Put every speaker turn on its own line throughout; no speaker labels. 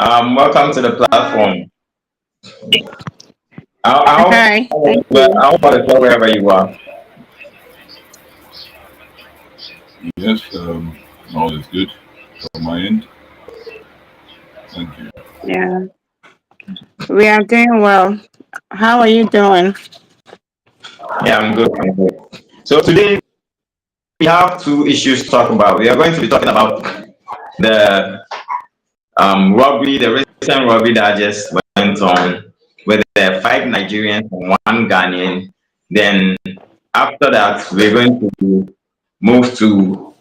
Welcome to the platform. I hope,
Hi, thank you.
I hope all is well wherever you are.
Yes, all is good from my end. Thank you.
Yeah, we are doing well. How are you doing?
Yeah, I'm good. I'm good. So today we have two issues to talk about. We are going to be talking about the robbery, the recent robbery that just went on with the five Nigerians and one Ghanaian. Then after that, we're going to move to,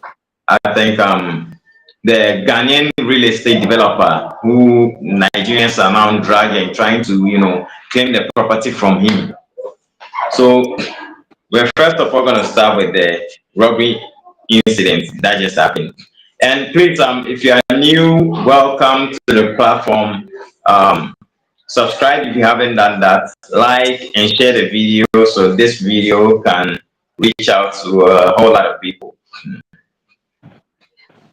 I think, the Ghanaian real estate developer who Nigerians are now dragging, trying to, claim the property from him. So we're first of all going to start with the robbery incident that just happened. And please, if you are new, welcome to the platform. Subscribe if you haven't done that. Like and share the video so this video can reach out to a whole lot of people.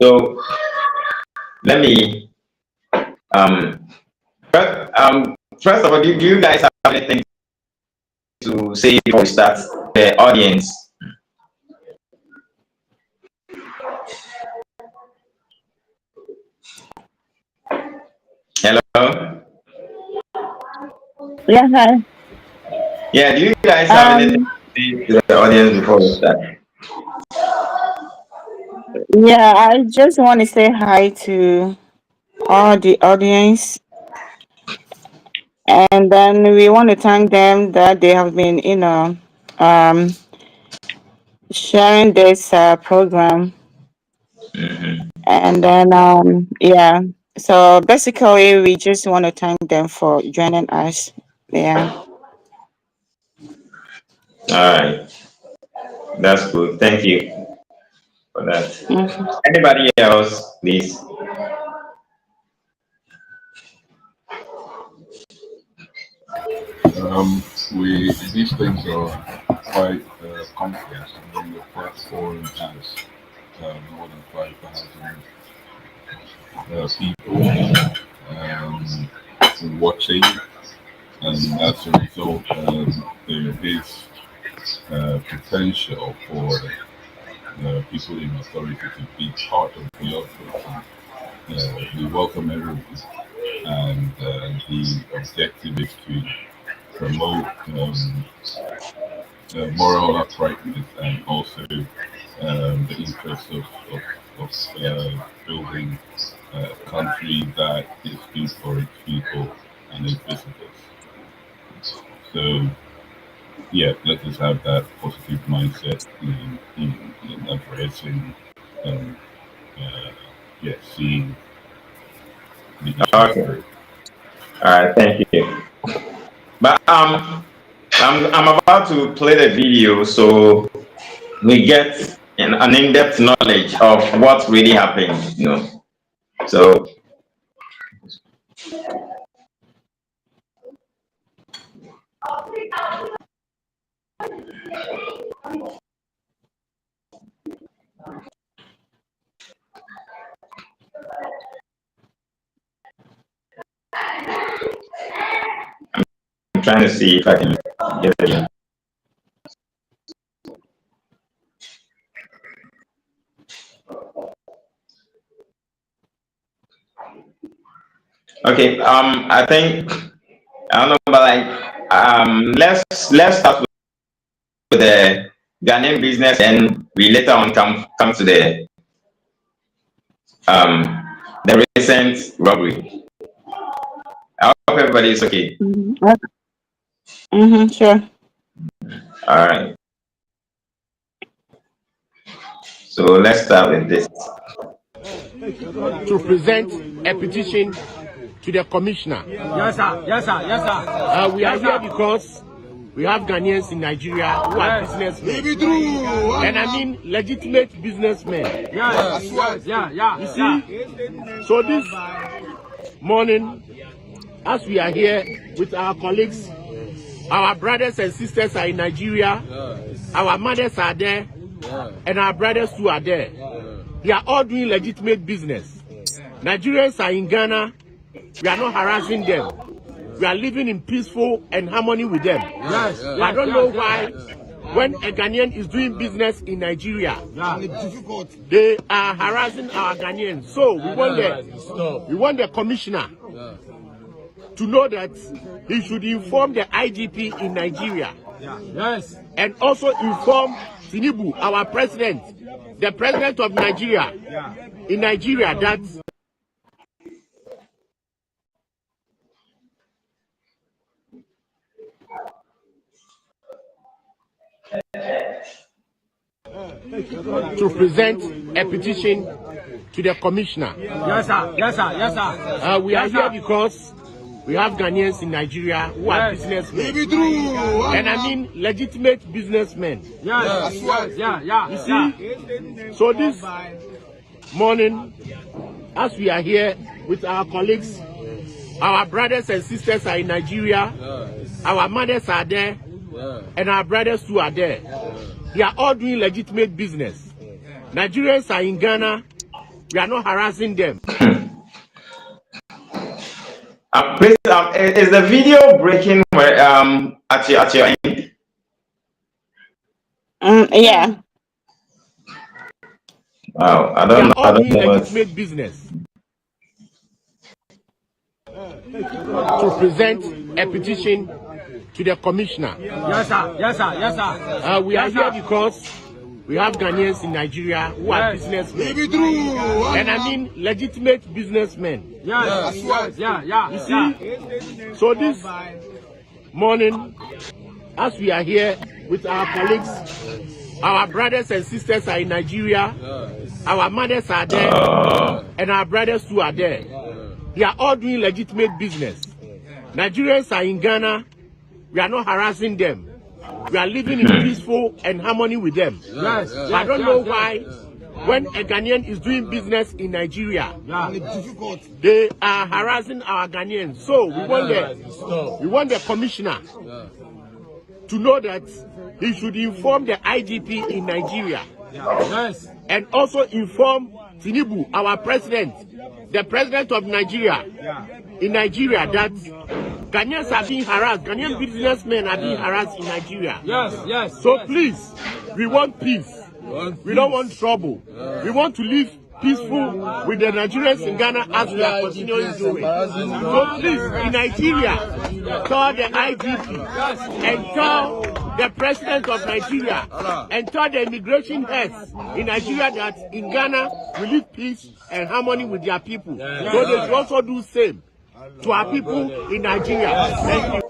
So let me um, first of all, do you guys have anything to say before we start? The audience. Hello.
Yeah, hi.
Yeah, do you guys have anything
Um,
to say to the audience before we start?
yeah, I just want to say hi to all the audience, and then we want to thank them that they have been, um, sharing this program, and then yeah. So basically, we just want to thank them for joining us. Yeah.
All right, that's good. Thank you for that.
Mhm.
Anybody else, please?
We these things are quite complex, and then the platform has more than 5,000 people watching, and as a result, there is potential for people in authority to be part of the operation. We welcome everyone, and the objective is to promote moral uprightness and also the interest of building a country that is good for its people and its visitors. So, yeah, let us have that positive mindset in addressing and yeah, seeing the issues
Okay.
through.
All right. Thank you. But I'm about to play the video so we get an in-depth knowledge of what really happened. So I'm trying to see if I can get it. Okay. I think I don't know, but like let's start with the Ghanaian business, and we later on come to um the recent robbery. I hope everybody is okay.
Mhm. Sure.
All right. So let's start with this.
To present a petition to the commissioner.
Yes, sir. Yes, sir. Yes, sir.
We are here because we have Ghanaians in Nigeria who are businessmen. And I mean legitimate businessmen.
Yes. Yeah.
You see, so this morning, as we are here with our colleagues, our brothers and sisters are in Nigeria, our mothers are there, and our brothers too are there. They are all doing legitimate business. Nigerians are in Ghana, We are not harassing them. We are living in peaceful and harmony with them.
Yes.
I don't know why when a Ghanaian is doing business in Nigeria, they are harassing our Ghanaians. So we want the commissioner to know that he should inform the IGP in Nigeria.
Yes.
And also inform Tinubu, our president, the president of Nigeria, in Nigeria, that to present a petition to the commissioner.
Yes, sir. Yes, sir. Yes, sir.
We are here because we have Ghanaians in Nigeria who are businessmen. And I mean legitimate businessmen.
Yes. Yeah.
You see, so this morning, as we are here with our colleagues, our brothers and sisters are in Nigeria, our mothers are there, and our brothers too are there. They are all doing legitimate business. Nigerians are in Ghana. We are not harassing them.
Please, is the video breaking at your end?
Yeah.
Wow, I
They
don't
are all doing
know.
legitimate business. To present a petition to the commissioner.
Yes, sir. Yes, sir. Yes, sir.
We are here because we have Ghanaians in Nigeria who are businessmen. And I mean legitimate businessmen.
Yes. Yeah.
You see, so this morning, as we are here with our colleagues, our brothers and sisters are in Nigeria, our mothers are there, and our brothers too are there. They are all doing legitimate business. Nigerians are in Ghana. We are not harassing them. We are living in peaceful and harmony with them.
Yes.
I don't know why when a Ghanaian is doing business in Nigeria, they are harassing our Ghanaians. So we want the commissioner to know that he should inform the IGP in Nigeria.
Yes.
And also inform Tinubu, our president, the president of Nigeria, in Nigeria, that Ghanaians are being harassed. Ghanaian businessmen are being harassed in Nigeria.
Yes.
So please, we want peace. We don't want trouble. We want to live peaceful with the Nigerians in Ghana as we are continuing doing. So please, in Nigeria, tell the IGP and tell the president of Nigeria and tell the immigration heads in Nigeria that in Ghana we live peace and harmony with their people. So they should also do the same to our people in Nigeria. Thank you.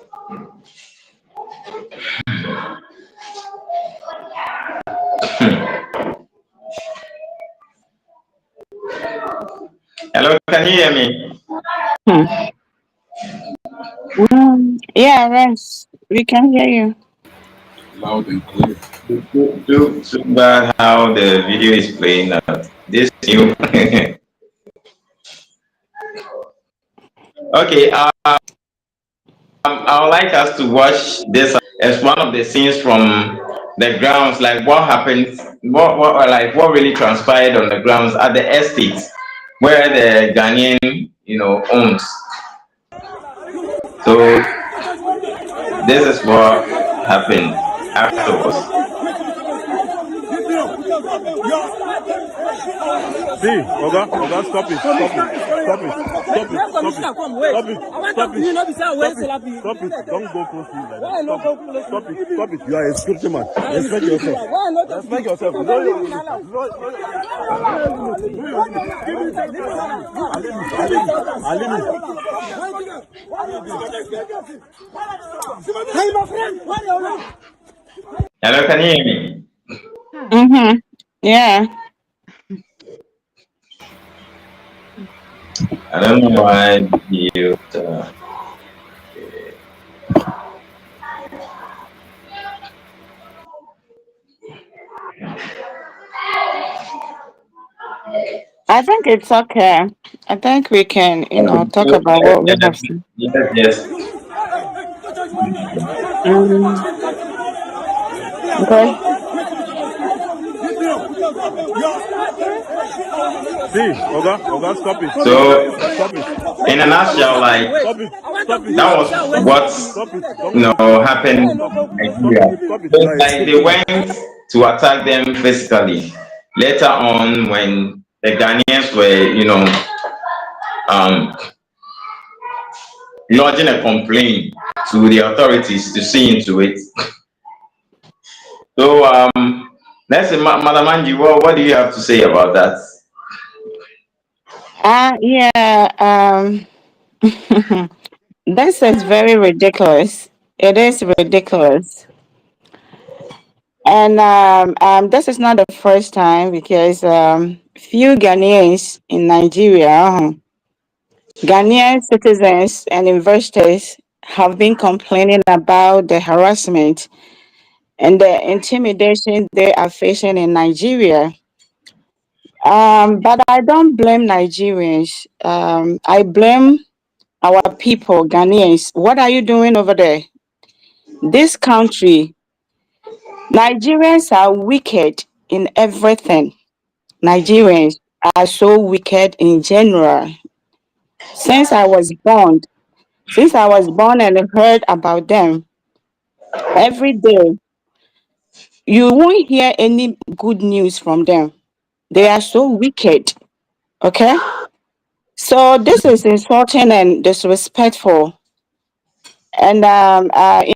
Hello, can you hear me?
Yeah, Rens, we can hear you.
Loud and clear.
Too bad how the video is playing out. This new. Okay, I would like us to watch this as one of the scenes from the grounds, like what happened, what really transpired on the grounds at the estate where the Ghanaian, owns. So this is what happened afterwards.
See, Oga, stop it. Don't go close to me like that. Stop it. You are a scripture man. Respect yourself.
Hello, can you hear me?
Yeah.
I don't know why you.
I think it's okay. I think we can, talk about what we have seen.
Yes.
Okay.
See, Oga, stop it.
So,
Stop it.
in a nutshell, like
Stop it. Stop it.
that was what
Stop it. Don't
happened in Nigeria.
stop it.
So it's like they went to attack them physically. Later on, when the Ghanaians were, um, lodging a complaint to the authorities to see into it. So, let's say, Madam Angie, what do you have to say about that?
Yeah. This is very ridiculous. It is ridiculous. And this is not the first time because few Ghanaians in Nigeria, Ghanaian citizens and investors have been complaining about the harassment and the intimidation they are facing in Nigeria. But I don't blame Nigerians. I blame our people, Ghanaians. What are you doing over there? This country, Nigerians are wicked in everything. Nigerians are so wicked in general. Since I was born, since I was born and heard about them every day, you won't hear any good news from them. They are so wicked. Okay? So this is insulting and disrespectful. And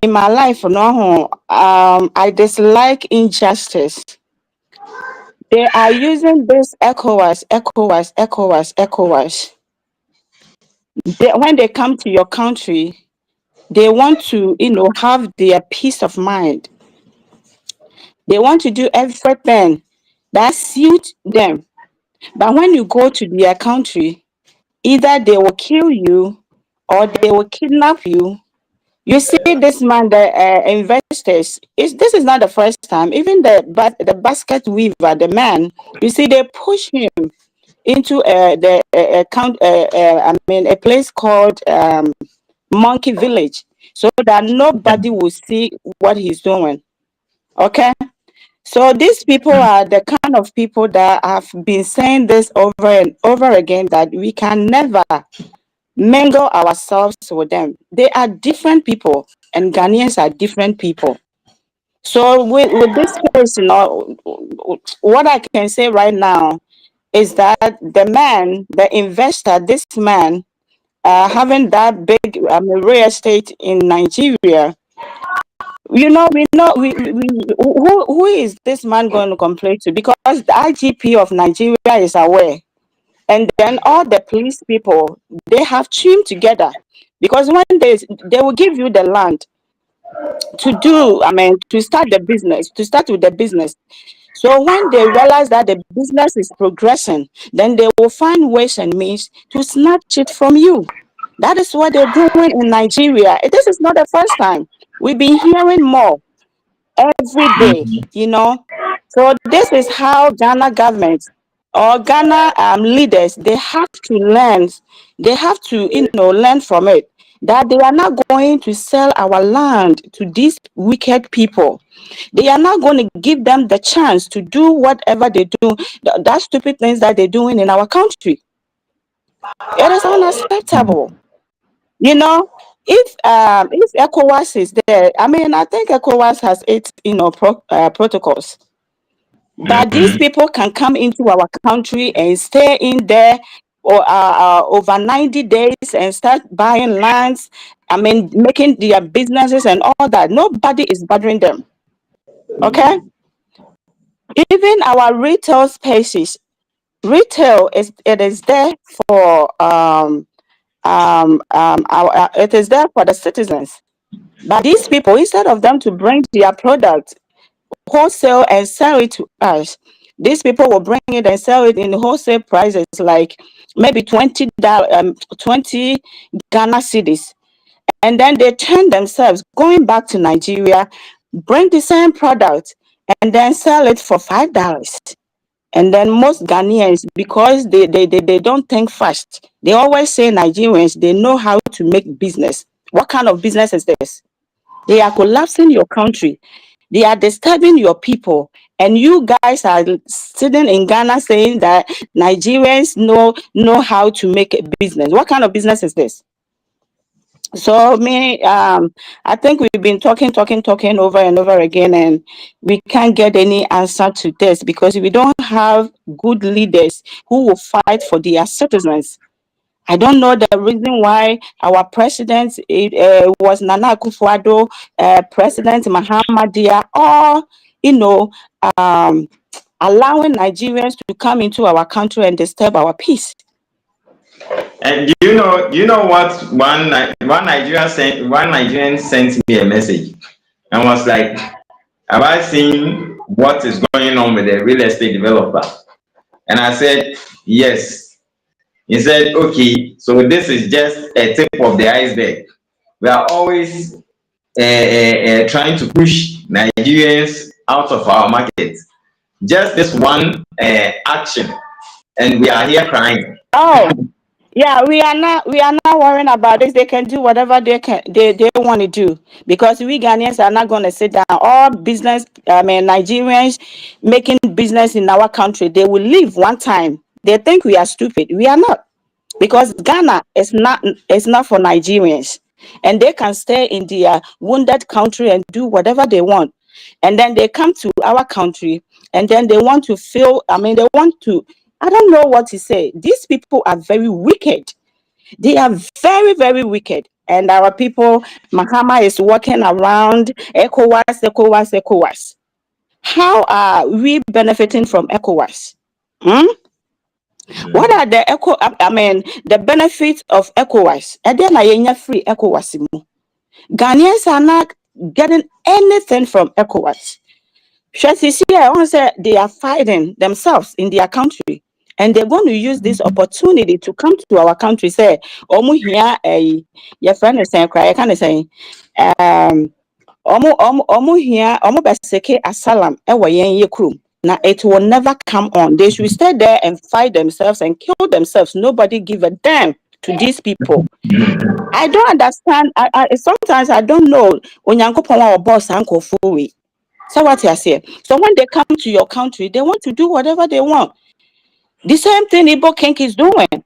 in my life, no, I dislike injustice. They are using this ECOWAS. When they come to your country, they want to, have their peace of mind. They want to do everything that suits them. But when you go to their country, either they will kill you or they will kidnap you. You see, this man, the investors, this is not the first time. Even the basket weaver, the man, you see, they push him into a place called Monkey Village, so that nobody will see what he's doing. Okay, so these people are the kind of people that have been saying this over and over again, that we can never mingle ourselves with them. They are different people, and Ghanaians are different people. So with this case, what I can say right now is that the investor, this man, having that big real estate in Nigeria, we know who is this man going to complain to? Because the IGP of Nigeria is aware, and then all the police people, they have teamed together, because when they will give you the land to start with the business. So when they realize that the business is progressing, then they will find ways and means to snatch it from you. That is what they're doing in Nigeria. This is not the first time. We've been hearing more every day, So this is how Ghana government or Ghana leaders, they have to learn. They have to, learn from it, that they are not going to sell our land to these wicked people. They are not going to give them the chance to do whatever they do, that stupid things that they're doing in our country. It is unacceptable. If ECOWAS is there, I think ECOWAS has its protocols. But these people can come into our country and stay in there or over 90 days and start buying lands, making their businesses and all that. Nobody is bothering them. Okay? Even our retail spaces, it is there for it is there for the citizens. But these people, instead of them to bring their product wholesale and sell it to us, these people will bring it and sell it in wholesale prices, like maybe $20, 20 Ghana cedis, and then they turn themselves going back to Nigeria, bring the same product, and then sell it for $5. And then most Ghanaians, because they don't think fast, they always say Nigerians, they know how to make business. What kind of business is this? They are collapsing your country. They are disturbing your people, And you guys are sitting in Ghana saying that Nigerians know how to make a business. What kind of business is this? So I think we've been talking over and over again, and we can't get any answer to this because we don't have good leaders who will fight for their citizens. I don't know the reason why our president was Nana Akufo-Addo, President Mahama Dia, or allowing Nigerians to come into our country and disturb our peace.
And you know what? One Nigerian sent me a message and was like, "Have I seen what is going on with the real estate developer?" And I said, "Yes." He said, "Okay, so this is just a tip of the iceberg. We are always trying to push Nigerians out of our market. Just this one action, and we are here crying."
Oh. Yeah, we are not worrying about this. They can do whatever they want to do because we Ghanaians are not going to sit down. All Nigerians making business in our country, they will leave one time. They think we are stupid. We are not, because Ghana is not for Nigerians, and they can stay in their wounded country and do whatever they want, and then they come to our country and then they want to feel. They want to. I don't know what to say. These people are very wicked. They are very, very wicked. And our people, Mahama is walking around ECOWAS. How are we benefiting from ECOWAS? What are the benefits of ECOWAS? And then I free ECOWAS. Ghanaians are not getting anything from ECOWAS. They are fighting themselves in their country. And they're going to use this opportunity to come to our country. Say, your friend is saying, cry. I kind of saying, here, beseke asalam, Now it will never come on. They should stay there and fight themselves and kill themselves. Nobody give a damn to these people. I don't understand. Sometimes I don't know. Boss So what I say? So when they come to your country, they want to do whatever they want. The same thing Igbo King is doing.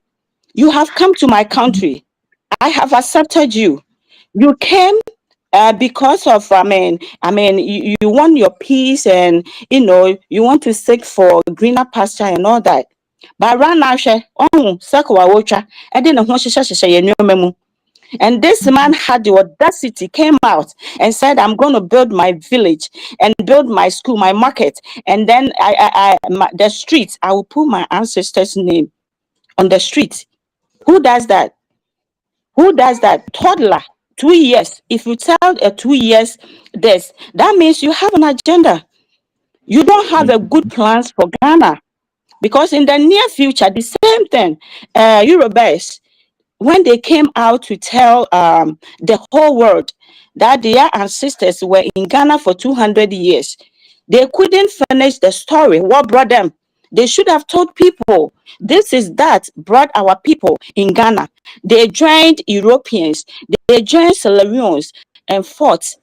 You have come to my country. I have accepted you. You came because of you want your peace, and you want to seek for greener pasture and all that. But right now, and this man had the audacity, came out and said, "I'm going to build my village and build my school, my market, and then the streets. I will put my ancestors' name on the street." Who does that? Who does that? Toddler, 2 years. If you tell a 2 years this, that means you have an agenda. You don't have a good plans for Ghana, because in the near future, the same thing. Eurobase, when they came out to tell the whole world that their ancestors were in Ghana for 200 years, they couldn't finish the story. What brought them? They should have told people, this is that brought our people in Ghana. They joined Europeans, they joined Salarians and fought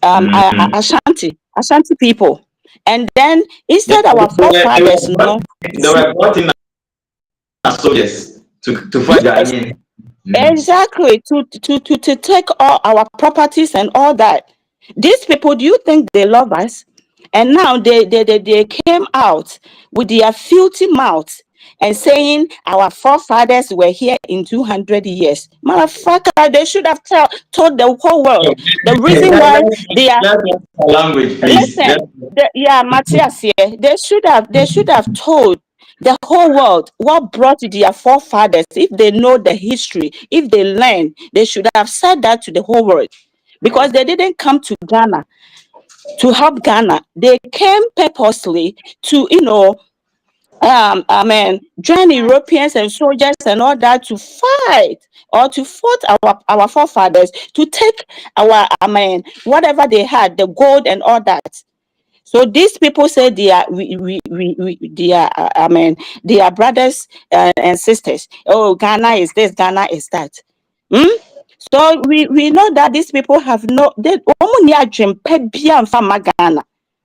Ashanti people. And then instead our forefathers,
they were brought in as soldiers to fight Ghanaians.
Exactly, to take all our properties and all that. These people, do you think they love us? And now they came out with their filthy mouths and saying our forefathers were here in 200 years. Motherfucker, they should have told the whole world the reason why they are
language, please.
Matthias here. They should have told the whole world what brought their forefathers. If they know the history, if they learn, they should have said that to the whole world, because they didn't come to Ghana to help Ghana. They came purposely to join Europeans and soldiers and all that to fight or to fight our forefathers, to take our whatever they had, the gold and all that. So these people say they are they are brothers and sisters. Oh, Ghana is this, Ghana is that. So we know that these people have no, they only are Ghana.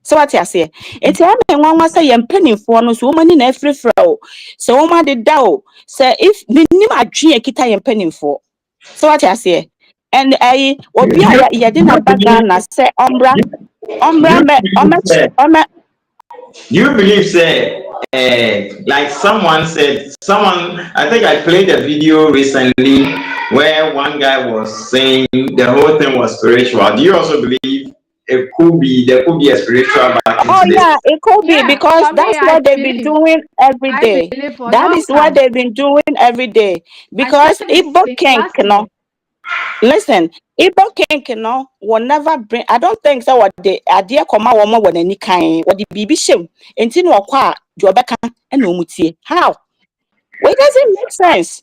So what you say? It's a one was say penny for no so many na free flow. So woman did dow. Say if minimum a dream kita yen penny for. So what you say? And I obia ya didn't have Ghana say
Do
umbra
you believe, say, like someone said, I think I played a video recently where one guy was saying the whole thing was spiritual. Do you also believe there could be a spiritual back
Oh
into this?
yeah, it could be
Yeah,
because
for me,
that's
I
what they've been
believe.
doing every
I
day.
believe for
That
long
is what
time.
they've been doing every day.
I
Because
started
Igbo
since
King,
last year.
listen, Igbo King, will never bring. I don't think so. What the idea come out one more when any kind. What the baby shame. Until no qua Jobeka and Umuti. How? Well, it doesn't make sense.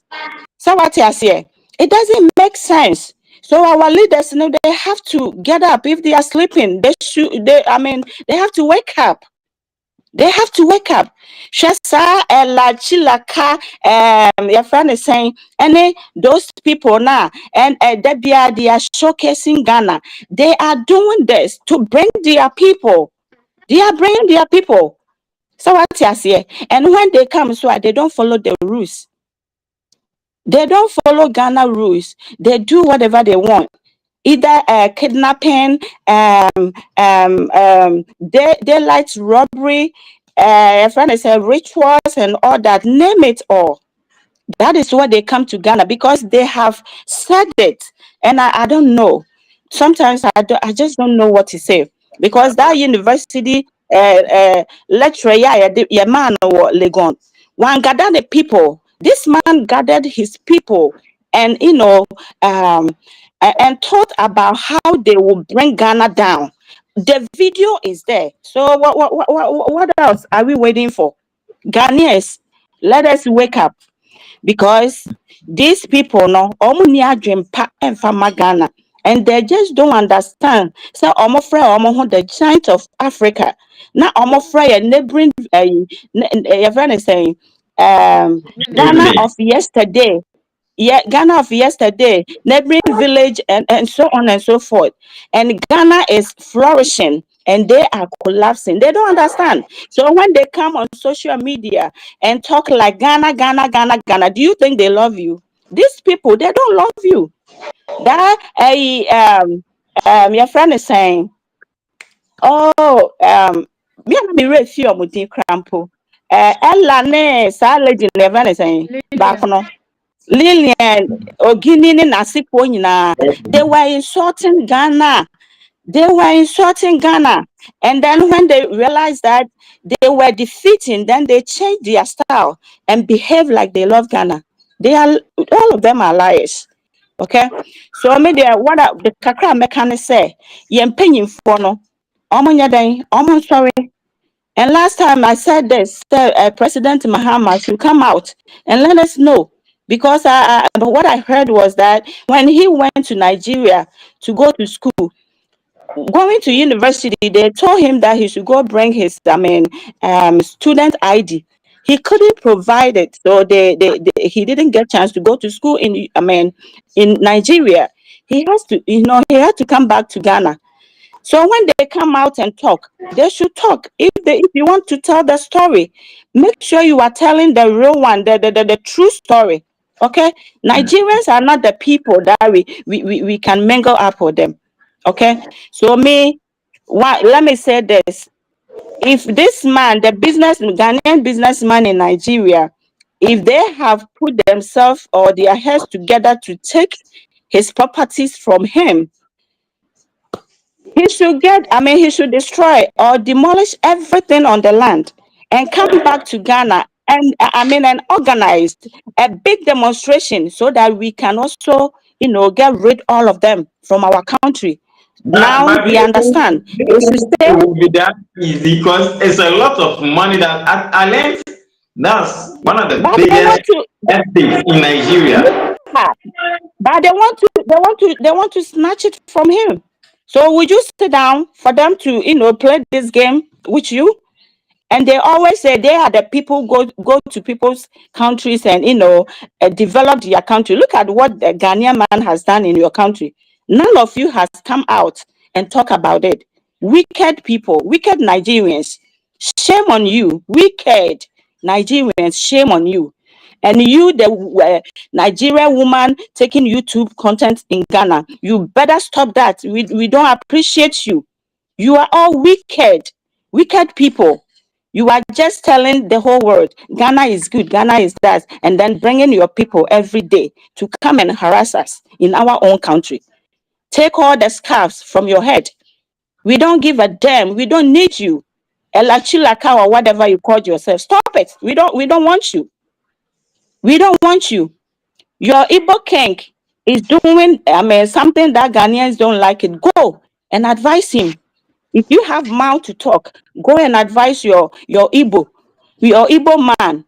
So what you say? It doesn't make sense. So our leaders, they have to get up. If they are sleeping, they should. They have to wake up. They have to wake up. Shasa la chilaka your friend is saying any those people now and they are showcasing Ghana. They are doing this to bring their people. They are bringing their people. So what you say? And when they come, so they don't follow the rules. They don't follow Ghana rules. They do whatever they want. Either kidnapping, daylight robbery, friend I said rituals and all that. Name it all. That is what they come to Ghana because they have said it, and I don't know. Sometimes I just don't know what to say because that university lecturer, yeah, man or Legon, one gathered the people. This man gathered his people, and and thought about how they will bring Ghana down. The video is there. So what else are we waiting for? Ghanaians, let us wake up because these people no omunia dream pa and Ghana and they just don't understand. So the giant of Africa. Now a neighboring your friend is saying Ghana
Really?
of yesterday. Yeah, Ghana of yesterday, neighboring village, and so on and so forth. And Ghana is flourishing and they are collapsing. They don't understand. So when they come on social media and talk like Ghana, Ghana, Ghana, Ghana, do you think they love you? These people, they don't love you. That your friend is saying, oh, me and me real few of the crampo. Ella ne sa lady never saying back
Lillian.
no. Lillian Oginini Nasipo nyinaa, they were insulting Ghana. They were insulting Ghana. And then when they realized that they were defeating, then they changed their style and behave like they love Ghana. They are all of them are liars. Okay? So maybe the kakra mechanic say, yen penny for no, omo sorry. And last time I said this, President Mahama should come out and let us know. Because what I heard was that when he went to Nigeria to go to school, going to university, they told him that he should go bring his, student ID. He couldn't provide it, so he didn't get chance to go to school in Nigeria. He had to come back to Ghana. So when they come out and talk, they should talk. If you want to tell the story, make sure you are telling the real one, the true story. Okay? Nigerians are not the people that we can mingle up with them. Okay? So let me say this. If this man, the Ghanaian businessman in Nigeria, if they have put themselves or their heads together to take his properties from him, he should destroy or demolish everything on the land and come back to Ghana and organize a big demonstration so that we can also, get rid all of them from our country. Now
But do
we
you think
understand. We should
it
stay,
will be that easy? Because it's a lot of money that I learned that's one of the
but they
biggest
want to,
estates in Nigeria.
yeah, but they want to snatch it from him. So would you sit down for them to, play this game with you? And they always say they are the people go to people's countries and develop their country. Look at what the Ghanaian man has done in your country. None of you has come out and talk about it. Wicked people, wicked Nigerians. Shame on you, wicked Nigerians. Shame on you. And you, the Nigerian woman taking YouTube content in Ghana, you better stop that. We don't appreciate you. You are all wicked, wicked people. You are just telling the whole world Ghana is good, Ghana is that, and then bringing your people every day to come and harass us in our own country. Take all the scarves from your head. We don't give a damn. We don't need you. Elachilaka or whatever you called yourself. Stop it. We don't want you. We don't want you. Your Igbo king is doing something that Ghanaians don't like it. Go and advise him. If you have mouth to talk, go and advise your Igbo man.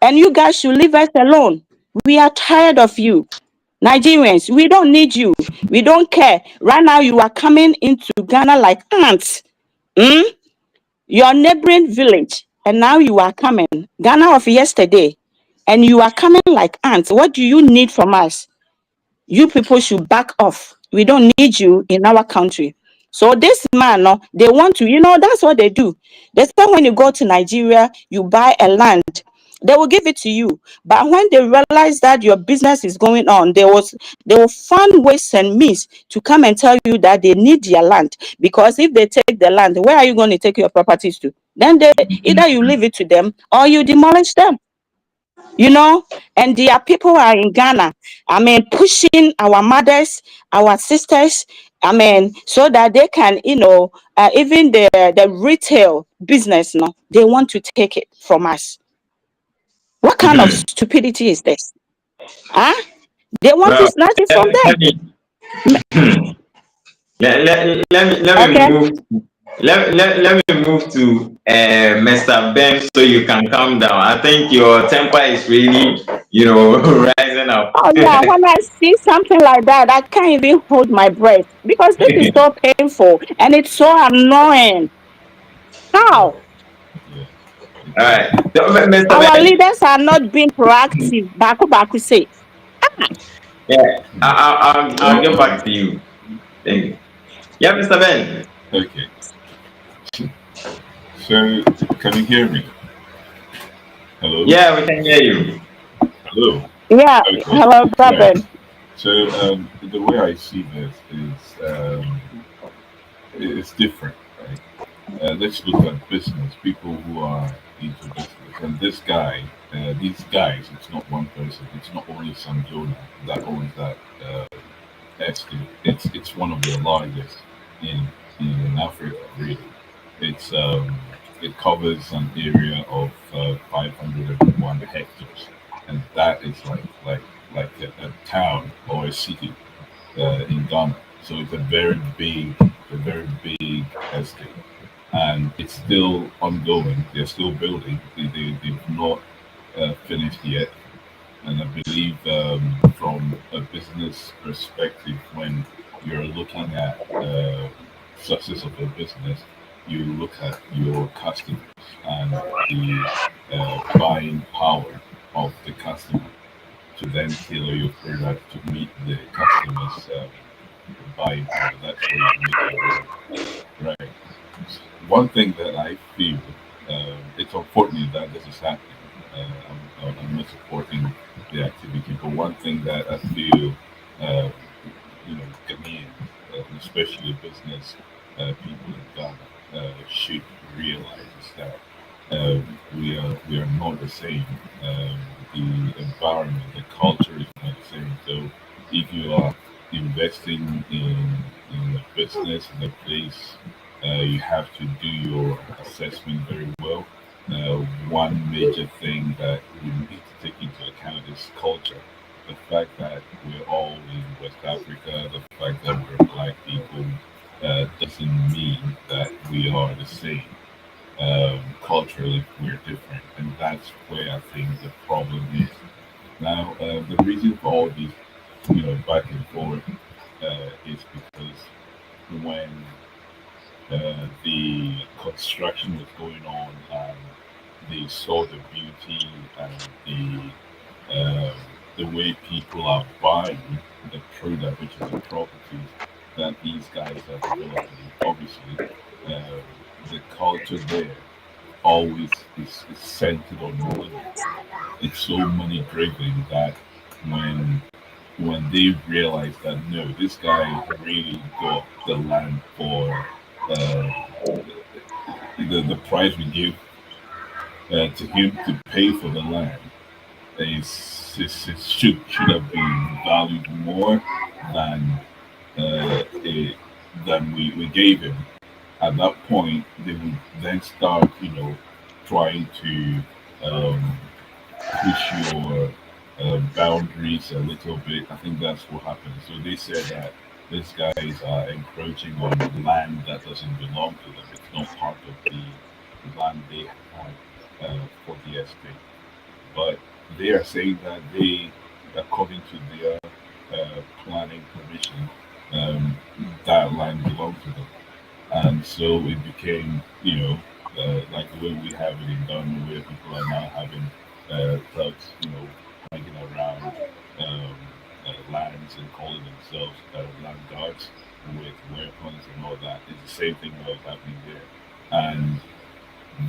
And you guys should leave us alone. We are tired of you. Nigerians, we don't need you. We don't care. Right now, you are coming into Ghana like ants. Your neighboring village, and now you are coming. Ghana of yesterday, and you are coming like ants. What do you need from us? You people should back off. We don't need you in our country. So this man, no, they want to, that's what they do. They say when you go to Nigeria, you buy a land. They will give it to you. But when they realize that your business is going on, they will find ways and means to come and tell you that they need your land. Because if they take the land, where are you going to take your properties to? Then either you leave it to them or you demolish them. And their people are in Ghana, pushing our mothers, our sisters, so that they can, even the retail business, no, they want to take it from us. What kind of stupidity is this? They want to
Well,
snatch it from them.
let me
Okay.
move. Let me move to Mr. Ben so you can calm down. I think your temper is really, rising up.
Oh yeah, when I see something like that, I can't even hold my breath because this is so painful and it's so annoying. How?
Yeah.
All right, Mr.
Our
Ben.
leaders are not being proactive. Baku say.
Yeah, I'll get back to you. Thank you. Yeah, Mr. Ben.
Okay. So, can you hear me? Hello?
Yeah, we can hear you.
Hello?
Yeah.
Okay.
Hello, brother.
Right. So, the way I see this is it's different, right? Let's look at business, people who are into business. And this guy, these guys, it's not one person, it's not only Sam Jonah that owns that estate. It's one of the largest in Africa, really. It's it covers an area of 501 hectares, and that is like a town or a city in Ghana. So it's a very big estate, and it's still ongoing. They're still building. They've not finished yet. And I believe from a business perspective, when you're looking at success of a business, you look at your customers and the buying power of the customer to then tailor your product to meet the customer's buying power. That's where you make your money. Right. One thing that I feel, it's unfortunate that this is happening. I'm not supporting the activity, but one thing that I feel, Ghanaians, especially business people in Ghana, should realize is that we are not the same. The environment, the culture is not the same. So if you are investing in a business in a place, you have to do your assessment very well. One major thing that we need to take into account is culture. The fact that we're all in West Africa, the fact that we're black people, doesn't mean that we are the same. Culturally, we're different, and that's where I think the problem is. Now, the reason for all these, back and forth, is because when the construction was going on and they saw the beauty and the way people are buying the product, which is the property, that these guys are developing. Obviously, the culture there always is centered on money. It's so money driven that when they realize that no, this guy really got the land for the price we give to him to pay for the land it should have been valued more than it, than we gave him. At that point, they would then start, trying to um, push your boundaries a little bit. I think that's what happened. So they said that these guys are encroaching on land that doesn't belong to them. It's not part of the land they have for the estate. But they are saying that they, according to their planning permission, that land belongs to them. And so it became, like the way we have it in Ghana, where people are now having thugs, hanging around lands and calling themselves land guards with weapons and all that. It's the same thing that was happening there. And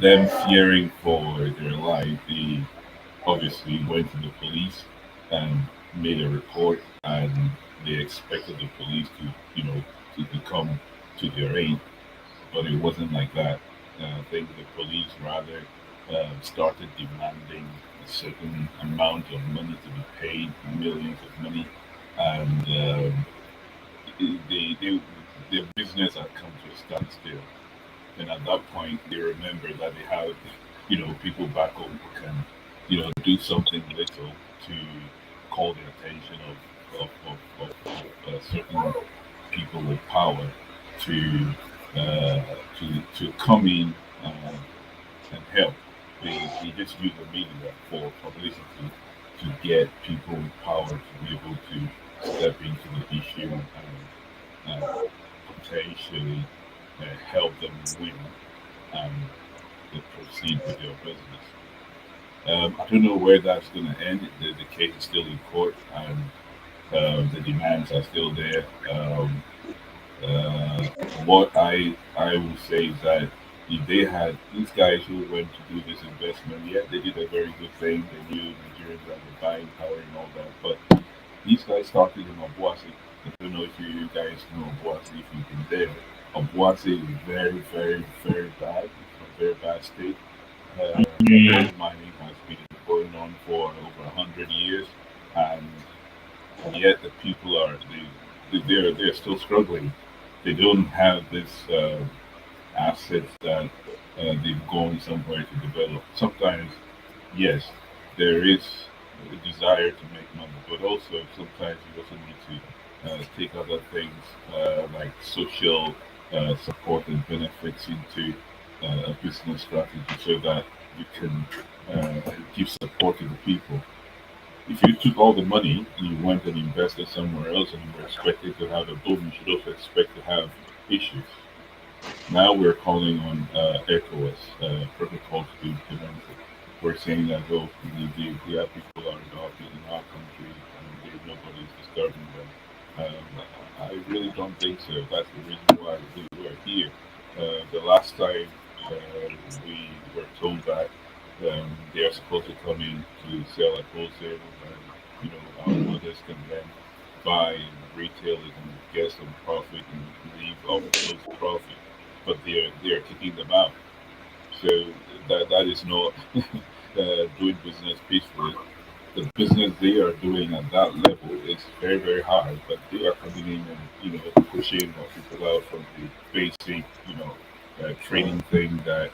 them fearing for their life, they obviously went to the police and made a report, and they expected the police to come to their aid, but it wasn't like that. I think the police rather started demanding a certain amount of money to be paid, millions of money, and their business had come to a standstill. And at that point, they remember that they have, people back home who can, do something little to call the attention of certain people with power to to come in and help. They just use the media for publicity to get people with power to be able to step into the issue and potentially help them win and proceed with their business. I don't know where that's going to end. The case is still in court, and the demands are still there. What I will say is that if they had these guys who went to do this investment, yeah, they did a very good thing. They knew Nigerians had the buying power and all that, but these guys started in Obuasi. I don't know if you guys know Obuasi, if you've been there. Obuasi is very, very, very bad. It's a very bad state. Gold mining has been going on for over 100 years, and yet the people they're still struggling. They don't have this assets that they've gone somewhere to develop. Sometimes, yes, there is a desire to make money, but also sometimes you also need to take other things like social support and benefits into a business strategy so that you can give support to the people. If you took all the money and you went and invested somewhere else and you were expected to have a boom, you should also expect to have issues. Now we're calling on ECOWAS protocol to be implemented. We're saying that, oh, the other people are adopted in our country and nobody's disturbing them. I really don't think so. That's the reason why we were here. The last time we were told that they are supposed to come in to sell at wholesale, and our mothers can then buy and retail it and get some profit and leave off those profit, but they are kicking them out. So that is not doing business peacefully. The business they are doing at that level is very, very hard, but they are coming in and pushing people out from the basic training thing that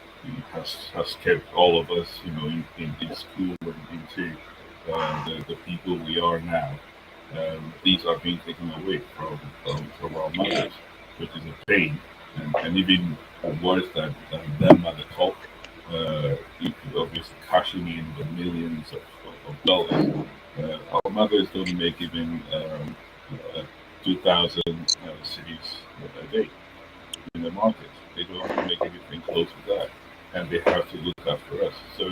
has kept all of us in school and into the people we are now. These are being taken away from our mothers, which is a pain, and even worse than them at the top, obviously cashing in the millions of dollars. Our mothers don't make even 2,000 cities a day in the market. They don't make anything close to that, and they have to look after us. So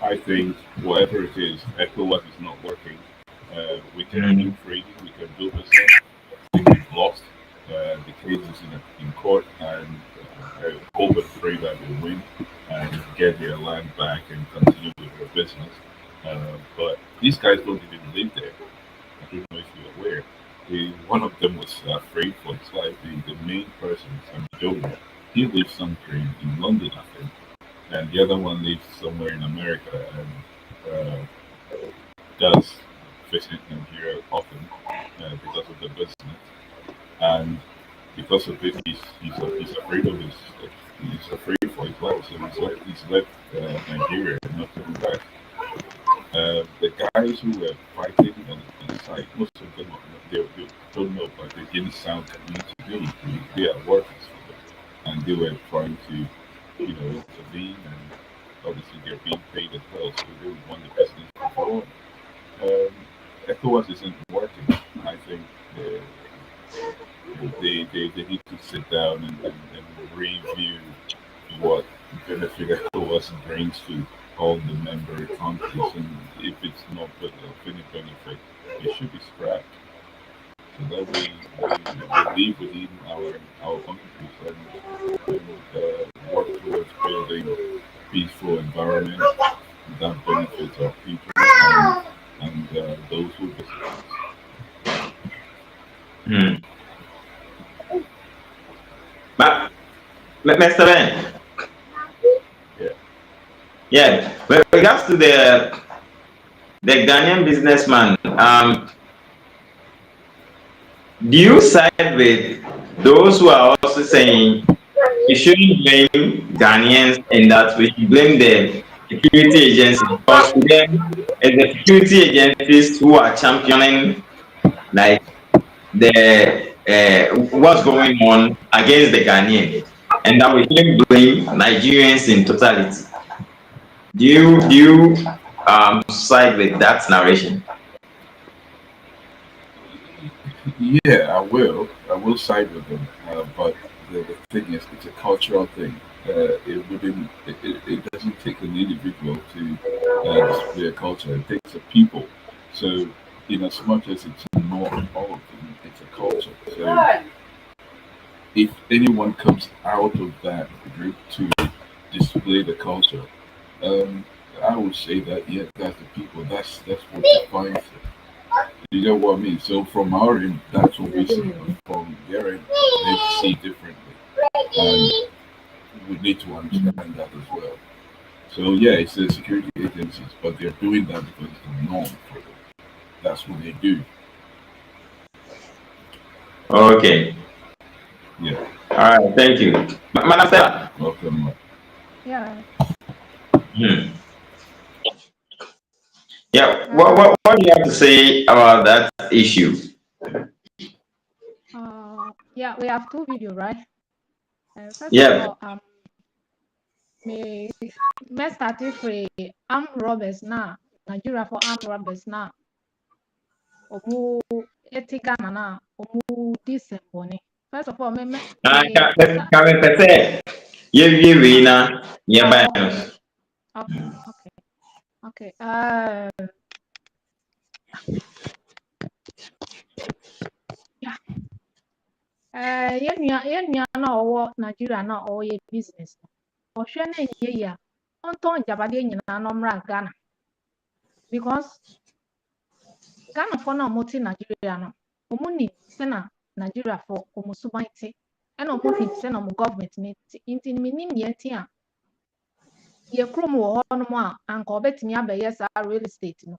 I think whatever it is, ECOWAS is not working. We can do trading, we can do business. I think we've lost The case is in court, and hope and pray that they win and get their land back and continue with their business. But these guys don't even live there. I don't know if you're aware. One of them was afraid for his life. The main person, Joe, he lives somewhere in London, I think, and the other one lives somewhere in America and does visit Nigeria often because of the business. And because of it, he's afraid of he's afraid for his life. So he's left Nigeria and not coming back. The guys who were fighting on the side, most of them they don't know, but they didn't sound community. They are workers for them, and they were trying to, intervene, and obviously they're being paid as well, so they would want the business to go on. ECOWAS isn't working. I think they need to sit down and review what benefit ECOWAS brings to all the member countries, and if it's not of any benefit, it should be scrapped. So that we live within our countries and work towards building peaceful environment that benefits our people and those who visit.
But, Mr. Ben. Yeah. With regards to the Ghanaian businessman, do you side with those who are also saying we shouldn't blame Ghanaians and that we should blame the security agencies, because to them it's the security agencies who are championing like the what's going on against the Ghanaians, and that we shouldn't blame Nigerians in totality? Do you side with that narration?
Yeah, I will. I will side with them. But the thing is, it's a cultural thing. It doesn't take an individual to display a culture. It takes a people. So, in as much as it's not all of them, it's a culture. So, if anyone comes out of that group to display the culture, I would say that that's the people. That's what defines it. You know what I mean? So from our end, that's what we see. From their end, they see differently, and we need to understand that as well. So yeah, it's the security agencies, but they're doing that because it's the norm for them. That's what they do.
Okay.
Yeah.
All right. Thank you, Madam Stella.
Welcome.
Yeah.
Yeah. What do you have to say about that issue?
Yeah, we have two videos, right? First
Yeah.
of all, me start with armed robbers now. Nigeria for armed robbers now. Omu etigana na omu December. First of all,
Can we say you na nearby?
Okay. Yeah. Na owo Nigeria na owo business. Ohwe na ye ya. Onton jabade nyina no mra Ghana. Because Ghana for na moti Nigeria no. Omuni se na Nigeria for omusubanti. And omu se na government ni inti minim ye ti a. Ye krom wo ho no a anka obetimi abaye sa real estate no.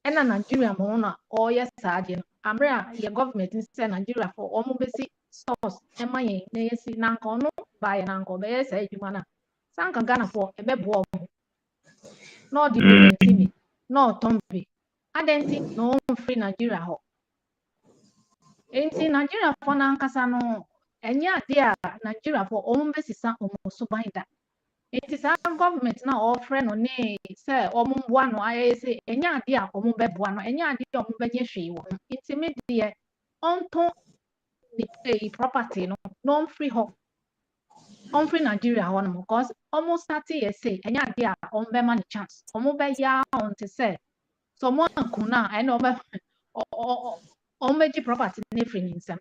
Ena Nigeria mo na oye sa ade no. Amra ye government say Nigeria for omo besi source emaye na yesi na nka ono ba ye na nka be say adwuma na sanka Ghana for ebebo omo no development bi no tombi adenti no free Nigeria ho enti Nigeria for na nkasa no enya ade a Nigeria for omo besi sa omo so banda enti sa government na offer no ne say omo mboa no ayese enya ade a omo beboa no enya ade a omo benye hwe wo enti me de onto the property no free ho on free Nigeria ho no because almost 30 years say enya ade a omo be man chance omo be ya on to say someone kuna I know be omo be property ne free nsem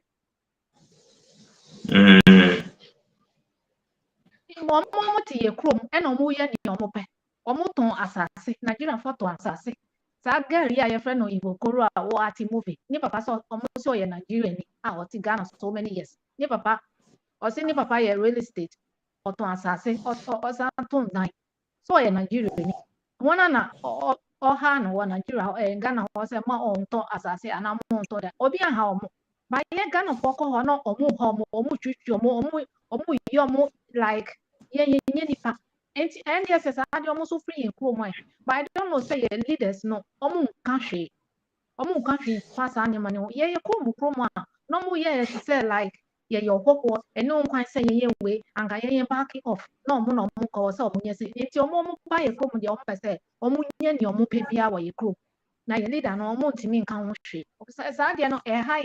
Omo ti ye krom e na omo ye ni omo pe omo ton asase Nigeria for ton asase sa gari a ye friend no Igbo koro a wo ati movie ni papa so omo so ye Nigeria ni a o ti Ghana so many years ni papa ye real estate o ton asase o sa ton nine so ye Nigeria ni wona na o ha no wa Nigeria Ghana ho se ma o ton asase ana mo ton da obi a ha omo ba ye Ghana for ko ho no omo twitwi omo yi omo like ye nipa enti NDS ade omo so free in Chrome but I don't know say your leaders no omo nka hwe pass anya mane ye Chrome no mo ye say like ye your hokwo eno nkwan say ye we anga ye back off no mo ko say omo nye say enti omo ba ye Chrome de omo say omo nye ni omo pe bia wa ye Chrome na ye leader no omo ntimi nka ho hwe sa ade no e ha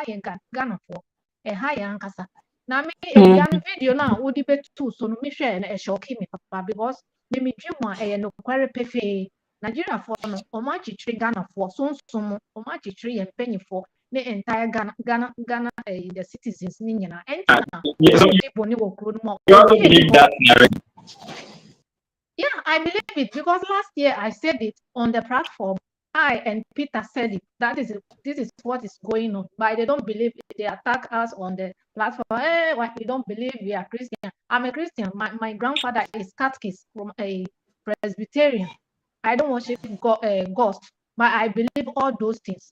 ye Ghana for e ha ye ankasa na me edian video na wo di betu so no me hwe na e shock me papa because me dwuma e no kware pefe Nigeria for no o ma chichiri Ghana for so o ma chichiri ye mpanyifo the entire Ghana the citizens ni nyina entina
So
people ni wo kuro no
you also believe that narrative?
yeah, I believe it because last year I said it on the platform. I and Peter said it. This is what is going on. But they don't believe it. They attack us on the platform. Hey, why we don't believe we are Christian? I'm a Christian. My grandfather is catechist from a Presbyterian. I don't worship ghost, but I believe all those things.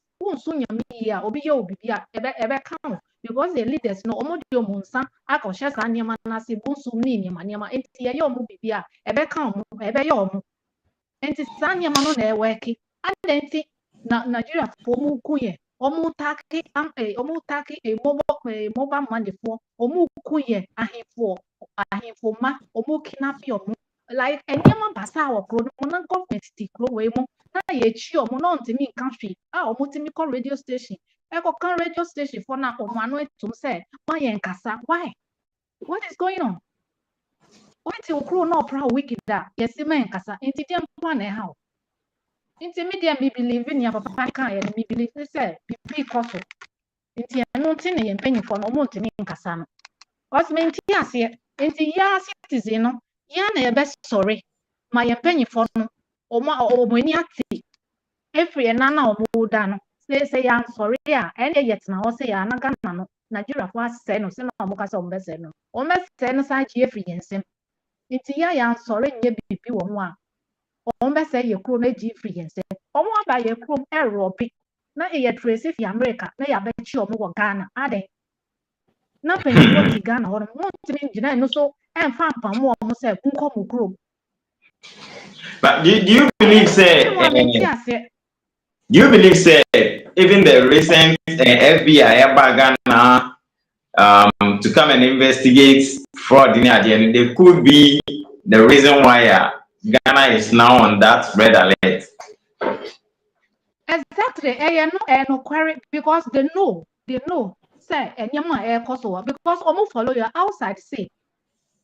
Because the leaders no omo di omo nsa akọhye sa niema na se bonsum ni niema enti ye omo bibia ebe kan omo ebe ye omo enti sa niema no na eweki adenti na Nigeria fo mu kuye omo taki mobile money fo omo kuye ahifo ma omo kidnap omo like niema basa wo na government ti kro we mo na ye chi omo no ntimi nka hwe omo timi call radio station can radio station for now Omano to say why nkasa why what is going on why till crew no proud wicked that yes me nkasa enti dem plan e how enti media me believe in ya papa kan ya me believe say pipi koso enti no tin ye mpanyi for no mo ntimi nkasa no was me enti ase enti ya citizen no ya na ye be sorry ma ye mpanyi for no omo ni ati every na omo da no say I'm sorry and yet now say ya na Ghana no Nigeria for say no say no omo ka say omo say no omo say no sa ji free ensem nti ya sorry nye bibi wo ho a omo say ye kro na ji free ensem omo aba ye kro robi na ye trace fi America na ya ba chi omo wo Ghana ade na penifo ti Ghana ho no ntimi ngina no so emfa pam omo say kunko mu kro
But do you believe say even the recent FBI Ghana to come and investigate fraud in Nigeria, they could be the reason why Ghana is now on that red alert?
Exactly. No query because they know. Say, and yama koso because omo follow you outside say.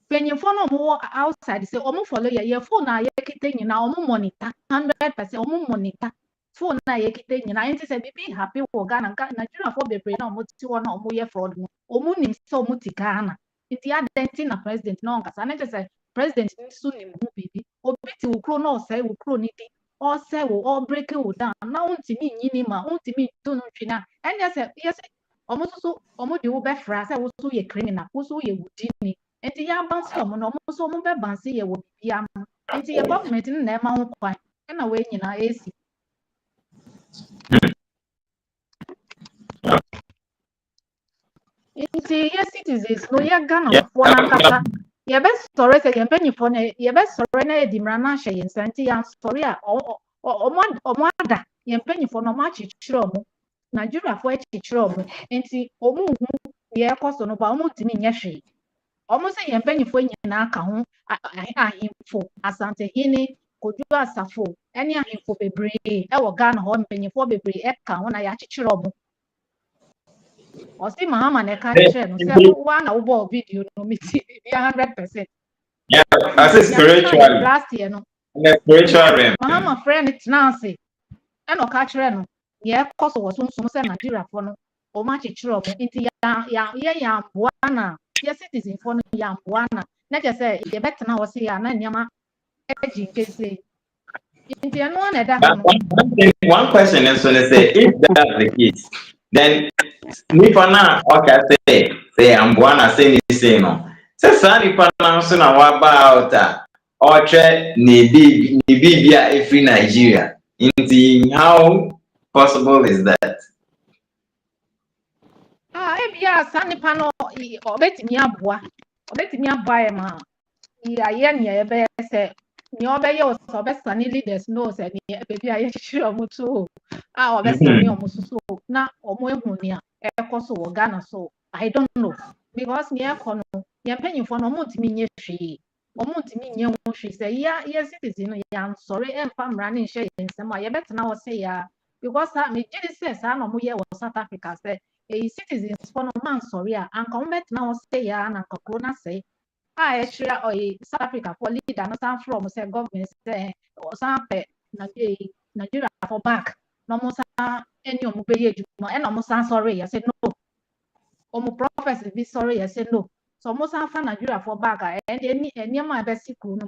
When you follow more outside say omo follow your phone na ye kite nyina omo monitor 100% omo monitor. Phone na ye kite nyina enti say bibi happy wo Ghana Nigeria for bebre na omo ti wo na omo ye fraud no. Omo nim say omo ti Ghana. Enti adenti na president na onka na say president nso nim hu bibi. Obi ti wo kro na say wo kro ni di. Or say or break it down. Now untimi nyinima untimi tunu twina. And yes almost so almost you be fra say wo so ye criminal wo so ye wudini. Enti ya bounce omo no so omo be bounce ye wo bia mo. Enti ye government na e ma ho kwan. E na we nyina esi. Enti yes citizens no ye Ghana for na kasa. Ye be sorry say ye penny for na ye be sorry na e dimra na hye yen santi ya sorry a omo ada ye mpanyifo no ma chichire omo Nigeria for chichire omo enti omo hu ye koso no ba omo timi nya hwe omo se ye mpanyifo nyina aka ho ahimfo asante hini kodu asafo eni ahimfo bebre e wo Ghana ho mpanyifo bebre e ka ho na ya chichire omo o si mahama na ka chichire no se wa na wo video no miti 100%.
Yeah, as a spiritual
last year no
spiritual realm.
mahama friend Nancy eno ka kire no ye koso wo sunsun se Nigeria for no ma chichiro mo inti ya buana ya citizen for no ya buana na je say ye betena wo say ya na nyama eji nkese inti eno na da
But
no
one question is when they say if that's the case, then nipa na okay say I'm gonna say ni say no. Say sa nipa na so na wa ba out or try ni bibia every Nigeria. Inti how possible is that?
ebia sa nipa no obetimi aboa e ma ya ye ne ye be say ni obeye o so be sani leaders no say ni bebi aye chichiro mo to obe sani o mo so na o mo ehun ni a ekoso wo Ghana so I don't know because ni ekono ye mpanyimfo no mo ntimi nye hwe omo ntimi nye ho hwe say ya citizen no ya sorry emfa mra ne nhye ye nsem a ye betena wo say ya because me gidi say sa no mo ye wo South Africa say citizens for no man sorry anka mo betena wo say ya na nka kro na say actually South Africa for leader no stand from say government say some pe Nigeria for back no mo sa any omo be ye juma e no mo stand sorry ya say no omo prophecy be sorry ya say no so mo stand for Nigeria for back and any ma be siku no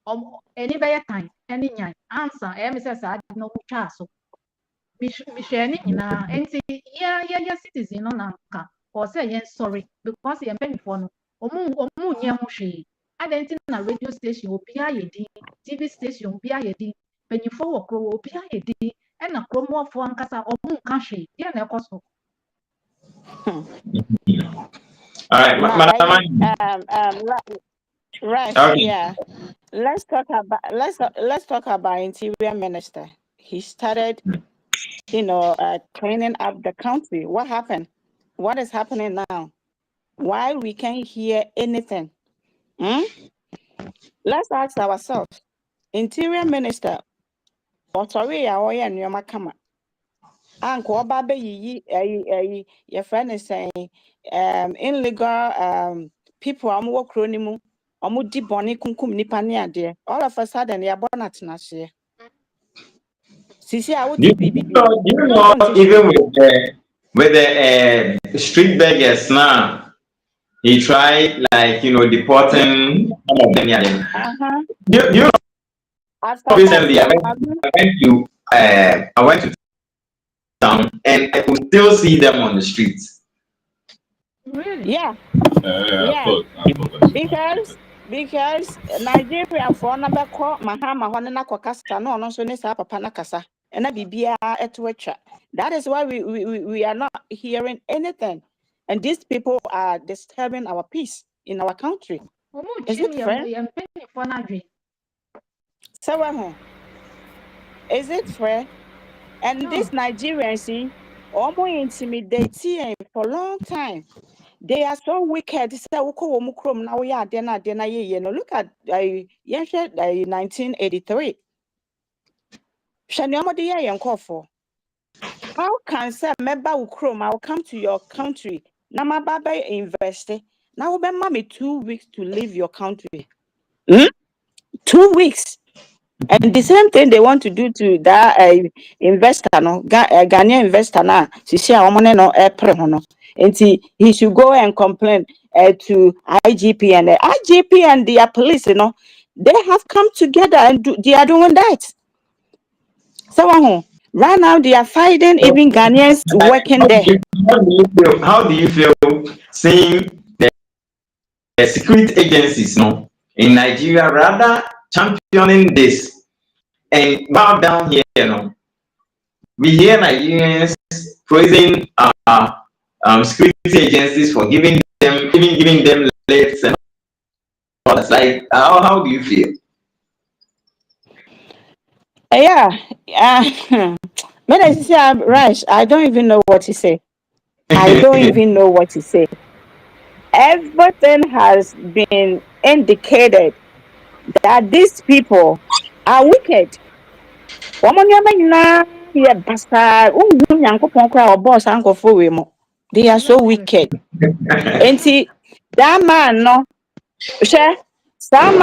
mo any be time any nyan answer me say sa no mo twa so mi hwe ni nyina enti ya citizen no na nka or say yen sorry because yen pay for no omu nye ho hwe adenti na radio station obi ayedi TV station obi ayedi penyifo wo kro obi ayedi e na kromofo ankasa omu nka hwe ye na ekoso
All right,
Rush,
okay.
yeah. Let's talk about Interior Minister. He started, cleaning up the country. What happened? What is happening now? Why we can't hear anything? Let's ask ourselves. Interior Minister, sorry, and your makama. Uncle Baba your friend is saying illegal people are more cronimu. Di boni kunkum nipa ne ade all of a sudden they are born at nase sisi a
Do
wote
you know even with the street beggars now, he tried like deporting some of them. Do you know
after
recently I went to town and I could still see them on the streets.
really
yeah
I thought
because Nigeria for number call mahama hone na kwakasa no no so ne sa papa na kasa na bibia etwetwa. That is why we are not hearing anything, and these people are disturbing our peace in our country.
omu
Is it
chimi
fair?
ye penyifo na dwe
So is it fair? And these Nigerians, see, almost intimidating for a long time. They are so wicked. Look at 1983. How can say member Ukrom? I'll come to your country. Nama baba invest. Now be mommy 2 weeks to leave your country. 2 weeks. And the same thing they want to do to that investor, no, Ghanaian investor now. She say, "I want no no." And he should go and complain to IGP and the IGP and their police. They have come together and they are doing that. So right now they are fighting even Ghanaians working there.
How do you feel seeing the security agencies in Nigeria rather championing this and bow down here, we hear Nigerians praising security agencies for giving them lifts and all that. Like, how do you feel?
Yeah, when I say Rush, I don't even know what to say. I don't even know what to say. Everything has been indicated that these people are wicked. They are so wicked. And see, that man, no, some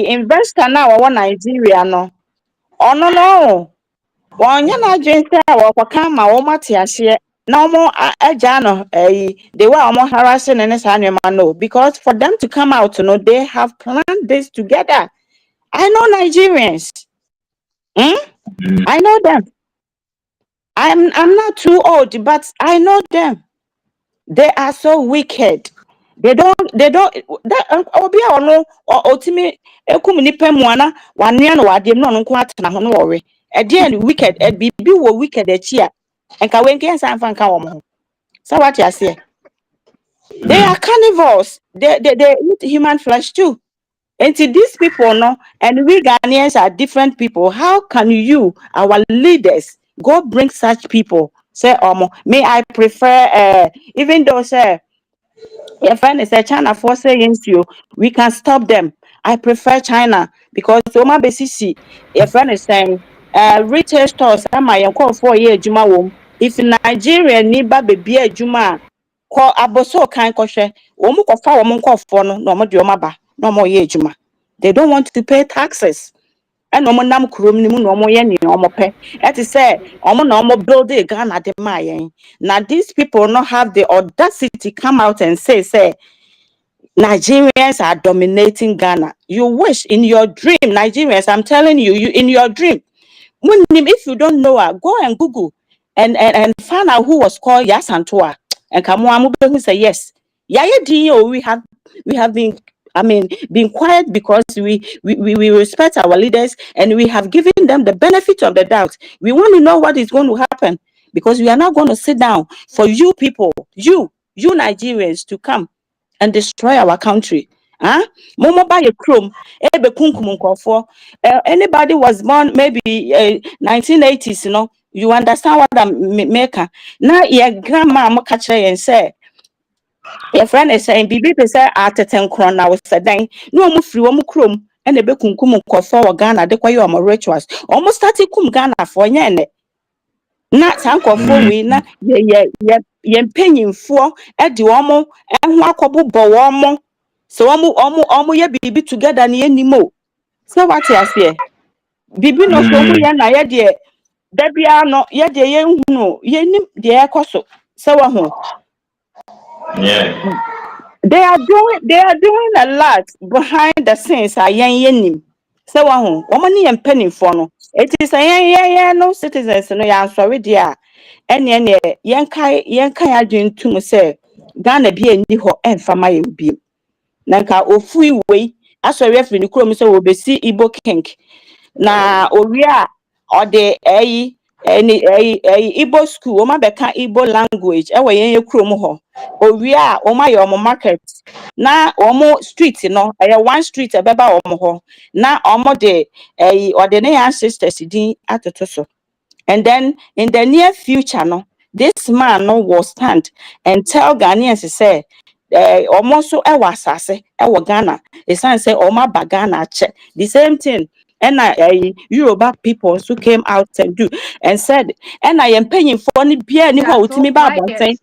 investor now over Nigeria, no, oh no, one yana drink or kama or matias no more ajano they were almost harassing and no, because for them to come out, they have planned this together. I know Nigerians. I know them. I'm not too old, but I know them. They are so wicked. They don't that obi a ono otimi ekum nipa mu ana wane na wade no nko atena ho no worry. E dey wicked e bibi wo wicked achi a enka wenke san fa nka wo mo. So what you say? They are carnivores. They eat human flesh too. And to these people, no, and we Ghanaians are different people. How can you, our leaders, go bring such people? Say, may I prefer, even though, say, your friend is a China force against you, we can stop them. I prefer China because Oma Besisi, your friend is saying, retail stores, am I call for a Juma womb. If Nigeria need baby a Juma, call Aboso kind koshe, Omu kofa, Omu for no more Jomaba, no more ye Juma. They don't want to pay taxes. And no more nam krum ni mu no more yen no more pay. That is say, no more build a gun at the mayen. Now these people not have the audacity come out and say Nigerians are dominating Ghana. You wish in your dream, Nigerians, I'm telling you, in your dream. If you don't know her, go and Google and find out who was called Yasantua. And Kamuamu who say yes. We have been being quiet because we respect our leaders and we have given them the benefit of the doubt. We want to know what is going to happen because we are not going to sit down for you people, you Nigerians to come and destroy our country. Momo buy a chrome, anybody was born maybe 1980s, you understand what I'm making. Now your grandma mo catch and say, your friend is saying, Bibi say at 10 krona was saying, no mu free one chrome, and a bekunkum for Ghana, de kwa you am rituals. Almost started kum Ghana for yene. Not uncle for we na ye penny for at the omo and wakobu bowomo. So omo ye bibi together ni anymore. So what you say? Bibi no so mu ya na ye de dabia no ye de ye hunu ye nim de ekoso. So
Yeah.
they are doing a lot behind the scenes yen. So woman ni penny for no. It is a no citizens no ya sorry dear. Any yankai adwin to say Ghana be a ni ho and fama bi. Nanka ofui we aso referee ni krom so we besi Igbo king na oria or the Igbo school o ma beka Igbo language e we yen krom ho oria o ma ye omo market na omo street no one street e beba omo ho na omo de or the ancestors din atoto so. And then in the near future, no, this man no will stand and tell Ghanaians say, almost so asase Ghana. It's say Oma Bagana check. The same thing. And Yoruba people who came out and do and said, and I am paying for any beer any
They are
to
so
me about saying,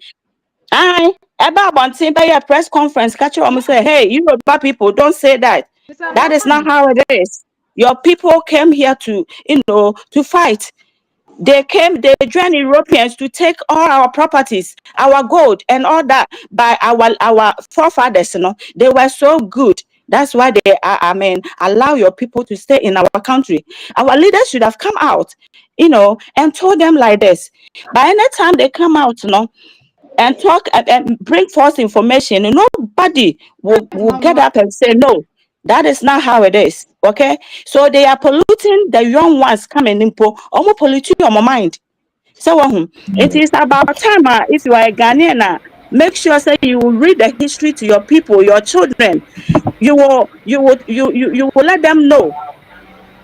about saying by a press conference, catch you almost say, hey, Yoruba people, don't say that.
It's a
That is not
normal.
how it is. Your people came here to, to fight. They joined Europeans to take all our properties, our gold, and all that by our forefathers. They were so good. That's why they are, allow your people to stay in our country. Our leaders should have come out, and told them like this. By any time they come out, and talk and bring false information, nobody will get up and say no. That is not how it is. Okay, so they are polluting the young ones coming in, almost polluting your mind. So it is about time. If you are a Ghanaian, make sure say you will read the history to your people, your children. You will let them know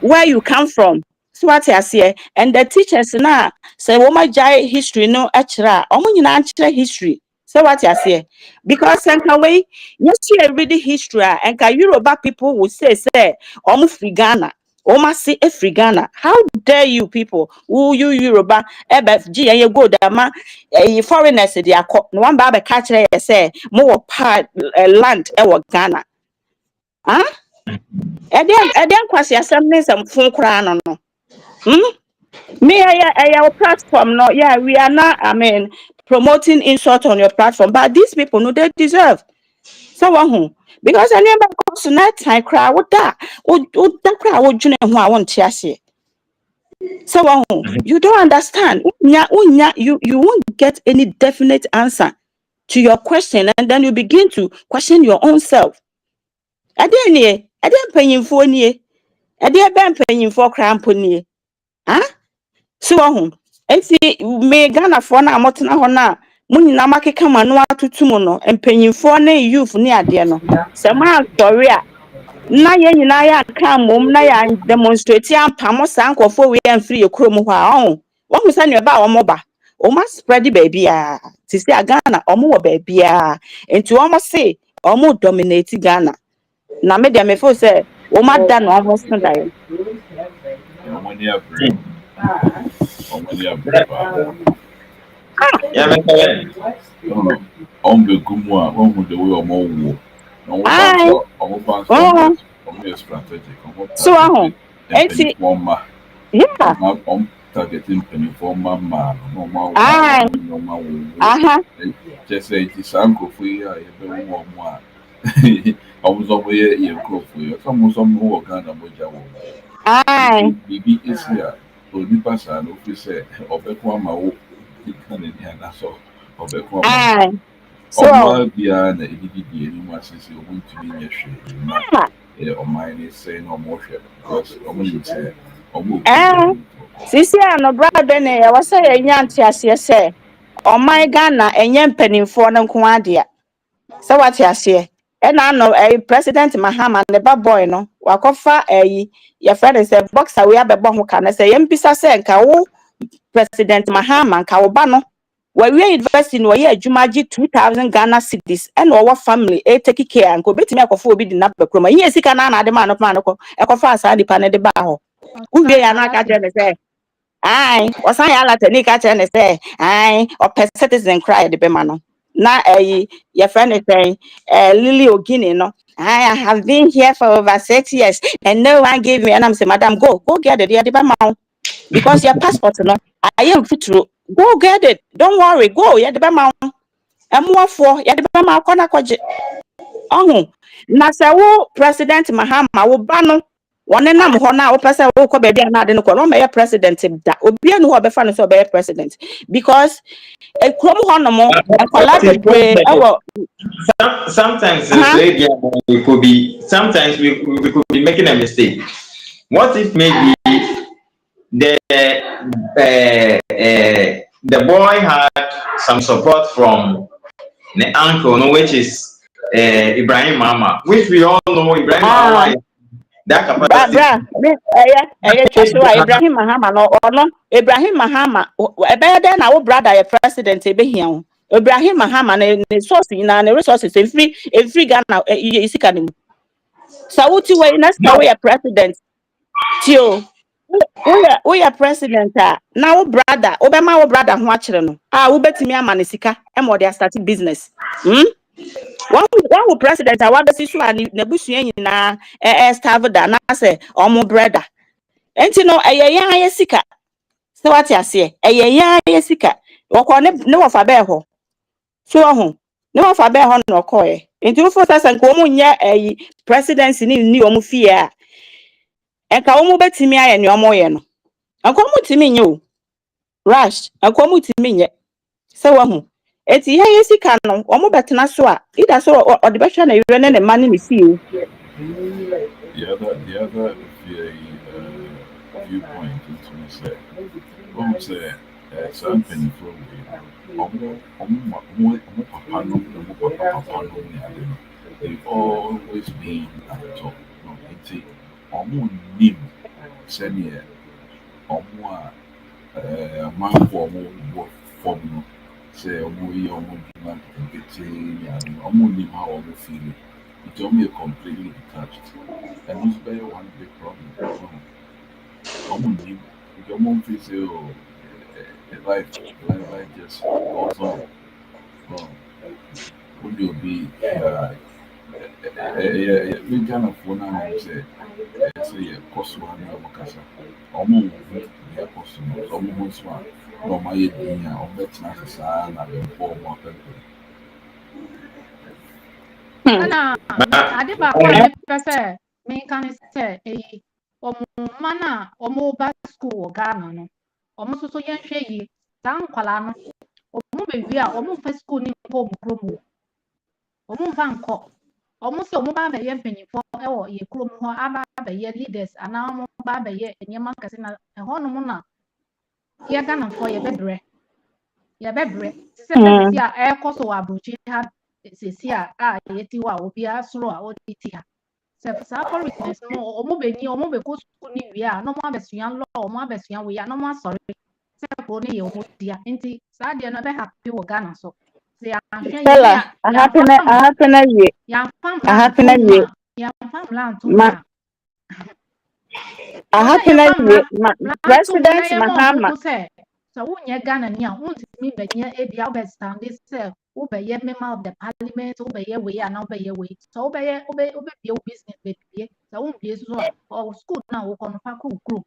where you come from. So what I say, and the teachers now say, "Oh my jai history no actually, history." So what I say, because way yes, you read the history, and Yoruba people will say, free Ghana, see a free Ghana. How dare you people? Who you Yoruba? G and you go there, foreigners they are no one baba catch say more part land Ghana. Then kwasi assembly some phone crown no. Me, our platform, no, yeah, we are not, promoting insult on your platform, but these people know they deserve. Someone who, because I never comes to night time cry, what that cry, what you know, I want to say. Someone who, you don't understand. You won't get any definite answer to your question, and then you begin to question your own self. I didn't pay you for near. I didn't pay you for crampony. Huh? So home. And see, me Ghana for now, Motana Hona, Munina Makeka Manua to Tumuno, and paying for ne youth near Diano. Sama Korea. Na ya come na ya demonstrate and Pamosan for we and free your chrome. What was on your bow moba? O must spread the baby. To say a Ghana or more baby. And to almost say, or more dominate Ghana. Na me dem efo say o ma da no almost no die.
Yeah,
Ai. Oh. So ahụ. Eti. Yeah.
Targeting penny for mama, no
Ai. Aha.
just say it's uncle for you, I was over here, you cook for you. Some more kind of moja.
Ai.
Bibi is here. Onipa san officer obekwa ma wo kan ni anaso obekwa ma
Ai. So
ọma bia na edidi die ni mu asese obuntumi nye hwe na ọman ni say no mo hwe because ọmo ni say ọmo
sisi ano brother ne ya wasa ya nya ntiase se ọman Ghana enye mpanimfo no nko adea se wate ase e na no president Mahama ne ba boy no wakofa ya friend say boxer we abebo ho ka na say yempisa se nka wo president Mahama nka wo ba no we university no ye adwumaji 2000 Ghana cedis and our family take care nko betimi akofo obi di na bekroma ye sika na ade ma no ko ekofa asa di pa ne de ba ho uwie ya na aka je ne say ai osan ya la tani ka che ne say ai o citizen cry de be ma no na your friend is saying Lily Ogini no I have been here for over 6 years and no one gave me and I'm saying madam go get it the be ma because your passport no I am fit through go get it don't worry go ya de be ma emuafo ya de be ma akona kwaje ohun na se wo president Mahama wo ba no wone nam ho na wo pese wo ko be bia na ade no ko no me president da obi anu ho be fa no so be president because krom ho no mo bebre ewo
sometimes we could be sometimes we could be making a mistake. What if maybe the boy had some support from the uncle, no, which is Ibrahim Mama, which we all know Ibrahim Mama. That capacity.
Ibrahim Mahama no Ibrahim Mahama better than our brother your president here. Ibrahim Mahama ne source na ne resources free Ghana isika ni. Sauti we na we your president. Tio we are president na wo brother obema wo brother ho akere no wo betimi ama ne sika e mo dey start business one president wa be sisu ani na busua nyina starve da na say omo brother enti no eyeyan ya sika se wate ase eyeyan ya sika woko ne wofa be ho so ho ne wofa be ho no koye enti wo for sasa nko omo nya presidency ni omo fie a enka omo betimi aye ne omo ye no enka omo timi nye o rush enka omo timi nye se wo ho eti ya sika no omo betena so a ida so o de behwa na yire ne mane ne fie
the other viewpoint to me say what say something from papa no they've always been at the top. No, it's nim senior man for no say demand nim how feel it's only completely detached and it's very one big problem. Nim your mom feels life just goes on. Would you be big kind of phone and say a cost one of Macassa? Almost a costume, almost one. No, my idea, I'm betting as a sign and then 4 more people.
Ana ade ba kwa me pese me kan say omo mana omo ba school Ghana no omo so yen hwe yi dan kwala no omo be wi a omo fa school ni ko mo kromo omo fa nko omo se omo ba be ye mpanyifo e wo ye krom ho aba be ye leaders ana omo ba be ye enyema kase na ho no mo na ye Ghana fo ye bebre se se a e koso wa abrochi ha sesi a yeti wa obi asoro a oditi ha se sa foreigners no omo be ni omo be ko school ni wi a no mo abesua law omo abesua we ya no mo asore se ko ni ye omo dia nti sa de no be happy wo Ghana so se ya hwe ye ni
Stella,
a
I happen to you. I happen to you.
ya fam land to mu a
I
so se
happen
ya
to
fam
you.
land to mu na
President
ye mo
Mahama.
ho se so wonye Ghana ni a wontimi benye e bia obestan this se ubeye member of the parliament ubeye we and ubeye we so ubeye your business be so won be so or school na wo kono fa kru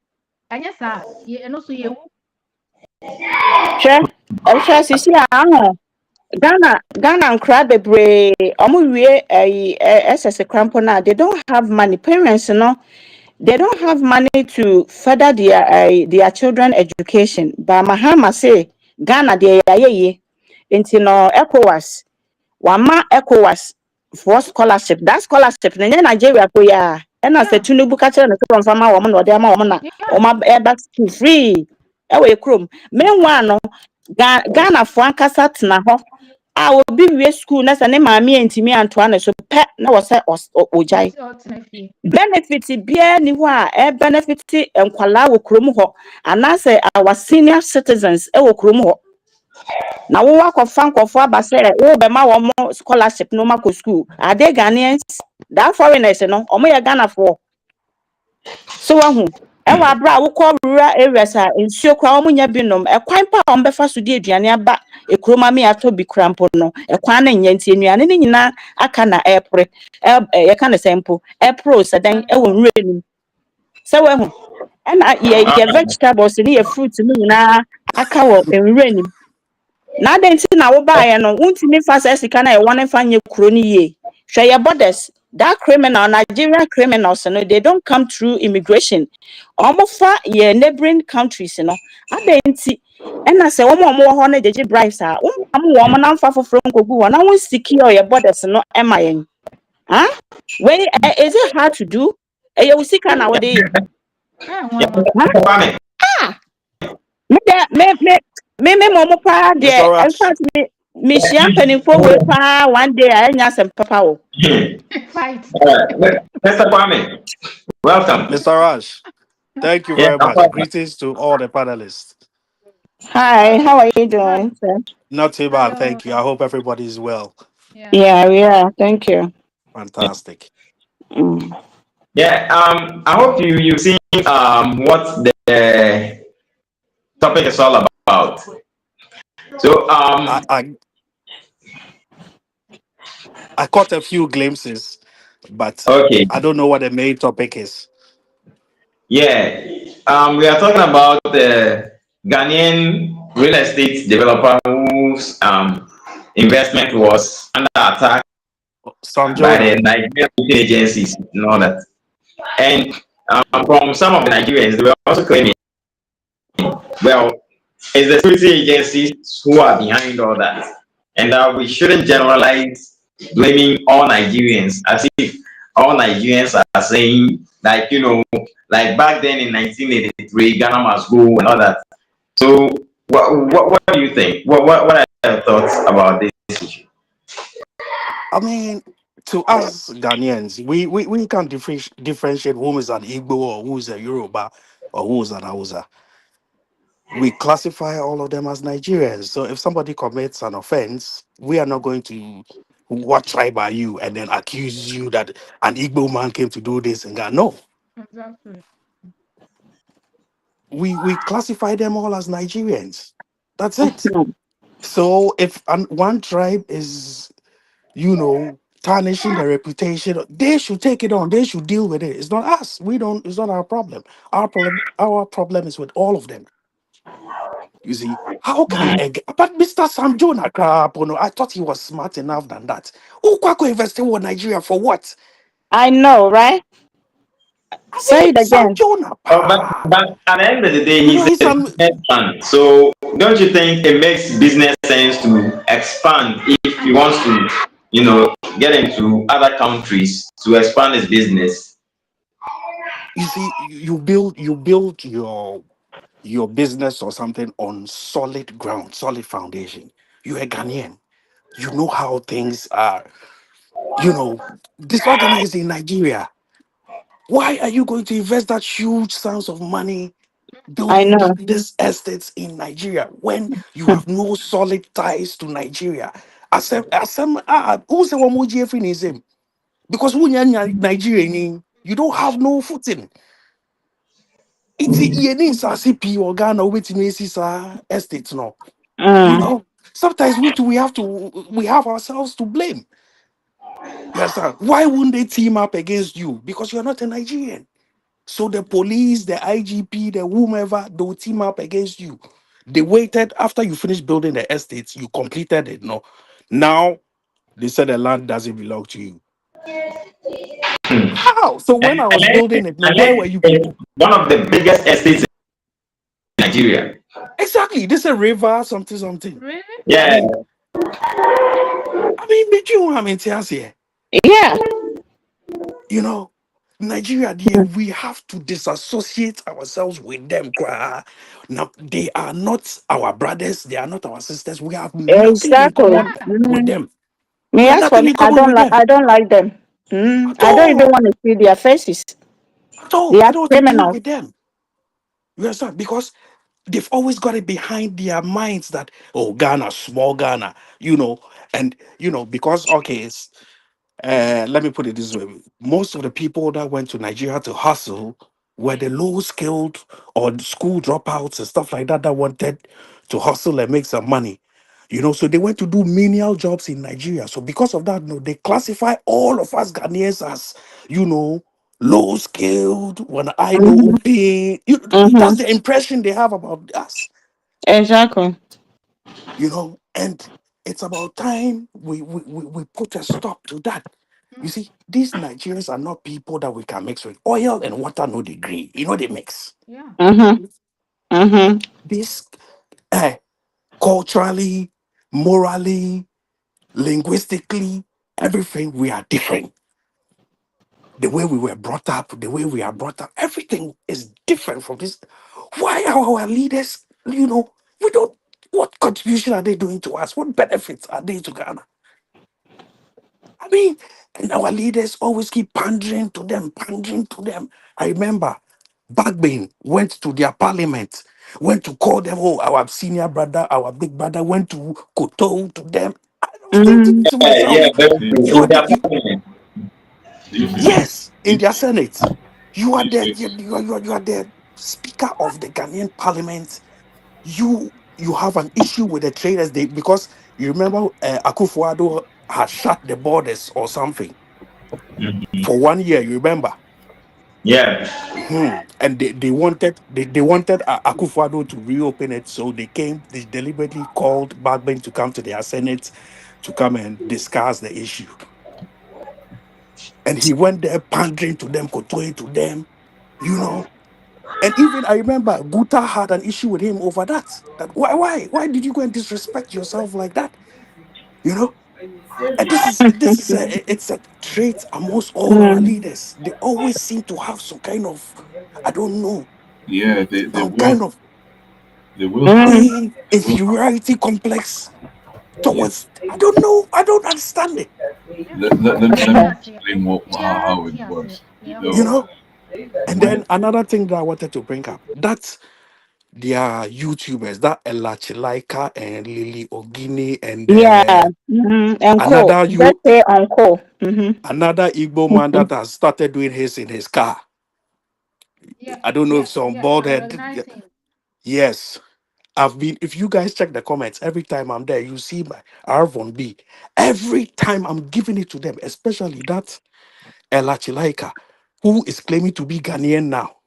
anya sa ye eno so ye
Sure. Sure, sisi ahụ. Ghana nkra bebree ọmụ wie SS crampo na they don't have money. Parents no, they don't have money to further their children education. But Mahama say Ghana they ye into no ECOWAS. Wama ECOWAS for scholarship. That scholarship na Nigeria ko ya. And as a
yeah
Tinubu ka kire no from farmer woman no dey ma woman na
yeah
oma back to free. Ewe krom. Meanwhile no Ghana for ankasa tena ho. A obi wie school na se ne maame antimi antoa ne so pe na wo se ojai.
ultimately
Benefit bia ni ho a benefit enkwala wo krom ho. Anase our senior citizens e wo krom ho. Na wo akọfa nkọfọ abase wo be ma wo scholarship no ma ko school are they Ghanaians that foreigners no omo ye Ghana for so wahu e wa bra wo ko rural areas a nsuo kwa omo nya binom e kwan pa o befa so di aduane aba ekroma me ato bi krampo no e kwan na nya nti anuane ni nyina aka na airport ye ka na sempo airport sedan e wo nwrenu so wahu e na ye vegetables ni ye fruits ni nyina aka wo nwrenu na denti na wo baaye no wuntimi fa sa sika na e won fa nye kuro ni ye hwe ye borders that criminal Nigerian criminals no they don't come through immigration omofa ye neighboring countries no adenti na se wo mo ho no jeje bribes a wo am na mfa foforo nkogu wo na won secure ye borders no ema yen huh when is it hard to do e ye sika na wo de
won
Kwame,
me mo pa de
Mr.
in
Rush.
fact me share penifo we pa one day I nya sem papa wo
fight
Mr. Kwame, welcome.
Mr. Rush. Thank you
Yeah,
very much. Greetings to all the panelists.
hi how are you doing sir?
Not too bad,
hello
thank you. I hope everybody is well.
yeah
Yeah thank you.
Fantastic.
Mm.
yeah. I hope you've seen what the topic is all about. So
I, I I caught a few glimpses, but
okay,
I don't know what the main topic is.
yeah. We are talking about the Ghanaian real estate developer whose investment was under attack
Sam
by the
Jonah.
Nigerian agencies and all that. And from some of the Nigerians, they were also claiming, well, it's the security agencies who are behind all that, and that we shouldn't generalize blaming all Nigerians as if all Nigerians are saying, like, like back then in 1983, Ghana must go and all that. So, what do you think? What are your thoughts about this issue?
I mean, to us Ghanaians, we can differentiate who is an Igbo or who is a Yoruba or who is an Hausa. We classify all of them as Nigerians. So if somebody commits an offense, we are not going to what tribe are you and then accuse you that an Igbo man came to do this and that. No,
exactly
we classify them all as Nigerians. That's it. So if one tribe is, tarnishing their reputation, they should take it on. They should deal with it. It's not us. We don't. It's not our problem. Our problem is with all of them. You see, how can but Mr. Sam Jonah, I thought he was smart enough than that. Who Kwako investing in Nigeria for what?
I know, right?
I
Say
mean,
it
Sam
again.
Jonah,
But at the end of the day,
you
he's
know, he's
a
some.
businessman. So don't you think it makes business sense to expand if he wants to, get into other countries to expand his business?
You see, you build your business or something on solid ground, solid foundation. You're a Ghanaian. You know how things are. You know, disorganized in Nigeria. Why are you going to invest that huge sums of money
I
building
know.
these estates in Nigeria when you have no solid ties to Nigeria? Who's the one who is him? Because when you're Nigerian, you don't have no footing. It's CP or Ghana with estates now. You
Mm,
know, sometimes we have ourselves to blame. You understand? Why wouldn't they team up against you? Because you're not a Nigerian. So the police, the IGP, the whomever, they will team up against you. They waited after you finished building the estates, you completed it. No, now they said the land doesn't belong to you. How? So when I was
And then,
building it, no,
and
where
then
were you
it's
people?
one of the biggest estates in Nigeria.
Exactly. This is a river, something, something.
Really?
I
Yeah.
mean, did you want me to here?
yeah,
You know, Nigeria, dear, we have to disassociate ourselves with them. Now, they are not our brothers, they are not our sisters. We have nothing in
exactly.
common with them.
Me,
We have
as for
nothing
me,
in common with them
I don't like them.
at
I don't even
all.
want to see their faces.
At all.
They
I
are
don't want to deal
criminals.
with them. You understand? Because they've always got it behind their minds that, oh, Ghana, small Ghana, because, okay, let me put it this way. Most of the people that went to Nigeria to hustle were the low skilled or the school dropouts and stuff like that that wanted to hustle and make some money. So they went to do menial jobs in Nigeria. So because of that, no, they classify all of us Ghanaians as, low skilled, one eye no
Mm-hmm.
open. That's
Mm-hmm.
the impression they have about us.
Exactly.
And it's about time we put a stop to that. You see, these Nigerians are not people that we can mix with. Oil and water, no degree. They mix.
Yeah.
Mm-hmm. Mm-hmm.
This culturally, morally, linguistically, everything, we are different. The way we were brought up, the way we are brought up, everything is different from this. Why are our leaders, we don't, what contribution are they doing to us? What benefits are they to Ghana? I mean, and our leaders always keep pandering to them, pandering to them. I remember Bagbane went to their parliament, went to call them, oh, our senior brother, our big brother, went to kowtow to them. I was thinking
Mm-hmm.
to
Yeah,
myself,
yeah, very
Do,
true.
you are
In
the,
their
you,
parliament.
do you feel
yes, in their senate, you are
these
the,
days?
you are the speaker of the Ghanaian parliament. You have an issue with the traders, because you remember Akufo-Addo had shut the borders or something for 1 year. You remember?
Yeah.
And they wanted Akufo-Addo to reopen it, so they deliberately called Bagban to come to their senate to come and discuss the issue. And he went there pandering to them, kowtowing to them, you know. And even I remember Guta had an issue with him over that. That why did you go and disrespect yourself like that? You know. And it's a trait amongst all our
Mm-hmm.
leaders. They always seem to have some kind of, I don't know,
Yeah, they
some
will.
kind of
They will
Mm-hmm.
have. They will have.
inferiority complex
Yeah.
towards. I don't know. I don't understand it.
Yeah.
Let me
Yeah.
explain how it
Yeah.
works.
Yeah.
You
Yeah.
know. And
When
then another thing that I wanted to bring up, that's their YouTubers, that Elachilaika and Lily Ogini and
Yeah. Mm-hmm. And co.
another
Just
you
say uncle. Mm-hmm.
another Igbo man that has started doing his in his car.
Yeah.
I don't know if
Yeah.
some
Yeah.
bald
I
head.
recognize him.
Yes. If you guys check the comments, every time I'm there, you see my Arvon B. Every time I'm giving it to them, especially that Ella Chilaika, who is claiming to be Ghanaian now.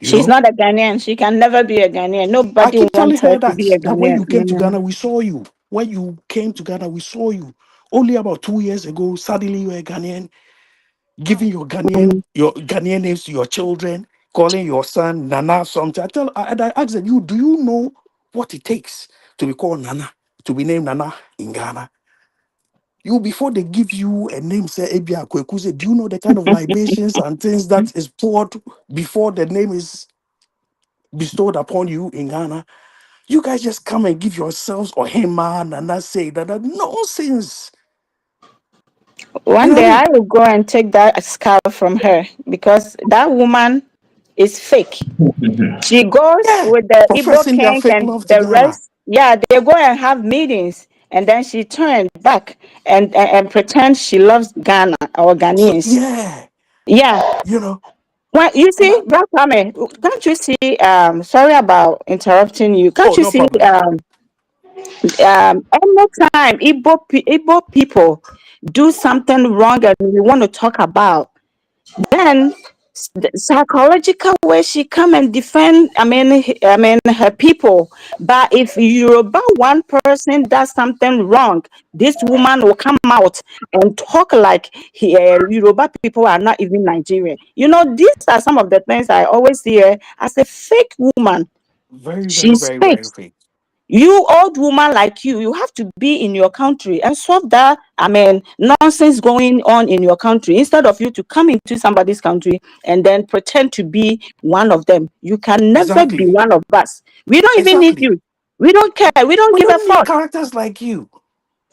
She's not a Ghanaian. She can never be a Ghanaian.
I
Nobody
keep telling
wants her
her
to be a
that when
Ghanaian.
you came to Ghana, we saw you. When you came to Ghana, we saw you. Only about 2 years ago, suddenly you were a Ghanaian, giving your Ghanaian names to your children, calling your son Nana something. I asked them, do you know what it takes to be called Nana, to be named Nana in Ghana? You, before they give you a name, say Ebia Kwekuse, do you know the kind of libations and things that is poured before the name is bestowed upon you in Ghana? You guys just come and give yourselves or him man and not say that nonsense. You
One
know what
day
I
I
mean?
will go and take that scarf from her because that woman is fake. She goes
Yeah,
with the Igbo
professing their
king
fake
and
love to
the
Ghana.
rest. Yeah, they go and have meetings, and then she turns back and pretends she loves Ghana or
So
Ghanaians.
yeah,
Yeah.
you know,
Well, you
and
see, Black Kwame, can't you see? Sorry about interrupting you. Can't
oh,
you
no
see?
problem.
Anytime Igbo people do something wrong and we want to talk about, then the psychological way she come and defend. I mean her people. But if Yoruba one person does something wrong, this woman will come out and talk like Yoruba people are not even Nigerian. You know, these are some of the things I always hear as a fake woman.
Very, very,
She's
very,
fake.
very fake.
You old woman like you have to be in your country and solve that nonsense going on in your country instead of you to come into somebody's country and then pretend to be one of them. You can never be
Exactly.
one of us. We don't even need
Exactly.
you. We don't care. We don't
We
give a
don't need
fuck.
characters like you.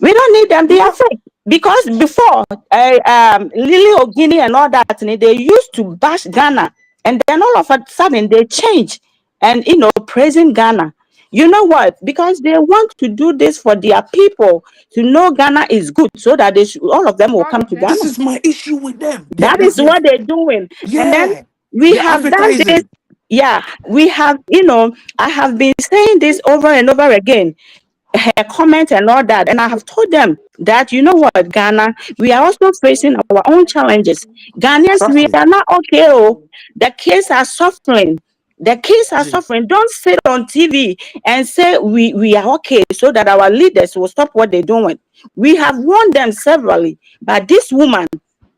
We don't need them. They
You
are
know?
fake. Because before, Lily Ogini and all that, they used to bash Ghana, and then all of a sudden they change, and praising Ghana. You know what? Because they want to do this for their people to know Ghana is good, so that all of them will
All
come
of
to
them.
This
Ghana.
is my issue with them.
That is what they're doing, and then
Yeah,
we
they're
have done this.
advertising.
Yeah, we have. I have been saying this over and over again, her comment and all that. And I have told them that, you know what, Ghana, we are also facing our own challenges. Ghanaians, we
Exactly.
are not okay. Oh, the kids are suffering. The kids are
See,
suffering. Don't sit on TV and say we are okay so that our leaders will stop what they're doing. We have warned them severally, but this woman,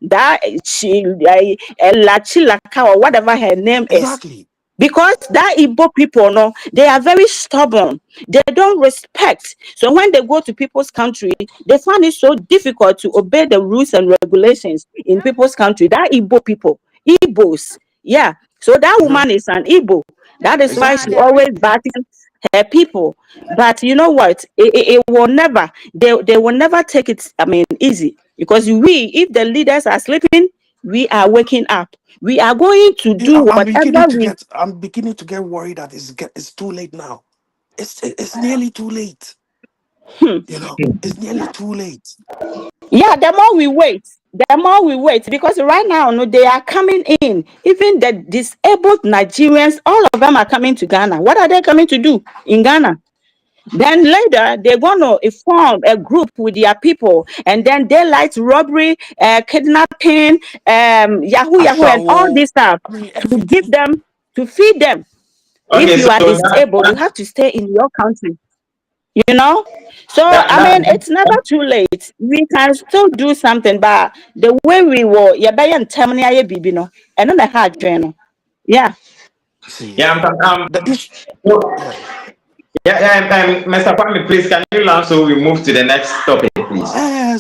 that she Lachilaka or whatever her name is,
exactly.
because that Igbo people, no, they are very stubborn. They don't respect. So when they go to people's country, they find it so difficult to obey the rules and regulations in
Yeah.
people's country. That Igbo people, Igbos, yeah. So that
You know?
woman is an Igbo.
These
That is
people
why
are
she
Exactly.
the
always
reason.
battling her people. But you know what? It will never. They will never take it. Easy, because if the leaders are sleeping, we are waking up. We are going to do whatever we.
I'm beginning to get worried that it's too late now. It's nearly too late. You know, it's nearly too late.
Yeah, the more we wait, because right now, no, they are coming in. Even the disabled Nigerians, all of them are coming to Ghana. What are they coming to do in Ghana? Then later, they're going to form a group with their people, and then daylight robbery, kidnapping, Yahoo, and all
Ashawo,
this stuff
I mean
to give
everything.
them, to feed them. If
Okay,
you
so
are disabled, you
that,
have to stay in your country. So
that, that
it's never too late. We can still do something, but the way we were, and bibi no, and then the hard journal. Yeah.
See,
yeah,
the issue.
so,
Yeah.
Mr. Kwame, please, can you land so we move to the next topic, please?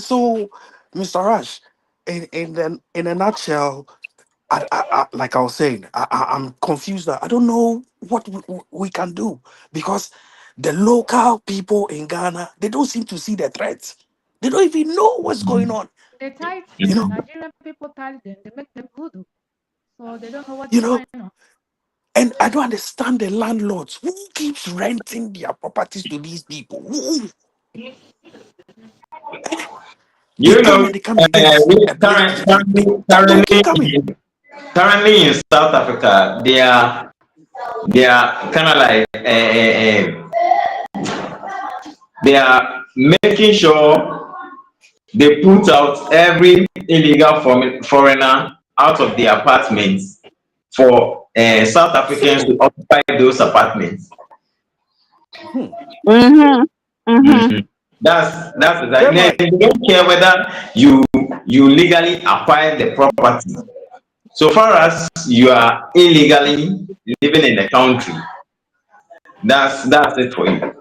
So, Mr. Rush, in a nutshell, like I was saying, I'm confused. I don't know what we can do because the local people in Ghana, they don't seem to see the threats. They don't even know what's going on.
They tie
You
them.
know,
Nigerian people tie them. They make them voodoo. So they don't know what
you
is
know,
going on.
and I don't understand the landlords who keeps renting their properties to these people. Who? They
You
come
know,
and they come and get
we
a place to stay. They'll keep coming.
currently in South Africa, they are kind of like they are making sure they put out every illegal foreigner out of the apartments for South Africans to occupy those apartments.
Mm-hmm. Mm-hmm.
That's
They're
exactly.
right.
They don't care whether you legally acquire the property. So far as you are illegally living in the country, that's it for you.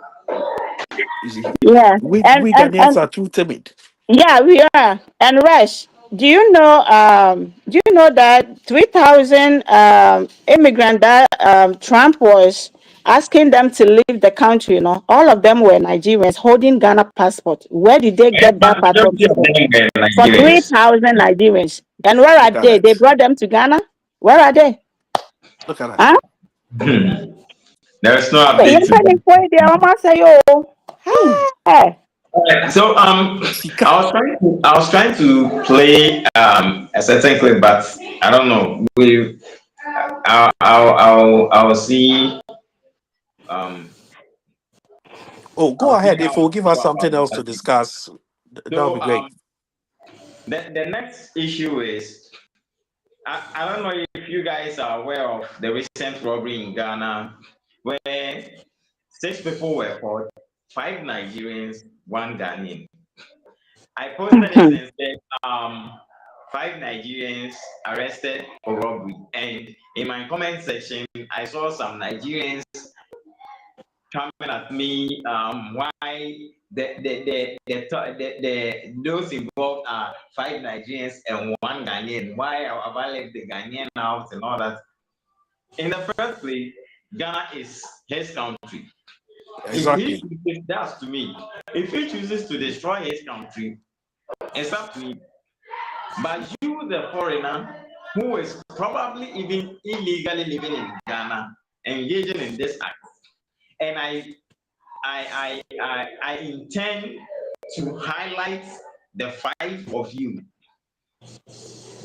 You see,
Yeah.
we Ghanaians are too timid.
Yeah, we are. And Rush, do you know that 3,000 immigrant that Trump was asking them to leave the country, all of them were Nigerians holding Ghana passport. Where did they get that part from?
Majority of them were
For
Nigerians.
3,000 Nigerians. And where are
Look at
they? They
that.
brought them to Ghana? Where are they?
Look at that.
Huh?
There is no
You
update to
said
them.
they almost say, oh, hey.
So
Sika.
I was trying to play a certain clip, but I don't know. I'll see.
Oh, go
I'll see
ahead.
how
If you'll give us
go about
something else to
that.
discuss, that would
So
be great.
the next issue is I don't know if you guys are aware of the recent robbery in Ghana, where 6 people were caught, 5 Nigerians, 1 Ghanaian. I posted it and said 5 Nigerians arrested for robbery, and in my comment section I saw some Nigerians coming at me why those involved are 5 Nigerians and 1 Ghanaian. Why have I left the Ghanaian out and all that? In the first place, Ghana is his country.
Exactly.
If he chooses, that's to me. If he chooses to destroy his country, it's up to him. But you, the foreigner, who is probably even illegally living in Ghana, engaging in this act, and I intend to highlight the 5 of you.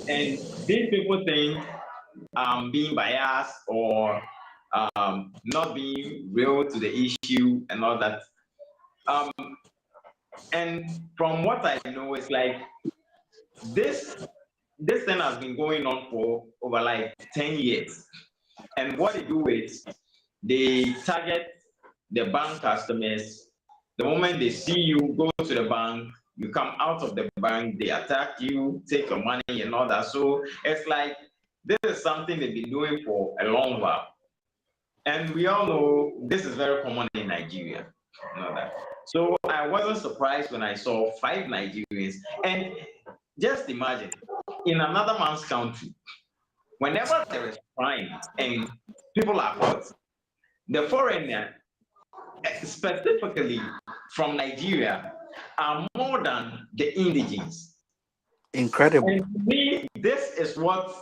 And these people think I'm being biased or not being real to the issue and all that. And from what I know, it's like this thing has been going on for over like 10 years. And what they do is they target the bank customers. The moment they see you go to the bank, you come out of the bank, they attack you, take your money and all that. So it's like this is something they've been doing for a long while. And we all know this is very common in Nigeria. You know that. So I wasn't surprised when I saw 5 Nigerians. And just imagine, in another man's country, whenever there is crime and people are caught, the foreigner, specifically from Nigeria, are more than the indigens.
Incredible.
And to me, this is what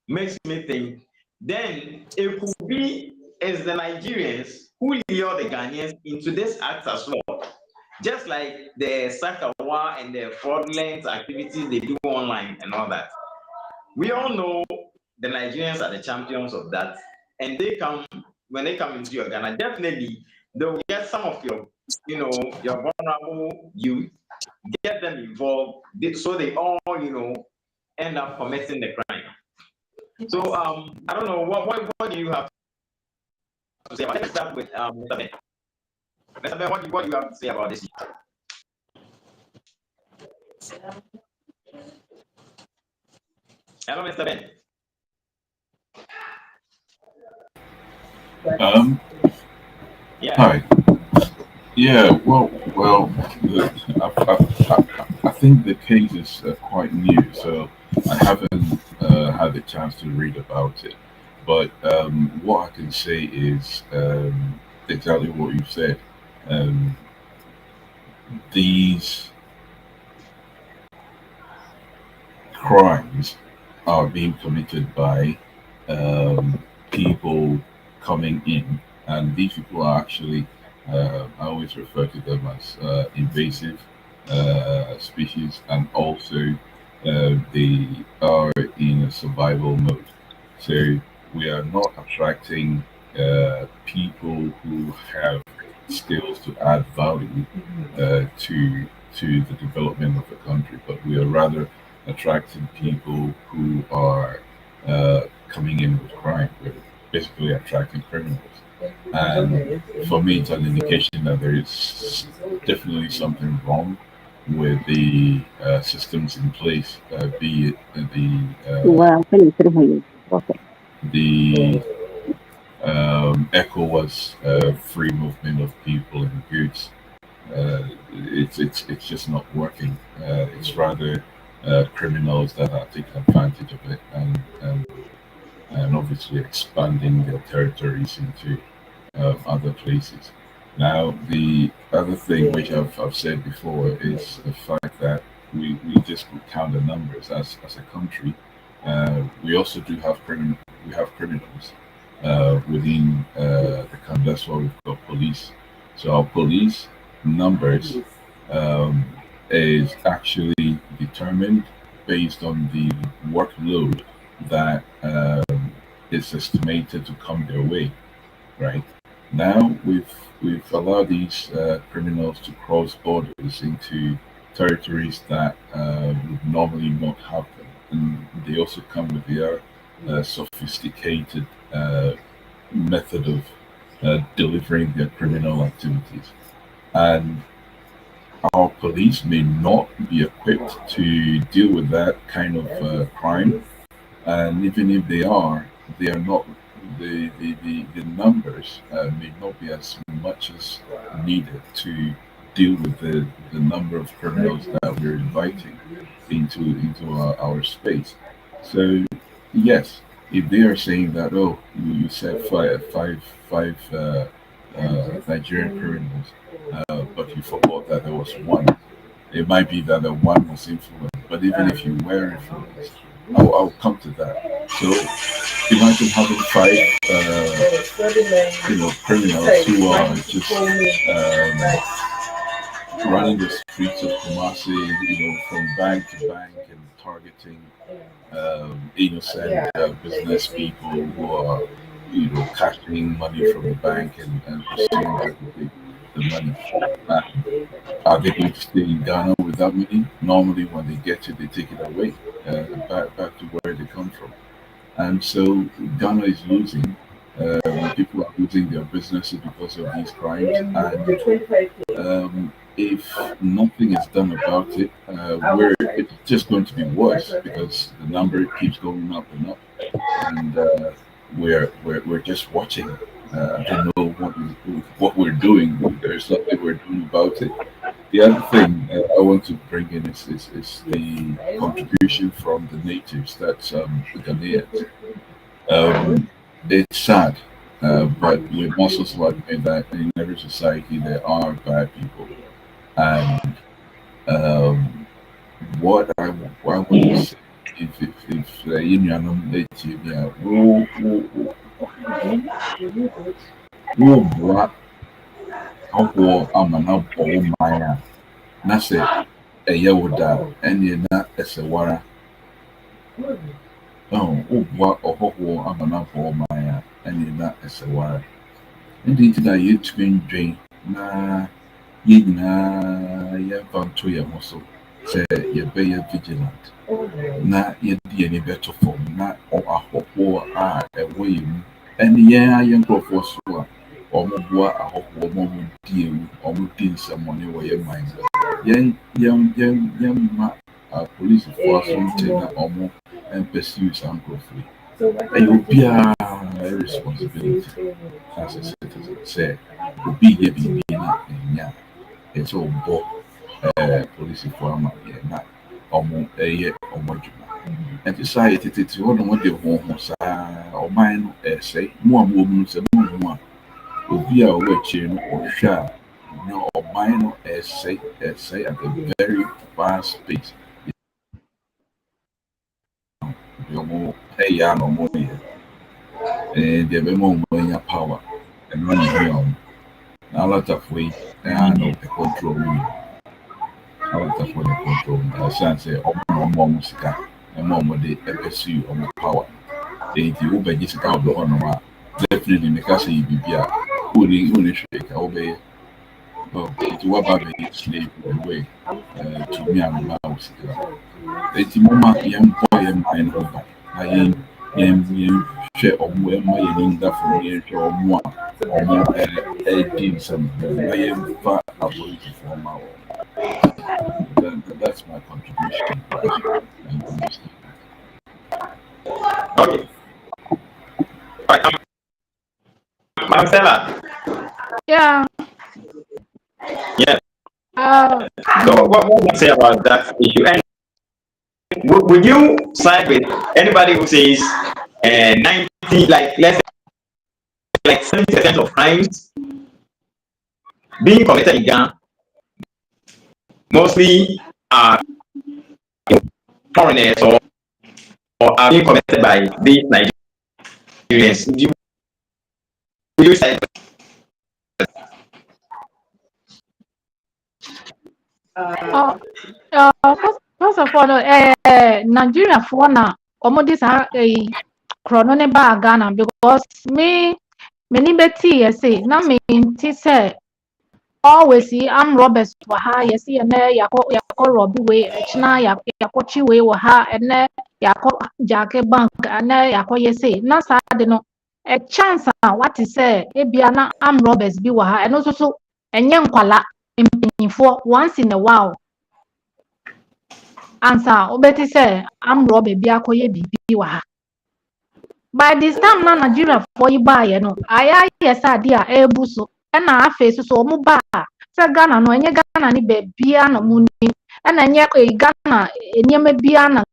makes me think, then it could be as the Nigerians who lure the Ghanaians into this act as well. Just like the Sakawa and the fraudulent activities they do online and all that. We all know the Nigerians are the champions of that. And when they come into your Ghana, definitely they'll get some of your vulnerable youth, get them involved, so they all, end up committing the crime. So I don't know, what do you have to say about it? Let's start with Mr. Ben. Mr. Ben, what do you have to say about this? Hello, Mr. Ben.
Yeah. Hi. Yeah. Well. I think the case is quite new, so I haven't had the chance to read about it. But what I can say is exactly what you said. These crimes are being committed by people coming in, and these people are actually, I always refer to them as invasive species, and also they are in a survival mode. So we are not attracting people who have skills to add value to the development of the country, but we are rather attracting people who are coming in with crime. We're basically attracting criminals. And for me, it's an indication that there is definitely something wrong with the systems in place, be it the ECOWAS free movement of people and goods. It's just not working. It's rather criminals that are taking advantage of it and obviously expanding their territories into other places. Now, the other thing which I've said before is the fact that we just count the numbers as a country. We also do have criminals within the country. That's why we've got police. So our police numbers um, is actually determined based on the workload that is estimated to come their way. Right now, we've allowed these criminals to cross borders into territories that would normally not have them, and they also come with their sophisticated method of delivering their criminal activities. And our police may not be equipped to deal with that kind of crime, and even if they are not. The numbers may not be as much as needed to deal with the number of criminals that we're inviting into our space. So yes, if they are saying that, oh, you said five Nigerian criminals, but you forgot that there was one. It might be that the one was influenced, but even if you were influenced, I'll come to that. So imagine having five, criminals who are just running the streets of Kumasi, from bank to bank and targeting innocent business people who are, cashing money from the bank and pursuing the money. Are they going to stay in Ghana with that money? Normally, when they get it, they take it away back to where they come from. And so Ghana is losing. People are losing their businesses because of these crimes. And if nothing is done about it, it's just going to be worse because the number keeps going up and up. And we're just watching. I don't know what we're doing. There's nothing we're doing about it. The other thing I want to bring in is the contribution from the natives, that's the Ghanaians. It's sad, but we must also admit that in every society there are bad people. And what I want to say, if know, native, yeah, we'll black our amana maya. Na sɛ ɛyɛ wo da ɛne na ɛsɛ wara woboa ɔhɔhoɔ ama no abɔ ɔman a ɛne na ɛsɛ wara ɛnti nti na yɛtumi ndwen na yɛn nyinaa yɛmfa nto yɛn ho so sɛ yɛbɛyɛ vigilant na yɛde yɛn ani bɛto fam na ahɔhoɔ a ɛwɔ yɛn mu ɛne yɛn a yɛn nkurɔfoɔ so a ɔmoboa ahɔhoɔ ma ɔmo di ewu ɔmo di nsɛmmɔne wɔ yɛn man yɛmma polisifoɔ aso nte na ɔmo pursue saa nkurɔfoɔ yi ɛyɛ obiara responsibility as a citizen sɛ obi yɛ biribi na ɛnya ɛsɛ ɔbɔ polisifoɔ ama yɛ na ɔmo ɛyɛ ɔmo adwuma ɛnti saa yɛ tete hɔ nom de ho saa ɔman no ɛsɛe mo a mowɔ mu no sɛ mohu a obi a ɔwɔ akyire no ɔhwɛ a na ɔman no ɛsɛe at a very fast pace. Ɔmo ɛyɛ a na ɔmo yɛ deɛ ɛbɛma ɔmo anya power ɛno na ɛhia ɔmo na alatafoɔ yi ɛyɛ na ɔpɛ control mu yi alatafoɔ na control mu ɛsiane sɛ ɔmo na ɔmo sika ɛma ɔmo de pursue ɔmo power nti wobɛgye sika wɔ hɔ nom a definitely meka sɛ yɛ biribi a wone hwee ka wobɛyɛ nti woaba bɛyɛ slave away tumi a mema wo sika nti moma yɛmbɔ yɛn man ho ba na share or more in that for me or more some that's my contribution.
Okay. Marcella.
Yeah.
Yeah.
Uh,
So what do you say about that issue? And would you side with anybody who says 90, like let's say like 70% of crimes being committed in Ghana mostly are foreigners or are being committed by these Nigerians? Would you side?
first of all, Nigeria for now, this are a chrono ba Ghana because many betty yes say na me say always see I'm Roberts for ha yes see and yako Robbie way china yako chi way wa ha and yako Jake bank and yako yes say na sad no a chance what is say ebiana I'm Roberts bi wa ha and also so enye nkwala for once in a while answer obeti say I'm Robbie bi akoye bibi wa ha. By this time na Nigeria for you buy no aya yes idea ebuso na afa so omu ba say Ghana no enye Ghana ni be bia no muni na enye Ghana enyema bia na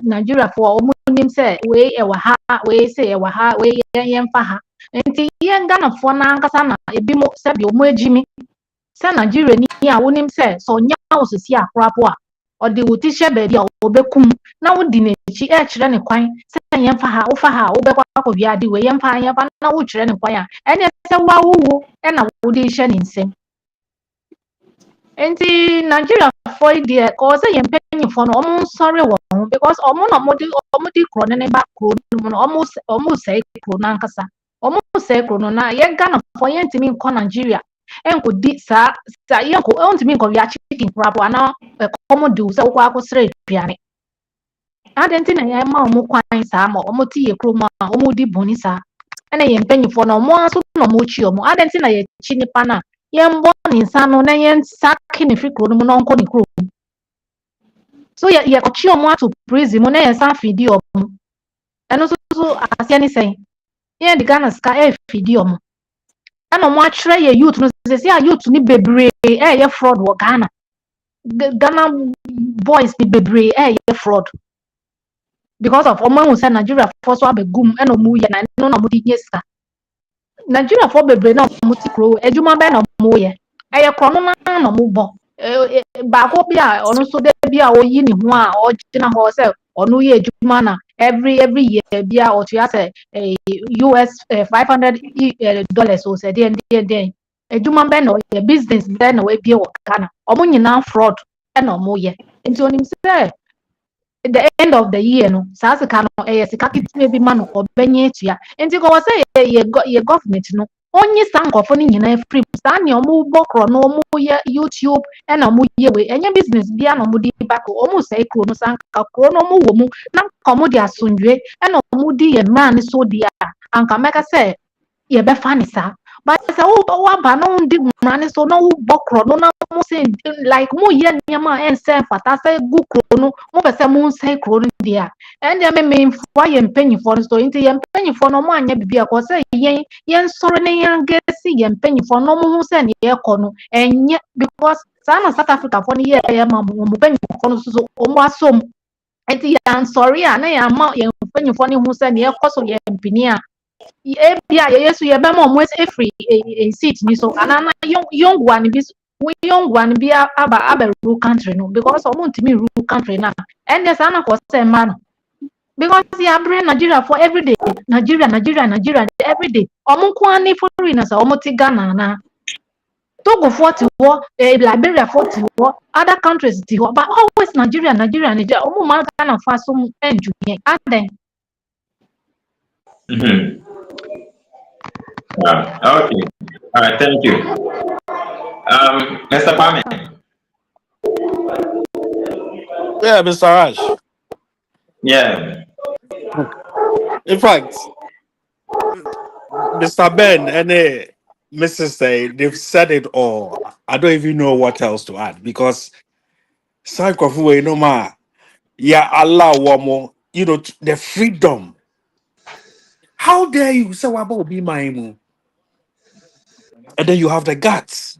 Nigeria for omu nim say we e wa ha we say e wa ha we yen fa ha enti yen Ghana for na nkasa na ebi mo say bi omu ejimi say Nigeria ni a wonim say so nya osisi akrapo a odi wutishe be bia obekum na wodi n'echi e kire ne kwan say yen fa ha wo fa ha wo be kwa akobia de we yen fa na wo kire ne kwan a ene say wa wo na wodi hye ne nsem enti Nigeria for there cause yen penny for no omo sorry wo because omo no modi kro ne ba kro no omo say kro na nkasa omo say kro no na yen Ghana for yen timi nko Nigeria enko di sa yen ko ontimi nko ya chicken crab ana komo do say kwa akosre piane adenti na yen ma omo kwan sa ma omo ti ye kro ma omo di boni sa ene yen penny for no mo aso no mo chi omo adenti na ye chi nipa na yen bo ni sa no na yen saki ni free kro no no nko ni kro so ye ko chi omo ato prison mo na yen sa fidi omo eno so asia ni say yen di Ghana ska e fidi omo ana mo akire ye youth no say youth ni bebre ye fraud wo Ghana boys ni bebre ye fraud because of omo who say Nigeria for so abegum eno mu ye na no mo di yeska Nigeria for bebre na mo ti kro ejuma be na mo ye ye kro no na no mo bo ba ko bia onu so de bia oyi ni ho a o gina ho say onu ye ejuma na every year bia o to say US $500 o say den ejuma be no ye business be na we bia wo Ghana omo nyina fraud e na mo ye nti onim say at the end of the year no sa sika no sika kitime bi ma no obenye etua nti ko say ye government no onye sankofo ni nyina free sa ne omo bokro no omo ye YouTube e na omo ye we enye business bia na omo di back omo say kro no sanka kro no omo wo mu na komo di asundwe e na omo di ye man so dia anka meka say ye be fa ni sa but say wo ba no ndi man so no wo bokro no na mo say like mo ye niam en say fata say gu kro no mo be say mo say kro no dia and ya me for ye mpanyi for so nti ye mpanyi for no mo anya bibia ko say yen soro ne yan gesi ye mpanyi for no mo say ne ye ko no enye because sana South Africa for ne ye ma mo mpanyi for no so o mo asom enti yan sorry a na ya ma ye mpanyi for ne hu say ne ye ko so ye mpini a bia ye yesu ye be ma mo free a seat ni so anana young one bi young one bi aba rule country no because omo ntimi rule country na and there's ana ko say man because ya bring Nigeria for every day Nigeria every day omo kwa ni foreigners omo ti Ghana na Togo 40 war Liberia 40 war other countries ti war but always Nigeria omo ma Ghana fa so enju yen aden
Okay. All right. Thank you. Mr. Kwame.
Yeah, Mr. Raj.
Yeah.
In fact, Mr. Ben and Mrs. Say they've said it all. I don't even know what else to add because Sankofu no ma yeah allow one more. You know the freedom. How dare you say what about be my and then you have the guts.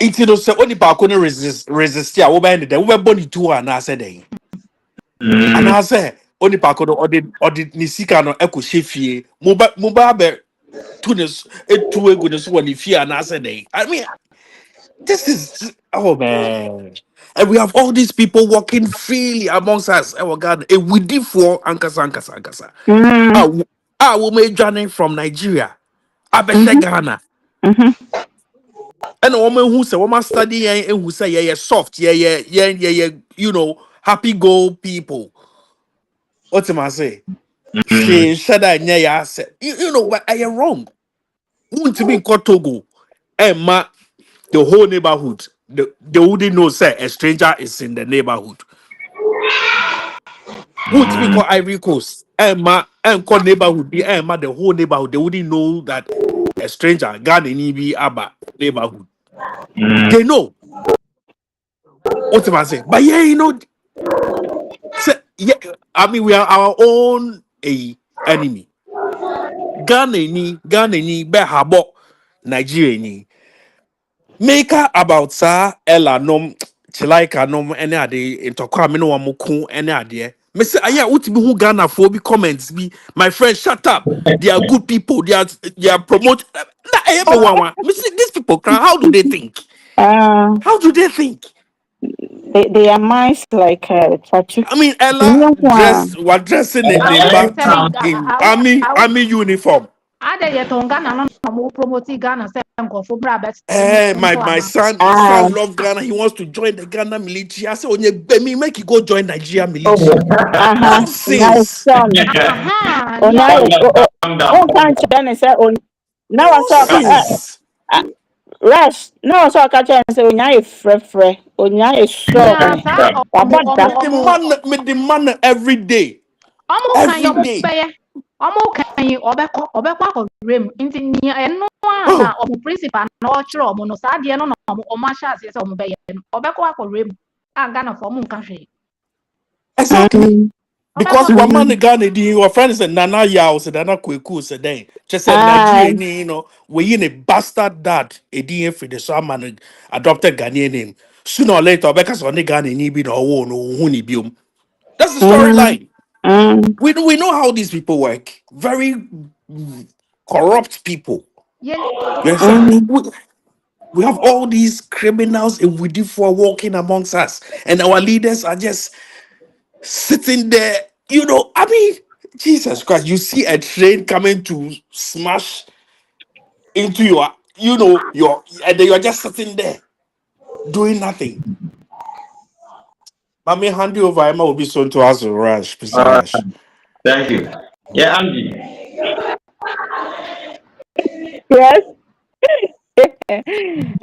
It's you know say only pa couldn't resist ya. What by the we born two and I said and I say only pa could or the nisika no eko shefie. Muba be tunes it two goodness one if you and I said I mean. This is oh man, and we have all these people walking freely amongst us. Oh God, a witty for ankasa.
Mm,
We made journey from Nigeria. Abeshe
mhm,
Ghana,
mhm,
and a woman who say woman study and who say yeah soft yeah, you know happy go people. What am I say? She said that yeah said you know what I am wrong. Won't to be in Togo, and the whole neighborhood. They wouldn't know say a stranger is in the neighborhood. Who to be called Ivory Coast? And called neighborhood be the whole neighborhood. They wouldn't know that a stranger Ghanaian be Abba neighborhood. They know what am I saying? But yeah, you know, say, yeah, I mean we are our own enemy. Ghanaian be habo Nigerian. Maker about sa Ella nom chilaika nom any ade intokwa me no wamuku any ade. Me say aya what be who Ghana for be comments be my friend shut up. They are good people. They are promote. Na me one. Me say these people how do they think?
uh,
How do they think?
they are minds like Fatu.
I mean Ella
Nyakwa.
dress was dressing
I
in
was
back
telling
in army uniform.
ada yɛ tɔn Ghana no na mo promote Ghana sɛ nkɔfo bra bɛ
My
Ah,
son love Ghana. He wants to join the Ghana military. I said, "Onye Bemi, make you go join Nigeria military."
uh-huh. Nice
Nonsense.
son.
aha
Onyaye,
Calm down.
can't you say on now I saw
Nonsense.
Rush. No, so catch and say Onyaye frefre. Onyaye
na
strong.
saa
Wabada.
Me demand every day.
ɔmo kan yɛ
Every
ɔmo
day.
bɛyɛ ɔmo kan yi ɔbɛkɔ akɔwura mu nti nea ɛno a na
Oh,
ɔmo principal na ɔkyerɛ ɔmo no saa adeɛ no na ɔmo ahyɛ aseɛ sɛ ɔmo bɛyɛ no ɔbɛkɔ akɔwura mu a Ghana fo ɔmo nka hwee
exactly.
Mm,
Because
ɔbɛkɔ
one man
mm,
the Ghana, your friend said Nana Yao said Nana Kweku said then. Just said
ah,
Nigeria, you know, we in a bastard dad, a DA for the so man adopted Ghanaian name. Sooner or later, because on the Ghana ni be no one who ni biom. That's the
mm,
storyline.
mm,
We know how these people work. Very corrupt people.
yɛn
Yes, sir.
mm.
We have all these criminals and we do for walking amongst us, and our leaders are just sitting there. You know, I mean, Jesus Christ, you see a train coming to smash into your, you know, and then you're just sitting there doing nothing. But me hand you over, Emma will be soon to us, Rush, Mr.
All right.
Rush.
Thank you. Yeah, Andy.
Yes.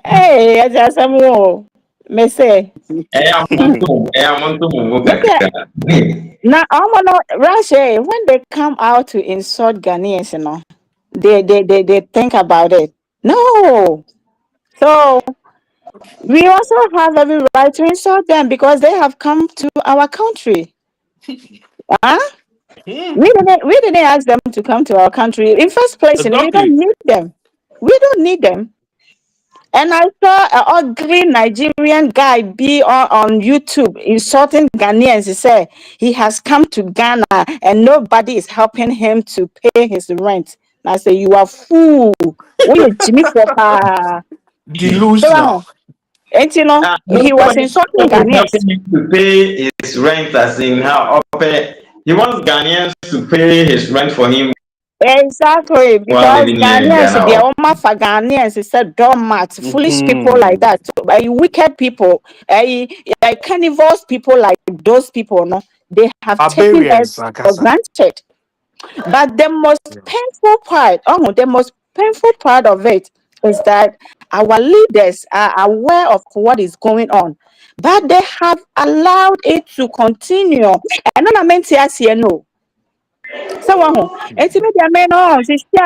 Hey, I just some more. Me say.
I'm on to move.
Me say. Now, I'm gonna Rush. When they come out to insult Ghanaians, you know, they think about it. No. So we also have every right to insult them because they have come to our country. Huh?
Hmm,
We didn't ask them to come to our country. In first place, you know, we don't
exactly.
need them. We don't need them. And I saw an ugly Nigerian guy be on YouTube insulting Ghanaians. He said he has come to Ghana and nobody is helping him to pay his rent. And I say, you are fool. We are Jimmy Papa.
Delusional.
And you know, he was
Nobody
insulting
is
Ghanaians.
helping him to pay his rent, as in how he wants Ghanaians to pay his rent for him
Exactly,
while
because
living here in
Ghanaians, they
Ghana.
are all for Ghanaians, it's a doormat, foolish people like
Mhm.
that, wicked people, carnivores people like those people, no, they have taken us
Barbarians,
for
Akasa.
granted. But the most painful part of it is that our leaders are aware of what is going on, but they have allowed it to continue. And then I meant to ask you, no. So it's maybe I mean no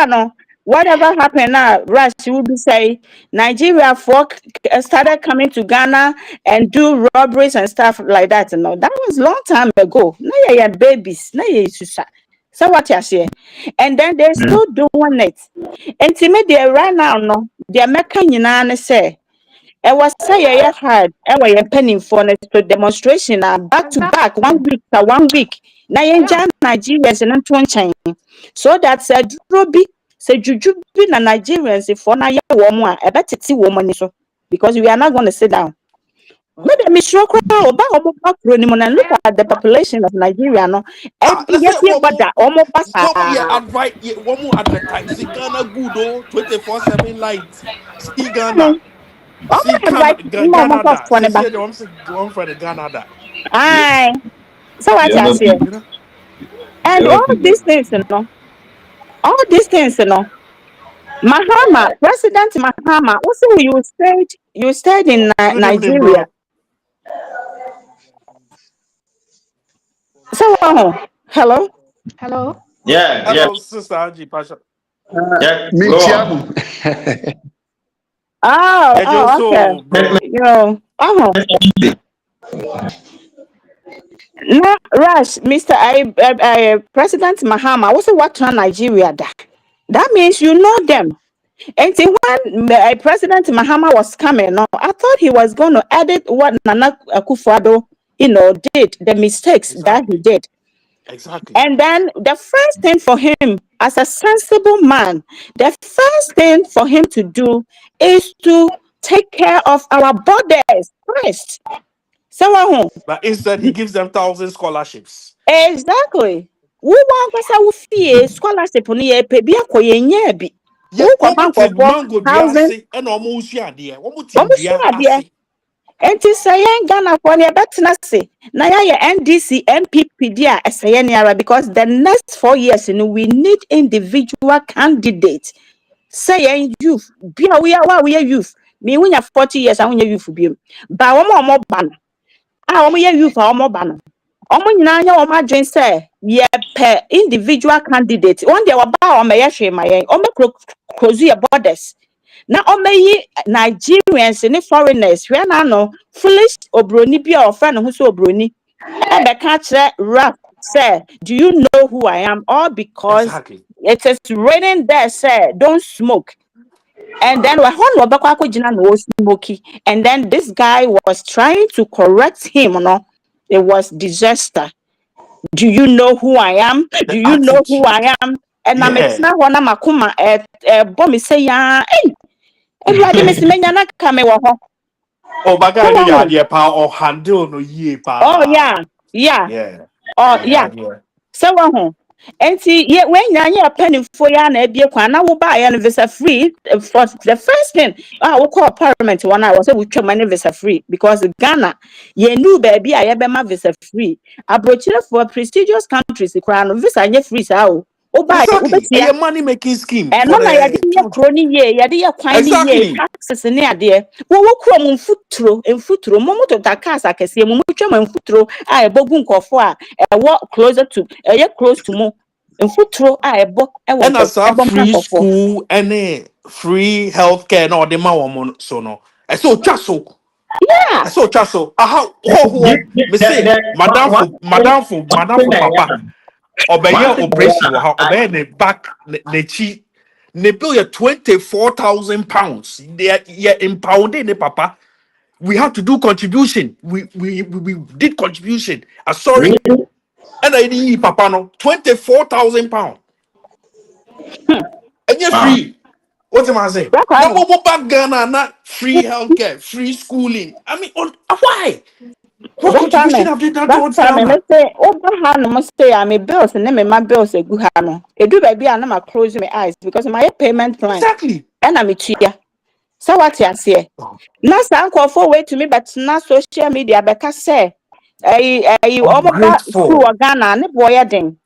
no whatever happened now Rush would be say Nigeria folk started coming to Ghana and do robberies and stuff like that. No, that was long time ago. Now you had babies, now you so what you say? And then they're still doing it. And to me, they right now, no, they're making you say. It was say hard. I was penning for the demonstration back to back 1 week to 1 week. Now you Nigerians and one chain. So that's a droby. Say juju be na Nigerians if for na ya woman a better see woman so because we are not going to sit down. Maybe I'm sure crowd about and look at the population of Nigeria. No, every
Let's
year,
say
but that almost
one more advertise Ghana good 24/7 light. See Ghana. See
right
Canada.
for
Say the one for the Canada.
aye. So what
The
I
other
say,
thing,
You know?
and
the other
all
thing
these
that
things, all these things, Mahama, President Mahama, also you stayed in
Good evening,
Nigeria.
bro.
So hello.
Hello.
Yeah, yeah,
Hello, Sister Angie Pasha.
yeah. Go on.
Mitiamu.
Hey,
Okay.
so, bro.
You know, no, Rush, Mr. President Mahama, also what to Nigeria da. That means you know them. And see, when President Mahama was coming, no, I thought he was going to edit what Nana Akufo-Addo, did, the mistakes that he
Exactly.
did.
Exactly.
And then the first thing for him, as a sensible man, the first thing for him to do is to take care of our borders first. So,
But instead, he gives them 1,000 scholarships.
exactly. We want to say scholarship on ye pay be a bi.
Yeah,
Who come
almost
for
mango
housing?
diase and almost yeah, dear. Almost dia
Omushia.
ase.
And to say Ghana for near better say. Now ya NDC MPP dia SANRA because the next 4 years we need individual candidates. Say youth. Be we are youth. Me when you're 40 years, I want youth be. But one more ban. I want youth or more ban. Omo nyina nya o madwen say ye per individual candidate one day oba o me yehwe mayen o me close your borders na o meyi Nigerians ni foreigners hwe na no foolish obroni bi a ofra no ho so obroni e be ka kire rap say do you know who I am all because
Exactly.
it is raining there say don't smoke and then no and then this guy was trying to correct him no it was disaster. Do you know who I am? Do
The
you know who
attitude.
I am? And I'm
Yeah.
not one of my kuma bomb say ya hey everybody miss me na kame wo ho.
Oh, my
So
guy, no, yeah, yeah, pa, or handle no ye
oh
pa.
yeah
Yeah.
oh
Yeah,
yeah
yeah.
so and see yeah when you penny for ya na ebie kwa na wo buy an visa free for the first thing we call parliament one I was say we try money visa free because Ghana ye knew baby I be ma visa free abrochire for prestigious countries kra no visa nye free sa o buy
Exactly.
ubetia
A money making scheme
and
for
no na yade
the
ye
country.
kro ni ye yade ye kwan ni ye
Exactly.
taxes ni ade wo kro mu mfuturo mo moto takas akese mo twa mfuturo a ebogu nkofo a ewo closer to close to mo mfuturo a ewo
And as a
ebo
free
nkofo
school and a free healthcare, no, the ma woman so no. I saw chaso.
yeah
I saw chaso. Aha, me say, madam for papa. Obey
One thing
operation, obey the back, the chi. They bill you 24,000 pounds. They are impounding the papa. We have to do contribution. We did contribution. Sorry. And I didn't papa no 24,000 pounds. And you're
wow.
free. What am I saying?
Rakwa
No
no
more back Ghana, not free healthcare, free schooling. I mean, why? What contribution have they done towards
Rakwa me
Ghana?
say oba ha no mo say am bills and me my bills egu ha no edu baby a na ma close my eyes because my payment plan
Exactly.
and am tua so what you say na sa nkofo wait to me but na social media beka say omoba school
Ungrateful.
Ghana ne boy den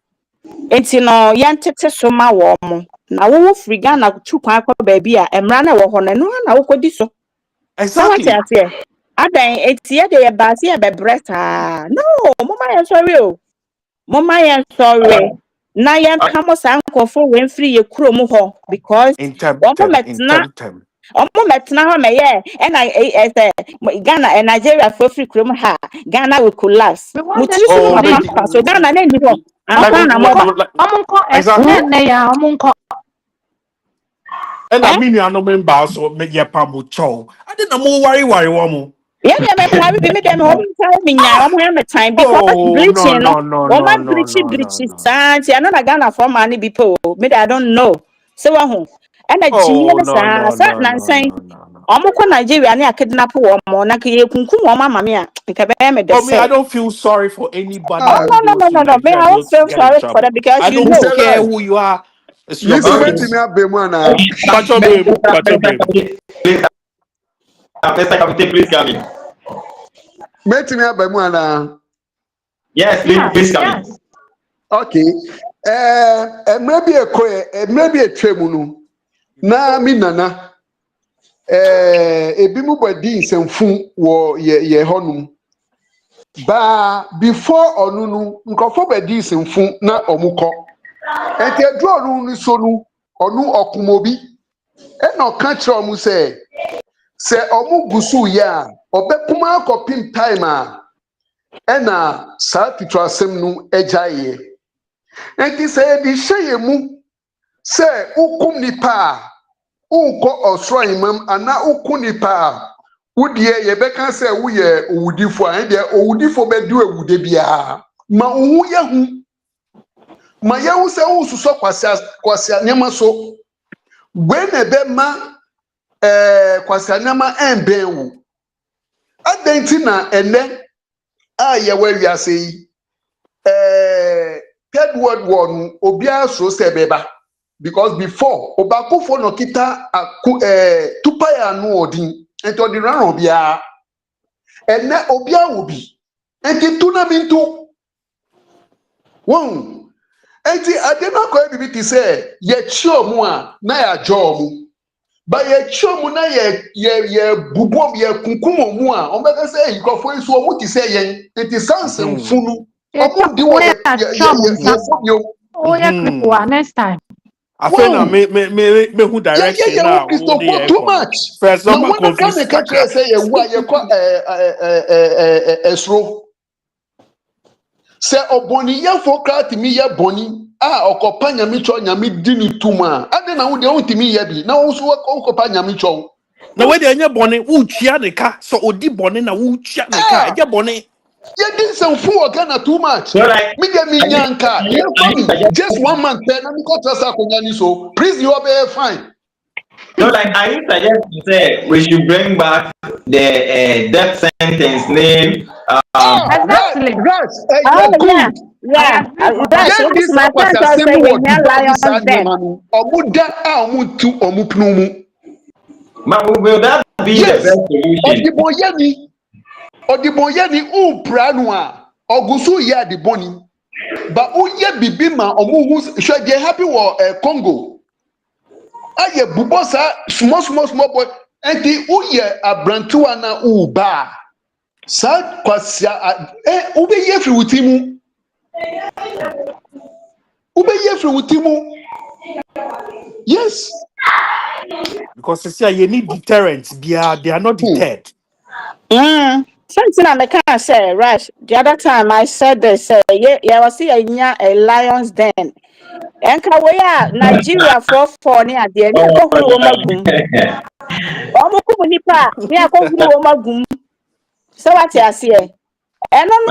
enti no yentete so ma wo mo na wo free Ghana tu kwan kwa baby a emra na wo ho na no na wo kodi so what you
Exactly.
say adan enti ye de base e bebreta no mama ye sorry o mama ye sorry na yen kamo sanko for when free ye krom ho because
in term
omo metna ho me ye and I Ghana and Nigeria for free krom ha Ghana will collapse.
We want them
Mutiri
to
oh
so
leave.
pampa so Ghana na ndi ho. Anko na moba.
Omunko
exactly.
omunko.
And I mean you are no member so make your pamu chow. I didn't know worry woman.
Yeah, me be me dem home tell me nya omo ya me time because
Oh
bleaching no. Oma
no.
bleaching santi another Ghana for money be po. Me I don't know. So who? And a jimmy
Oh
na
no.
sa nansan. Omo ko Nigeria na kidnap wo mo na ke kunkum wo mama me a nka be me de
Oh, me,
say.
I don't feel sorry for anybody
Oh
who goes to
no. Me
Nigeria
I
and
don't
goes to
feel
get in
sorry for
trouble.
that because
I
you
don't
know.
care who you are. It's your
Listen, wait
business.
me up, Bemwana.
Pacho bem.
Mr. Captain, please come in.
Wait me up, Bemwana.
Yes, please come in.
Yes.
Okay. Maybe a tremunu. Na mi nana. Ebi mu badi nsɛmfu wɔ ye honum. Ba before onunu nkɔfo badi nsɛmfu na ɔmukɔ. Enti aduro onu ni so nu ɔnu ɔkumobi. Ɛna ɔka kyerɛ ɔmu sɛ ɔmu gusu ya ɔbɛpuma akɔpim time a ɛna saa tutu asɛm nu ɛgyaeɛ. Enti sɛ yɛde hyɛ yɛn mu sɛ ukum nipa a unkɔ ɔsoro imam ana ukum nipa a wodie yɛbɛka sɛ woyɛ owudifo a ɛdeɛ owudifo bɛdi ewude biara ma ohu yɛhu ma yɛhu sɛ wosusɔ kwasia nneɛma so wei na ɛbɛma kwasia nneɛma ɛnbɛn wo adan ti na ɛnɛ a yɛwɔ awiase yi third world war no obiara so sɛ ɛbɛba because before obakofo no kita tupa ya no odin enti odi ran obiara ɛnɛ obiara wo bi enti tu na bintu won enti ade na kɔ bibi ti sɛ yɛ chi omu a na ya jo omu ba yɛ chi omu na yɛ bubom yɛ kunkum omu a ɔmbɛka sɛ nkɔfo yi so omu ti sɛ yɛn enti sansem funu omu di wɔ yɛ
Oh yeah, Kripo, next time.
I think na me who direction now.
Yeah, too much.
First,
No
I'm
one can
confused.
catch you say you call esro. Say oboni ya fokra timi ya boni okopa nyame cho nyame di ni tuma ade na wo de on timi ya bi na wo so okopa nyame cho
na we de anya boni wo tua ne ka so odi boni na wo tua ne ka eje boni
ye din sem fu Ghana too much
So like,
me de me nyanka ye for me just 1 month na me ko trasa ko nyani so please you be fine.
so like, I suggest to say we should bring back the death sentence name.
Exactly.
Right.
Oh
Yeah, good.
yeah.
I agree for
That's
that.
Yeah,
what
this
my
was
friend
a
was
same
saying.
word.
Yeah, lions then.
Omuda omutu omupnumu.
But will that be the
Yes.
best solution?
Odiboyeni upranwa. Ogusu ya diboni. But uye bibima omuhu should be happy wa Congo. Aye bubosa small boy. Enti uye abrantuwa na uba. Sa kwasia ube yefri wutimu. Ube yefri wutimu. Yes.
because you see you need deterrent they are not deterred.
Something I can't say, Rush. The other time I said this, yeah, was see a lion's den. And Kawaya, Nigeria for near the end, I go home magum. Omoku nipa, near go home magum. So what I see, and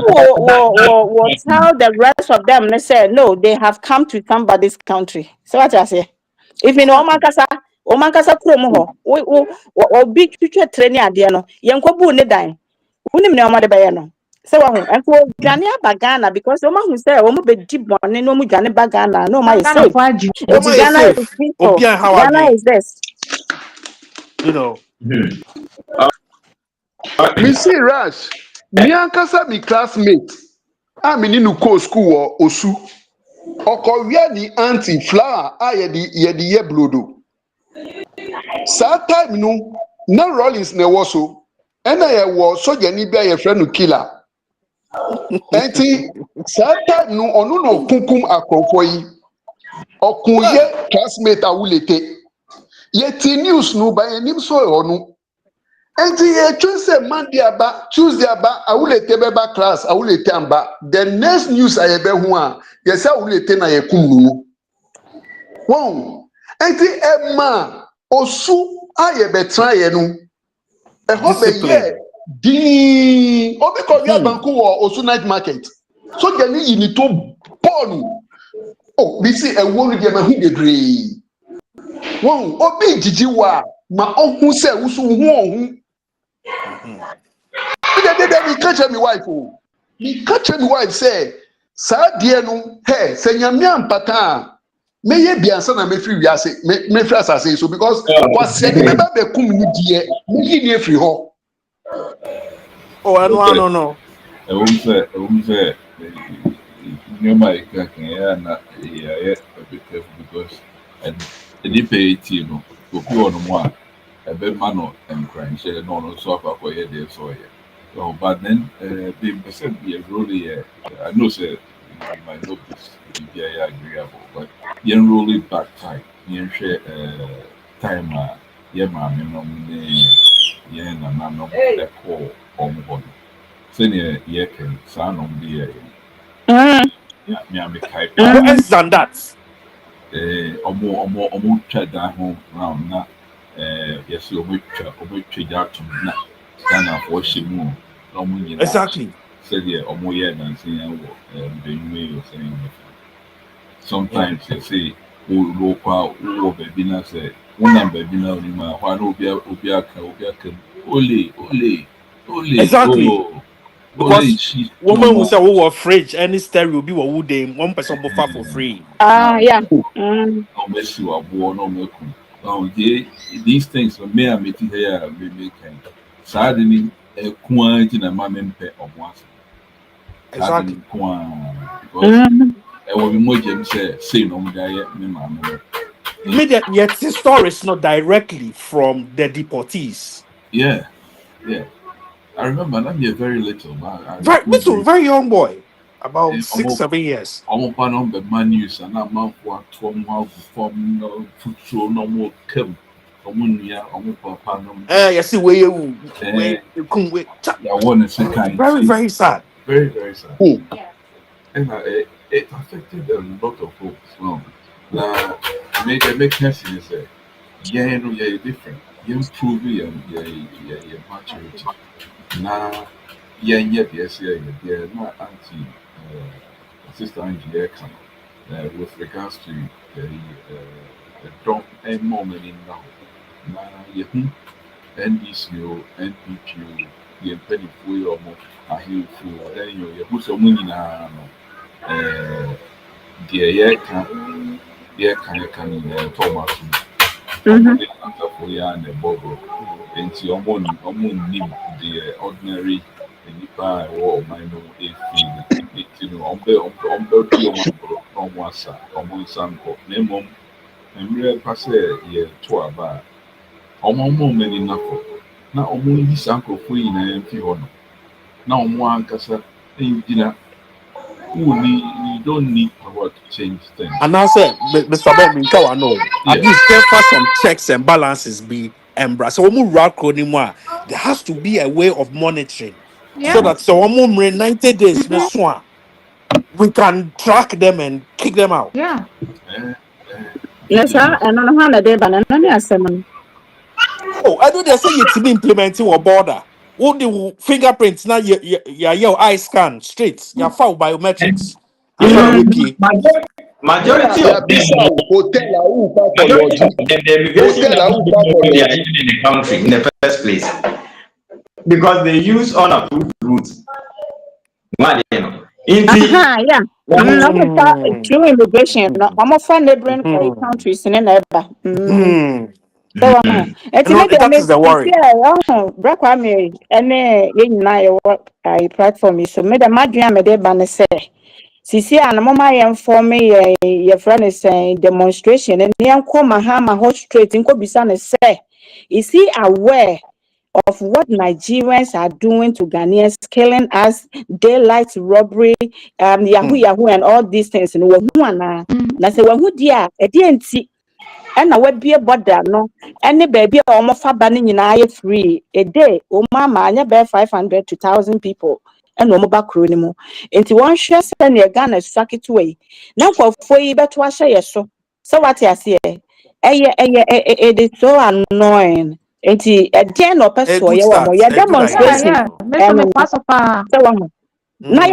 will tell the rest of them, they say, no, they have come to somebody's country. So what I say, if you know Omankasa Kromo, or big future training at the end, Yankobu Nedan. Unim ne ọmọdé bẹyẹ no sẹ wọn ho ẹnfọ dwane aba Ghana because ọmọ hu sẹ ọmọ bẹ di bọne na ọmọ dwane ba Ghana na ọmọ ayẹ safe
Oma is
Ghana is
safe.
peaceful
Obian how
Ghana
again.
is this
You know.
Me see Rush. Me ankasa me classmate. Me ni no ko school or Osu. Okowia ni auntie flower ye di ye blodo. Sa time no na Rollins na wo so. Ena ye wo soja ni bia ye friend no killer. Enti sa time no onu no kunkum akonfo yi. Okunye classmate awulete. Yeti news no ba enim so onu. Enti ye Tuesday Monday aba Tuesday aba awulete beba class awulete amba. The next news ayebe hu a yesa awulete na ye kumnu. Won. Enti emma osu ayebe tran ye no. Eho be ye
Discipline.
di obi ko wi abanku wo osu night market. So gani yini to born. Oh, we see a word de ma hu bebre. Won obi jiji wa ma ohun se wusu hu ohun. Me dey me catch me wife oh. Me catch me wife say sa de no hey se nyame ampata me ye biansa na me free wiase me free asase so because was se de me ba be kum ni die me yi ni free ho.
Oh, no.
I won't say, you might can a bit careful because and the pay team, go on one, a bit man and crying, say, no, so far for your day, so so, but then, being percent be a really, I know, say, you might know this, be agreeable, but you roll it back time, you share time, yeah, ma'am, yeah, and I'm not that call on. Senior Yekin, son of the Yami Kaipa,
What else than that?
Omo chat down home round na yes, you will trade out to na Ghana for Shimu, no money.
Exactly.
Said yeah, Omo yeah, and saying, the way or saying sometimes they say, oh, local, oh, baby, na say, one baby now, why no be ole,
Exactly.
oh.
Because
She
woman who
normal.
say we were fridge, any stereo be what would they 1% buffer for free.
Yeah.
No mess you are born, no milk. Now, these things may have made here, may make saddening a quantity and my member of once.
Exactly.
Saddening because I will be more James say no diet, me, mamma.
Media yet the story is not directly from the deportees.
Yeah. I remember that be a very little, but I
Very me too,
remember
very young boy. About 6, 7 years.
I'm pan on the menus and I'm out for 12 months from no food show no more come. I'm papa no.
You see where you come with
I want to say kind.
very, very sad.
Very, very sad.
Yeah.
And it affected a lot of folks. No, make sense in say, yeah, no, yeah, different. You improve your maturity. Now, yeah, yes, yeah, not anti sister Angie with regards to the drop and moment in now. Now, yeah, NDCO, NPPO, the penny for or more, I hear for then you put some money now. Deɛ yɛka nyinaa Thomas ɔmo de asafo yɛ a na ɛbɔ bro nti ɔmo nim deɛ ordinary nipa a ɛwɔ ɔman no efi nti no ɔmbɛtu ɔmo agorɔ na ɔmo asa ɔmo nsa nkɔ na mmom mmerɛ pa sɛ yɛto aba a ɔmo mmɛni nafɔ na ɔmo yi saa nkurɔfoɔ nyinaa mfi hɔ no na ɔmo ankasa gyina. You don't need power to change things.
And I said, Mr. Ben, I know. At
Yeah.
least there for some checks and balances be embraced. So when we rock anymore, there has to be a way of monitoring. So
Yeah.
that so when we 90 days, we can track them and kick them out.
Yeah.
Yes, sir. And on one day, but I'm
Oh, I know they say it's been implementing a border. All the fingerprints now, your eye scan straight, your file biometrics. And so
Mm.
Majority
Yeah,
of them,
bisa hotel a who pa for
majority
lodge.
of them, the immigration
Hotel a
doesn't
who
even
pa
know
for
they are
lodge.
even in the country in the first place because they use unapproved routes.
Yeah. I'm through immigration. No, I'm a friend neighboring countries in an eba. So, it's
And
maybe I
that
made
is the worry.
Black Army, and in my work platform is so made a madrian made a banner say. Sisi and Mama inform me your friend is saying demonstration and the uncle Mahama hot straight in Kobisan say, is he aware of what Nigerians are doing to Ghanaians, killing us, daylight robbery, Yahoo, and all these things. And na say who dia enti and na wabie border no any baby almost fa free a day mama anya be 500 to 1,000 people and no back crew anymore. Into one share send your gun and suck it away. Now for 4 years better wash so. So what I say? It is so annoying. Enti again or person
good start.
ya
A good idea.
demonstration
Make me pass up.
na
A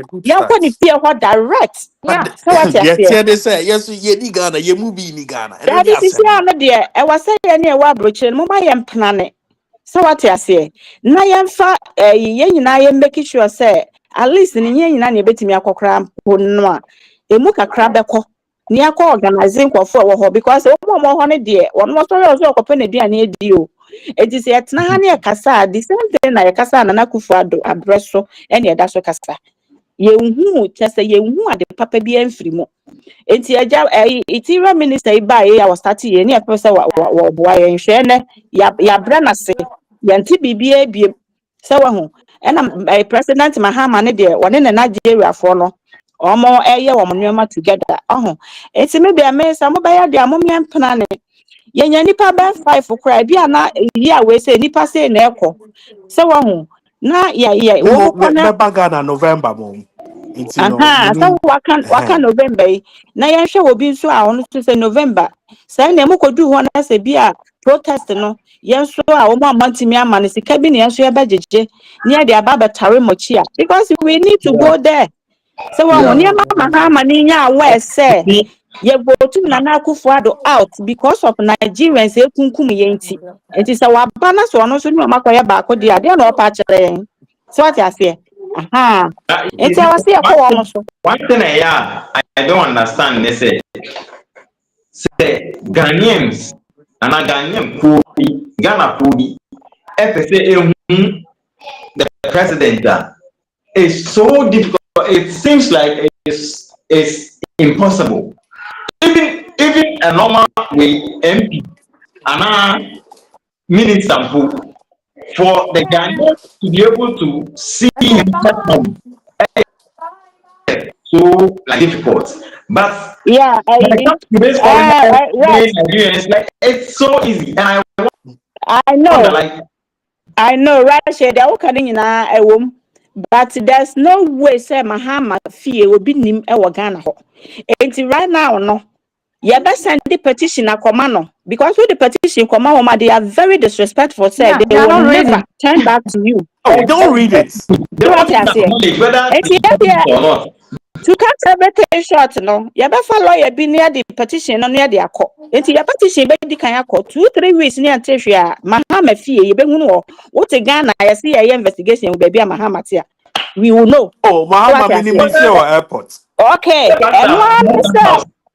good
yanko
start.
ni fear what direct.
Yeah.
So what I
Yeah,
say?
they say yes, ye ni Ghana, ye movie ni Ghana. And
That
only
is
asem.
no dear. I was saying near Wabrochen, Mama yam planet. So what I say? Na yam fa ye na yam making sure say at least in ye na ye beti me akokra no e mu kakra beko ni akọ organizing kwofo wo because omo ho ne de ono so yo so okope ne dia na edi o enti se etna ha ne kasa the same thing na ye kasa na kufu ado abreso ene eda so kasa ye hu chese ye hu ade papa bi amfiri mo enti aja itira minister iba ye ya start ye ne pese wa boa ye hwe ne ya bra na se ye nti bibia biem se wa hu ena president Mahama ne de wone ne Nigeria fo no omo eye wo nneoma together enti me be me sa mo ba ya de amomia mpena ne ye nya nipa ba 5 kra bia na ye we say nipa say na ekọ se wa hu na ya wo mo kona
Me Ghana November mom. Into no
aha so
meaning.
waka November yi na ye hwe obi nso a ono to say November say na mo kodu ho na say bia protest no ye nso a wo mo amantimi ama ne sika bi ne ye nso ye bajeje ne ye de ababa tare mochi a because we need to go there. So when
Yeah.
you Mahama ninya aware say ye vote na Akufo-Addo out because of Nigerians e kunkum ye nti. Enti say wa bana so no so ni o makoye ba ko dia de na o pa kire. So what you say? Aha. Enti I was say ko wo so.
One thing I don't understand they say Ghanaians and a Ghanaian Kobi, Ghana Kobi, FSA the president is so difficult. It seems like it's impossible. Even a normal way MP and minister for the Ghanaians to be able to see him personally, so like difficult. But
Yeah,
when it comes to this foreigner
right.
Nigerians, like it's so easy. And
I
wonder,
know.
like,
Right share the okadin na ewom. But there's no way say Mahama fee will be nim e Ghana ho. Enti right now no. You better send the petition a command because with the petition command they are very disrespectful. Say
Yeah,
they
they are
will
not
never
ready.
turn back to you.
Oh, don't read it.
they
So
want
what
to
I say?
acknowledge whether
And
it's or not.
to cut everything short, no, you better lawyer be near the petition or near the court. And your petition be the kind of court 2-3 weeks near Teshia, Mahama fee, you be what a Ghana, I see a investigation will be a Mahama tia. We will know.
Oh,
So
Mahama
what I say?
minimum or airport.
Okay, and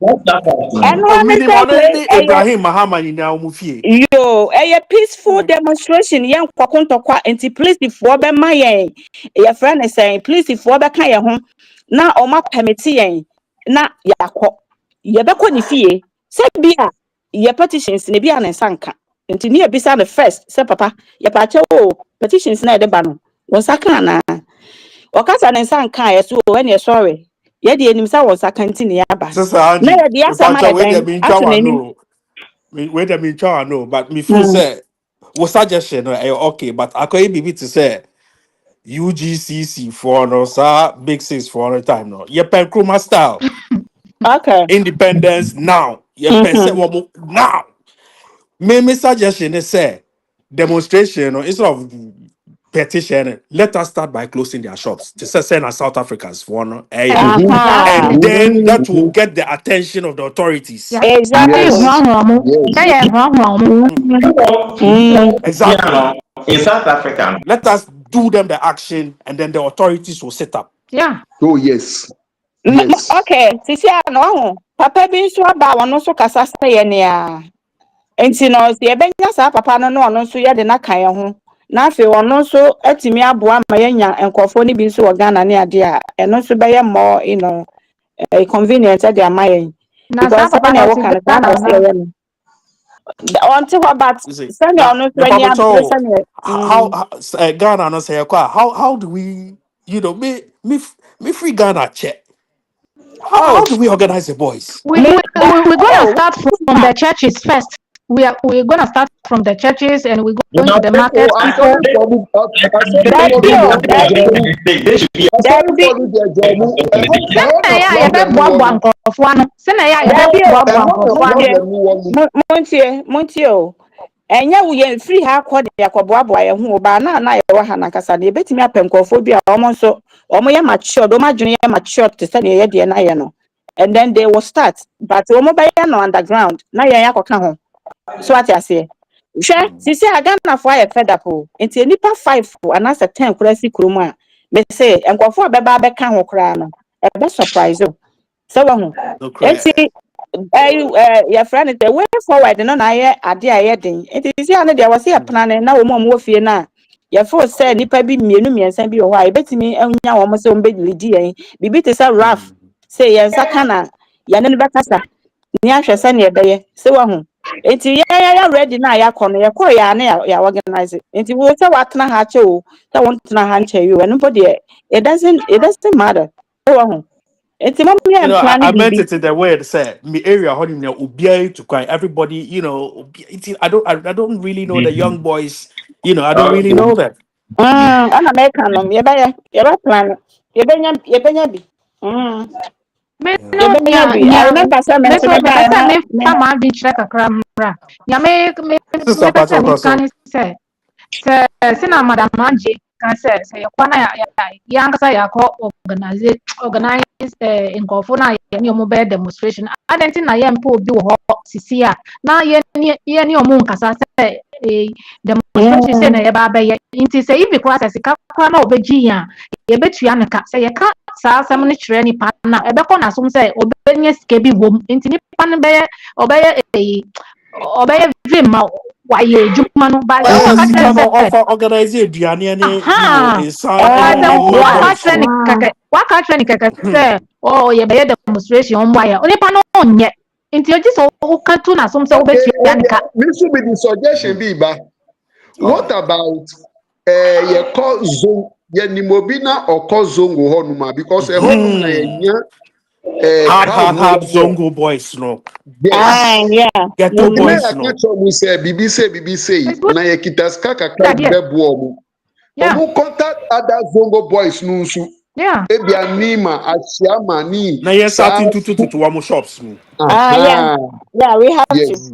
Oh,
one
minimum
say,
Ibrahim Mahama ni na umufie.
yo, a peaceful demonstration. Young Kwakuntokwa, and please if Wobber my your friend is saying, please if Wobber Kaya home now or my permittee, na Yako. Yabako ni fee, said Bia, your petitions in Bian and Sanka. And to near beside the first, say papa, your pacho petitions near the bano. Was a can, or Casa and Sanka, so when you're sorry. Yet the enemy was a canteen yaba.
Sister
No,
Angie,
the
if
answer
I
my
try where they
then,
mean
actually.
no. Where they mean no, but me feel say was suggestion okay, but I can be to say UGCC for no sir big six for all the time no. Ye pen chroma style.
Okay.
Independence now. Ye pen say now. Me suggestion is say demonstration or instead of petition, let us start by closing their shops. To say send as South Africans for no,
Uh-huh.
and then that will get the attention of the authorities.
Yeah. Ade
Exactly.
Yes.
huahuamu.
Yes.
Yeah, huahuamu.
Exactly.
In South Africa,
Let us do them the action, and then the authorities will set up.
Yeah.
Oh yes. Yes.
Okay. Sisi ano papa bi nso aba wono so kasa sey ne a. Enti no se ebenya sa papa no no ono nso ye de na kan ye ho. Na afi wono nso atimi aboa ma yenya enkofo ni bi nso wo Ghana ne ade a eno nso be ye more convenient at their mind
Na sa
because
papa
when
na
I
oti
work on the
Ghana
ground
na.
say until about
You see,
send
now
on
the
when you
Papa
have
Cho,
send
Ghana no say how do we, me free Ghana check? How
oh
do we organize the boys?
me that
We're gonna
oh
start from the churches first. We're gonna start from the churches and we're
You
going
know,
to the market
I
people.
sorry for you. I sorry
that
for
they
you.
oh
The
that
Jamu.
they should be
I
that
sorry
be
for you. The Jamu.
Send
A
ya yebe
problem
boabo
one.
nkorofo ano. Send ya
that
yebe
be oh
A
boabo nkorofo ano.
problem one.
montie o ɛnyɛ wo yɛn free ha kɔ de akɔboaboa yɛn ho ba na yɛwɔ ha na kasa de ebetumi apɛ nkɔfo bi a ɔmo nso ɔmo yɛ matured ɔmo adwene yɛ matured te sɛ deɛ yɛ deɛ na yɛ no and then they will start but ɔmo bɛyɛ no underground na yɛn akɔka ho so ate aseɛ hwɛ sisi a Ghanafoɔ ayɛ fed up o nti nipa 5 anaasɛ 10 koraa si kurom a bɛsɛ nkɔfo a bɛba abɛka ho koraa no ɛbɛ surprise o sɛ wɔn ho
No
eti
crack.
your friend the way forward no na ye ade a ye den enti si ane de wose ye plan na wo mo fie na ye fo say nipa bi mienu miensa bi wo ha ebetimi anya wo mo se wo be lead yen bibi te say rough say yen saka na ye ne be kasa ni ahwe se ne be ye se wo ho enti ya ready na ya kɔ no ye kɔ ya na ya organize it. Enti wo say watena ha che o say won tena ha nche you eno po de it doesn't matter se wo ho enti mo
You
me
know,
plan
I meant
bibi.
it in the way it said, me area holding there ubiya to cry. Everybody, I don't really know the young boys. I don't really
okay.
know them.
Ana American nom yɛbɛ plan yɛbɛnya bi.
Me no
Yɛbɛnya
nya
bi. I
nya
remember sɛ me
me
nso
so
me
me
bae
pesa
na
me
me
fa ma adwen kyerɛ kakra mra. Nya me
Sister
pesa
Pacho
me
Koso.
kan say sɛ na madam Angie ka sɛ yɛkɔ na yɛankasa yɛakɔ organize nkɔɔfo no a yɛne ɔmo bɛyɛ demonstration adɛn nti na yɛmpɛ obi wɔ hɔ sisi a na yɛne ɔmo nkasa sɛ demonstration sɛ na yɛba abɛyɛ nti sɛ ibi koraa sɛ sika koraa na ɔbɛgye yɛn a yɛbɛtua no ka sɛ yɛka saa asɛm no kyerɛ nipa no a ɛbɛkɔ n'asom sɛ ɔbɛnya sika bi wɔ mu nti nipa no ɔbɛyɛ vim ma wayɛ adwuma no ba sɛ
Oh,
woaka
yes, you
kyerɛ
can
sɛ
offer organize a Diane,
aha
inside
ɛba sɛ
any
waka
boys.
kyerɛ ne
No.
kɛkɛ waka kyerɛ ne kɛkɛ sɛ yɛbɛyɛ demonstration ɔmo ayɛ onipa no ɔnyɛ nti ogye sɛ woka to n'asom sɛ
Okay,
wobɛtua
and
ne ka
this will be the suggestion be ba.
All
What
right.
about your call zone? Yenimobi na oko zone go honuma because a honum na yenya crowd no
Hard
wo.
zongo boys, no.
Yes.
yeah.
Ghetto
Enti na
boys,
ya ka
no.
cho mu say bibi say
it's good
na ye kita ska kakra bi
idea
bebo omu.
yeah
Omu contact other zongo boys no nsu.
yeah
Ebi anima asiama ni
Now, yes,
sa
starting to one more shops. No.
Yeah.
aha
Yeah, we have to.
yes.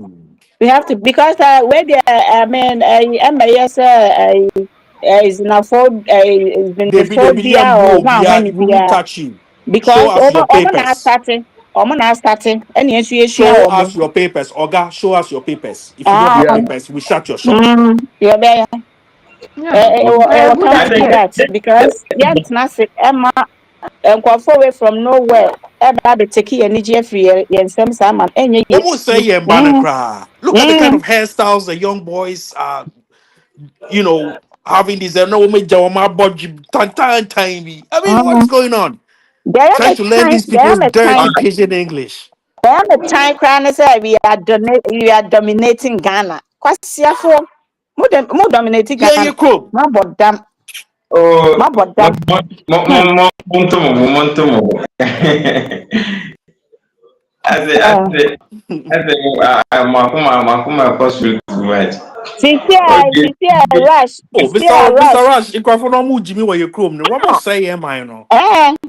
We have to because where the I mean MBS is not for is been
They be
phobia
young
or
bro,
one when
we will
it
touch you. Show
because
us your papers.
omo na starting any issue
Show
omo.
us your papers. Oga, show us your papers. If you don't
Ah,
have
Yeah.
papers, we shut your shop.
yeah,
yeah
Okay.
it
very
will
good
come
I
to
think
idea
that because yeah, it's not Emma and go away from nowhere. Eba be take any Jeffrey and some man any
Almost say yeah, banner cry. Look at the kind
mm,
of hairstyles the young boys are, having this. No, me jawama budgie, tiny. I mean, what is
mm.
going on?
There am
Trying
a
to learn
time
these people's
time
dirty pigeon English.
there am a time crying say we are dominating Ghana. Kwasiafo mo dominating
Yeah,
Ghana.
yeah, cool.
Ma
oh
bodam.
monto mo.
Uh,
I say makuma cost too much. Okay.
Sisi rush,
Oh,
sisi
Mr.
rush.
Rush, if I no Jimmy where you chrome, no, what must say, am I no?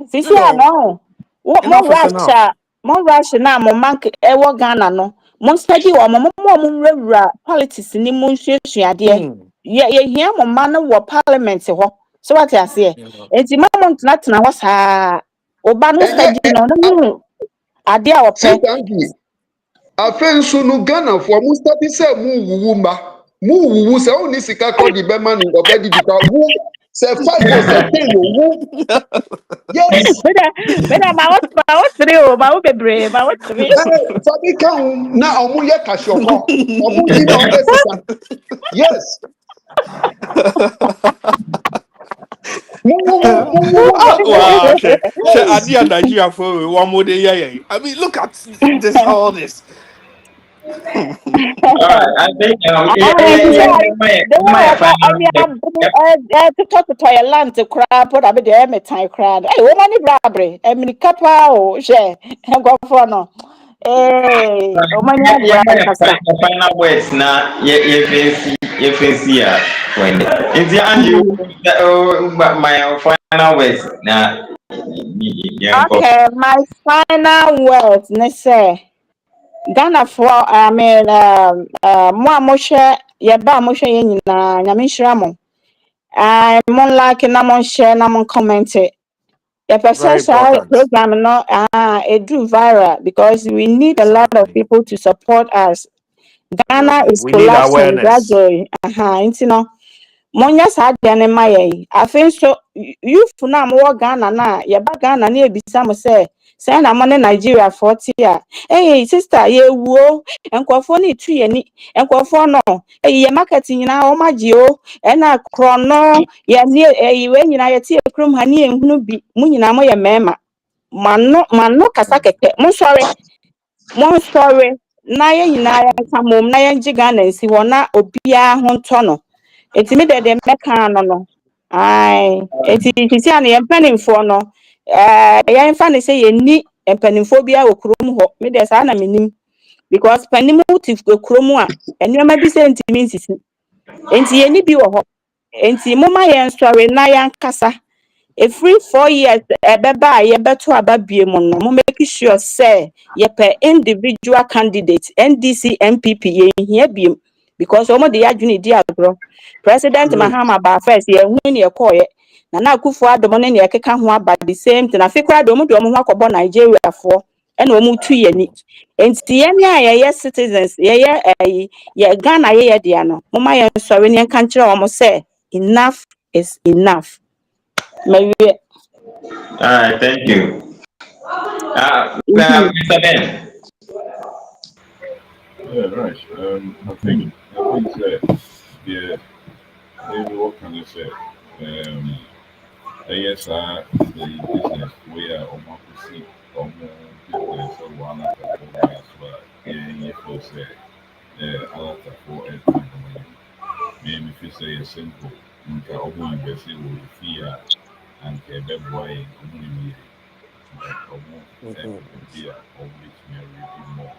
Sisi
You know,
no. What more
enough is
rush?
enough.
More rush na mo mank ewo Ghana no. Mo study wo mo nwura politics ni mo nhwesuade.
Hmm.
Ye hia mo ma no wo parliament ho. So what you say?
You know.
Enti ma mo tena ho saa. Oba no
Enye
study no no ade a ope.
sitangi afei nso no ghanafoɔ mo stati sɛ mo wuwu mba mo wuwu sɛ wo ni sika kɔ de bɛma no ɔbɛdidi ka wo sɛ 5 o sɛ 10 o wo yes
Ma what three o, ma wo bebre, ma what three.
fabi ka ho na ɔmo yɛ kasiɔkɔ ɔmo di na ɔbɛ sisa yes mo wuwu mba
Wow,
fabi
she
yes
idea Nigeria for one more day. Yeah. I mean, look at this, all this.
All right, I think
The
my
one
final.
to talk to your land to crab, put a bit of every time crowd. Hey, woman, robbery, I mean, capa, share, and go for no. Hey, woman,
Yeah,
Brad,
final words na ye fancy when it's the and you my final words na yeah.
Okay, my final words, let's say. Ghana for mo amoshe ye ba amoshe ye nyina nyame nhyira mo mon like na mon share na mon comment ye
Very
person say
important.
program no it do viral because we need a lot of
Exactly.
people to support us. Ghana
Exactly.
is
We need
collapsing
awareness.
gradually you know Monya saa deɛ ne ma yɛn afei nso youth na mo wɔ Ghana na yɛba Ghana na ebisa mo sɛ sɛ na mo ne Nigeria forty a hey sister ye wuo nkɔfo ne tu yɛ ni nkɔfo no yɛ market nyinaa wɔn agye o ɛna korɔ no yɛ ne we nyinaa yɛ te kurom ha ne ehunu bi mo nyinaa mo yɛ mɛɛma mano kasa kɛkɛ mo sorry na yɛ nyinaa yɛ nka mom na yɛ ngye Ghana nsi hɔ na obiara ho ntɔ no eti me de meka no ai eti kisi an ye mpanimfo no ye mfa ne say ye ni mpanimfo bia okurom ho me de sa na menim because panimu ti okurom a enema bi se ntimi nsisi enti ye ni bi wo ho enti moma ye nsori na yan kasa every 4 years ebeba ye beto ababie mu no mo make sure say ye per individual candidate NDC MPP ye hia biem because omo de adwene di agro President
Good.
Mahama ba first ye hu ne ekoye na akufo adom ne ne keka ho aba the same thing afikra adom de omo ho akobo Nigeria fo e na omo tu ye ni enti ye ne ye citizens ye Ghana ye de ano moma ye sori ne kan kire omo say enough is enough. Maybe.
All right, thank you. Mr. Ben.
Yeah, right. I think that yeah, maybe what can I say? Yes, the business where see business or one at the gas, but yeah, you feel say a lot of for everything. Maybe if you say a simple, nka ọmọ investi wo fear and kebe boy ọmọ imi ọmọ
Mhm.
be a ọmọ betumi ready more,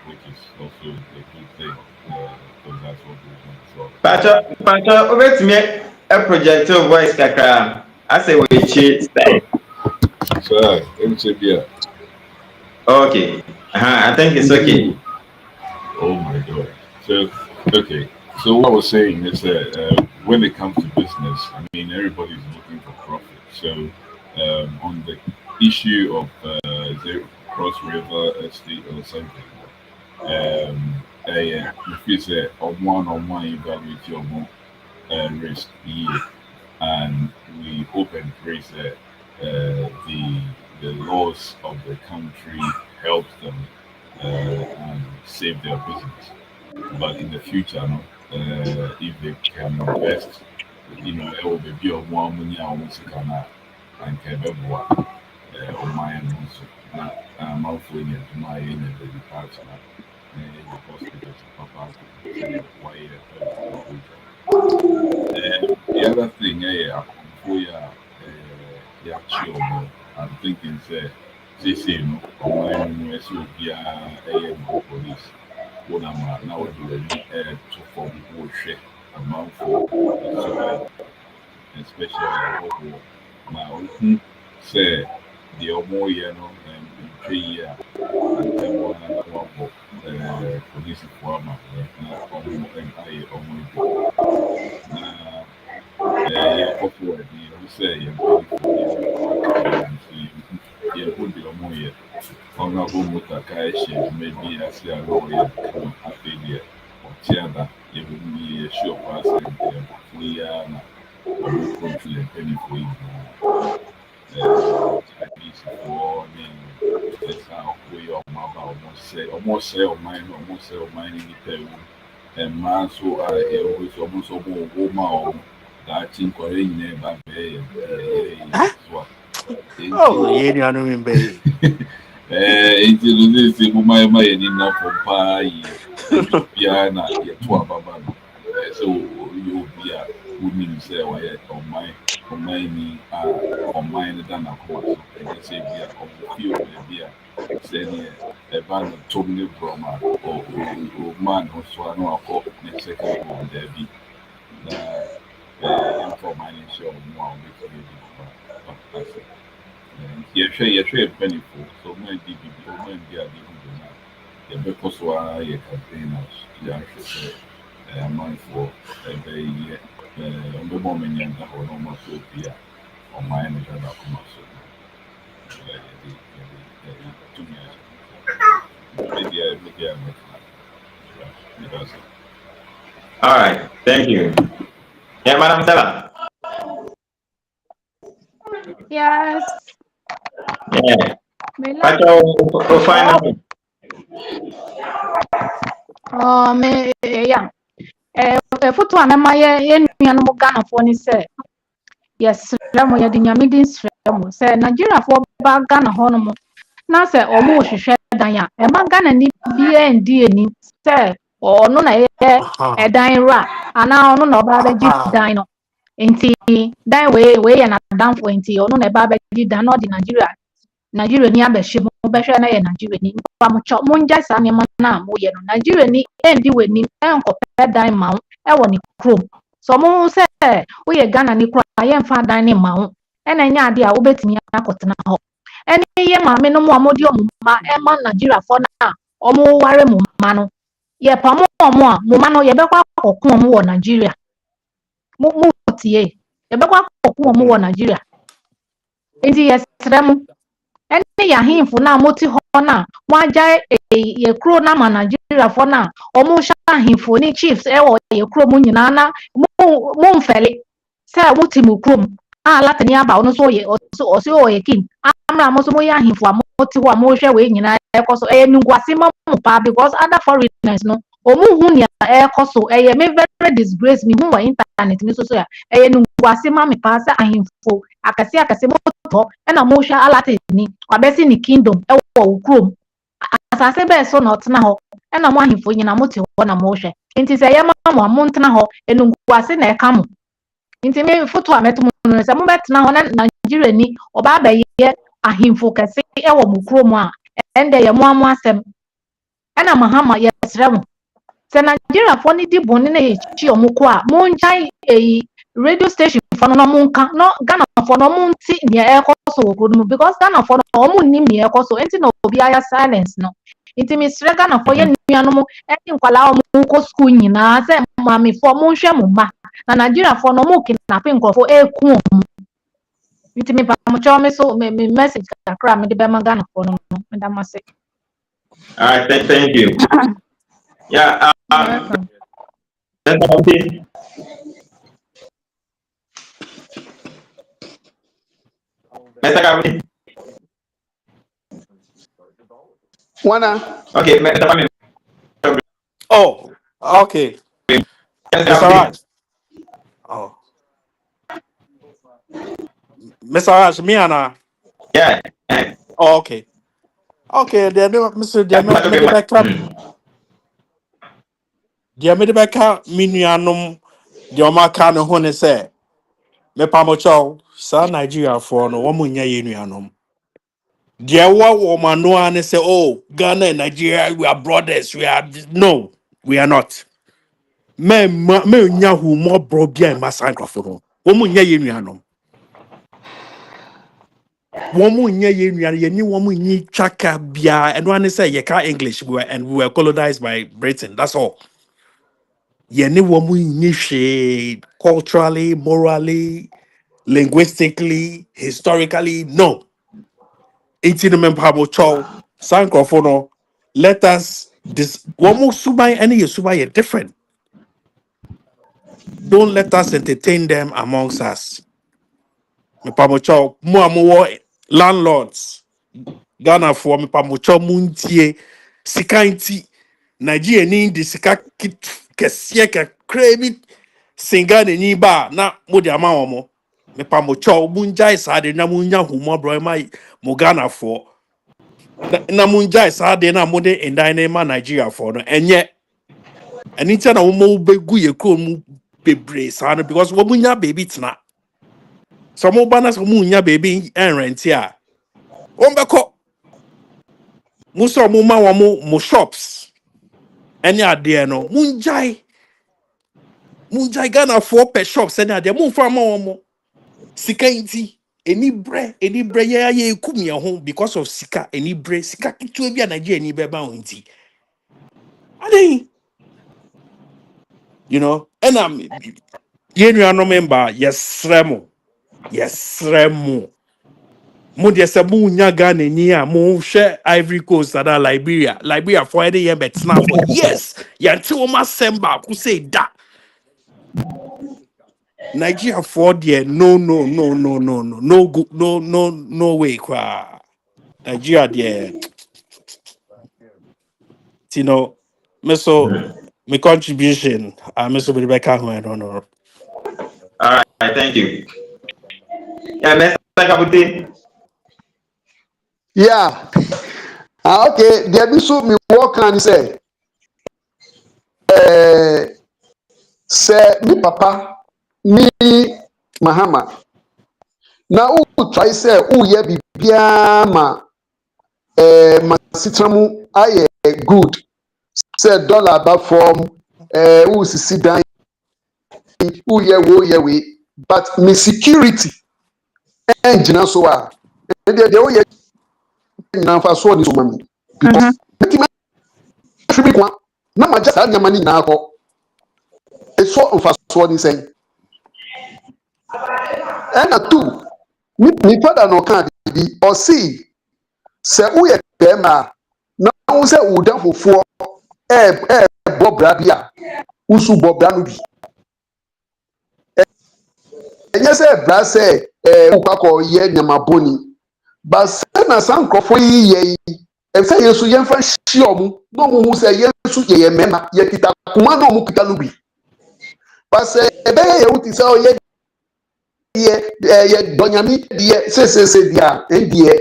which is also a good thing because that's what we want to solve.
Pacho, over to me a project of voice kakra. I say we style.
So, MCB,
Okay. I think it's okay.
oh my God. So, okay. So what I was saying is that when it comes to business, I mean, everybody's looking for profit. So on the issue of is it Cross River Estate or something, if you say on one evaluate your risk year, and we hope and pray that the laws of the country help them and save their business. But in the future, no, if they can invest, it will be a one money almost and can be what or my own also. Now, I'm out for you to my end of the departure. The hospitals, Papa, why the other thing, before you chill, I'm thinking, say, no, online, so be a police. What am I now doing? To form bullshit amount for survival, especially now. Say the more and 3 years and then one police for and I almost now. Yeah, forward. You say you're paying for you put the money. Honorable Mutaka maybe I see a lawyer come up there or Tiana, you will be a sure person. We are not control a penny for you. Chinese for that's how we are almost say of mine, in the table. And man, so I always almost over woman that think or in neighbor.
Ah? Oh, yeah, you know me, baby.
It is my enough for pie, piano, yet to a baba. So you'll be a woman say, on mine than a horse, and they say, we are of the field, we are saying a band of Tommy Broma or man who swallow a hawk next second one there be. For mining show, more with you. Yɛhwɛ mpanimfo so ɔman di bibi ɔman di ade bi na yɛbɛkɔ so ara yɛ campaign a yɛahwɛ sɛ amanfoɔ ɛbɛyɛ ɔbɛma ɔmanya nda hɔ na ɔmaso bi a ɔman no hwɛ bakoma so yɛde tumi ahyɛ media mɛtena.
All right, thank you. Yeah, Madam Stella.
Yes.
Yeah.
Me
But
like.
we'll find out.
Oh, me yeah. Foto a mema ye nuanom Ghanafoɔ ne sɛ yɛsrɛ mo yɛde nyame din srɛ mo sɛ Nigeriafoɔ ba Ghana hɔ no mo na sɛ ɔmo hwehwɛ dan a ɛma Ghana ni bia ndi ani sɛ ɔno na yɛ dan ra anaa ɔno na ɔba bɛgye dan no nti dan wei yɛ n'adamfo nti ɔno na ɛba bɛgye dan na ɔde Nigeria ni abɛhyɛ mu bɛhwɛ na yɛ Nigeria ni mpamokyɛ mongya saa nneɛma na moyɛ no Nigeria ni ɛndi w'anim ɛnkɔpɛ dan ma wo ɛwɔ ne kurom so mo sɛ woyɛ Ghana ni kora yɛmfa dan ne ma wo ɛna nyɛ ade a wobɛtumi akɔtena hɔ ɛne yɛ maame no mu a mode ɔmo ma ɛma Nigeriafoɔ na ɔmo ware mo ma no yɛpam ɔmo a mo ma no yɛbɛkɔ akɔko ɔmo wɔ Nigeria mo tie yɛbɛkɔ akɔko ɔmo wɔ Nigeria nti yɛsrɛ mo ɛne yɛ ahemfo na mote hɔ na mo agya yɛ kuro na ma Nigeriafoɔ na ɔmo hyɛ ahemfo ne chiefs ɛwɔ yɛ kuro mu nyinaa na mo mfɛle sɛ wote mo kurom a latani aba ɔno so ɔse ɔyɛ king amra mo so mo yɛ ahemfo a mote hɔ a mohwɛ wei nyinaa ɛkɔ so ɛyɛ nunguase ma mo paa because other foreigners no ɔmo hu nea ɛkɔ so ɛyɛ me very disgrace me hu wɔ internet ne so ya ɛyɛ nunguase ma me paa sɛ ahemfo akɛse mo tɔ ɛna mo hwɛ alatani wabɛsi ne kingdom ɛwɔ wo kurom asase bɛɛ so na ɔtena hɔ ɛna mo ahemfo nyina mo te hɔ na mo hwɛ nti sɛ yɛma mo a mo ntena hɔ enunguase na ɛka mo nti me foto a mɛto mo no sɛ mo bɛtena hɔ na Nigeria ni ɔba abɛyɛ ahemfo kɛse ɛwɔ mo kurom a ɛndɛ yɛ mo amo asɛm ɛna mahama yɛsrɛ mo sɛ Nigeriafoɔ ne di bɔne na yɛkyi ɔmo kɔ a mo ngyae radio station fɔ no mo nka no Ghanafoɔ no ɔmo nti nea ɛkɔ so wɔ kuro no mu because Ghanafoɔ no ɔmo nnim nea ɛkɔ so nti na obi ayɛ silence no nti mesrɛ Ghanafoɔ yɛ nuanom ɛne nkwalaa ɔmo kɔ school nyinaa sɛ maamefoɔ mo nhwɛ mo mma na Nigeriafoɔ no ɔmo kidnap nkurɔfoɔ ɛku ɔmo nti me pamokyɛw me so me message kakra me de bɛma Ghanafoɔ no meda mo ase.
All right, thank you. Yeah. Mr. Gavin. Okay, Mr. Gavin.
Oh, okay. Mr. Raj. Oh. Mr. Raj, me and
Yeah.
Oh, okay. Okay, then Mr. Diamedebeka minuanum diomaka no ho ne se me pamocho sa Nigeria for no wo munya ye nuanom. Dia wo manoa ne say, oh, Ghana and Nigeria, we are brothers. No, we are not. Me nya hu mo bro bia in masankrofo no. Wo mu nya ye nuanom. Wo mu nya ye nuanom ye ni wo mu nyi chaka bia and one say ye ka English we were colonized by Britain. That's all. Ye ni wo mu nyi hwe culturally, morally, linguistically, historically, no. 18 member chow sankrofo no. Let us this one more subai any subai different. Don't let us entertain them amongst us. Me pamocho mo landlords Ghana for me pamocho muntie sikanti Nigeria ni di sika kesie ke krebi singa ni ba na modi ama omo me pamocho munjai sa de na munya humo bro mai mo Ghana for Na munja isa de na mode in dynama Nigeria for no enye anytime na wo begu ye kro mu bebre sa no because wo munya baby tena so mo bana so munya baby en rent here won beko mo so mo ma wo mo shops any ade no munjai Gana for per shops any ade mo fa ma wo mo sika inti any bre ye kum ye ho because of sika sika kitu bi na Nigeria ni beba ho inti ade you know and I'm no member yes remo mo de se mo nya Ghana ni a mo hwe Ivory Coast and Liberia for any year betina for yes ya nti o ma semba ku say da Nigeria for there no way kwa Nigeria there you know my contribution me so be back ho I don't know.
All right, thank you. Yeah, Mr. Kabute.
Yeah. Okay. There be so me what can say. Say me papa me Mahama. Now who try say who ye bibia ma masitramu aye good. Say dollar back from who sisi dan who ye we but me security engine so ah the who ye na fa so ni so mami because make me free kwa na ma just anya mani na akọ e so fa so ni say and two me father no can be or see say who ye be ma na who say who dan fofo bob rabia who su bob danu bi enye say bra say ukako ye nyama boni but say na san krofo yi e say yesu ye fa hye omu no mu hu say yesu ye mema ye kita kuma no mu kita lubi but say be ye uti say ye donyami die se dia endie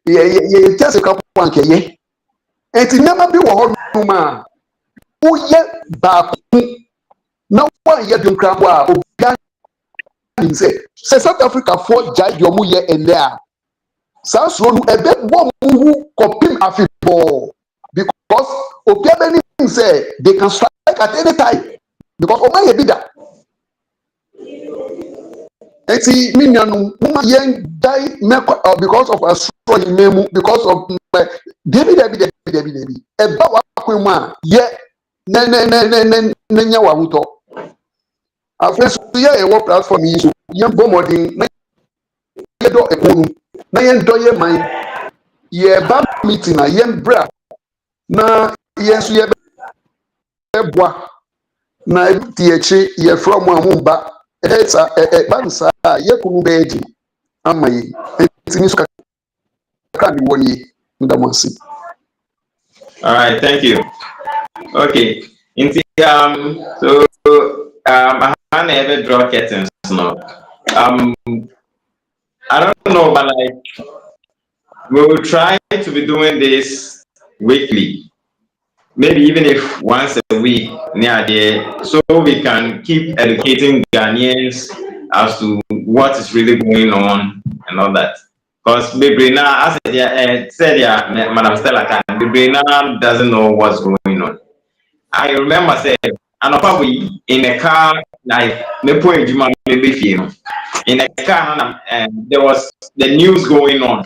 ye tese ka kwa nke ye enti nyama bi wo ho no ma wo ye ba ku na wo ye bi nkra bo a obi say South Africa for judge your muye ene a sans no ebe bom hu kopim afiball because obiabeni say they can strike at any time because o man ye bida eti minyanu uma yen die because of a strong memu because of David eba wa kwemu a ye ne nya wa huto afreso ye wo platform yi so yen bomodin na ye do ekonu na yen do ye man ye ba meeting na yen bra na yen so ye boa na ti echi ye from amumba eta bansa ye kunu beji amayi etini so ka ni woni ndamonsi.
All right, thank you. Okay. I never draw curtains now. I don't know, but like we will try to be doing this weekly, maybe even if once a week near there, so we can keep educating Ghanaians as to what is really going on and all that. Because Bibrina, as I said, Madam Stella, Bibrina doesn't know what's going on. I remember saying, and probably in a car, like me point in a car, and there was the news going on.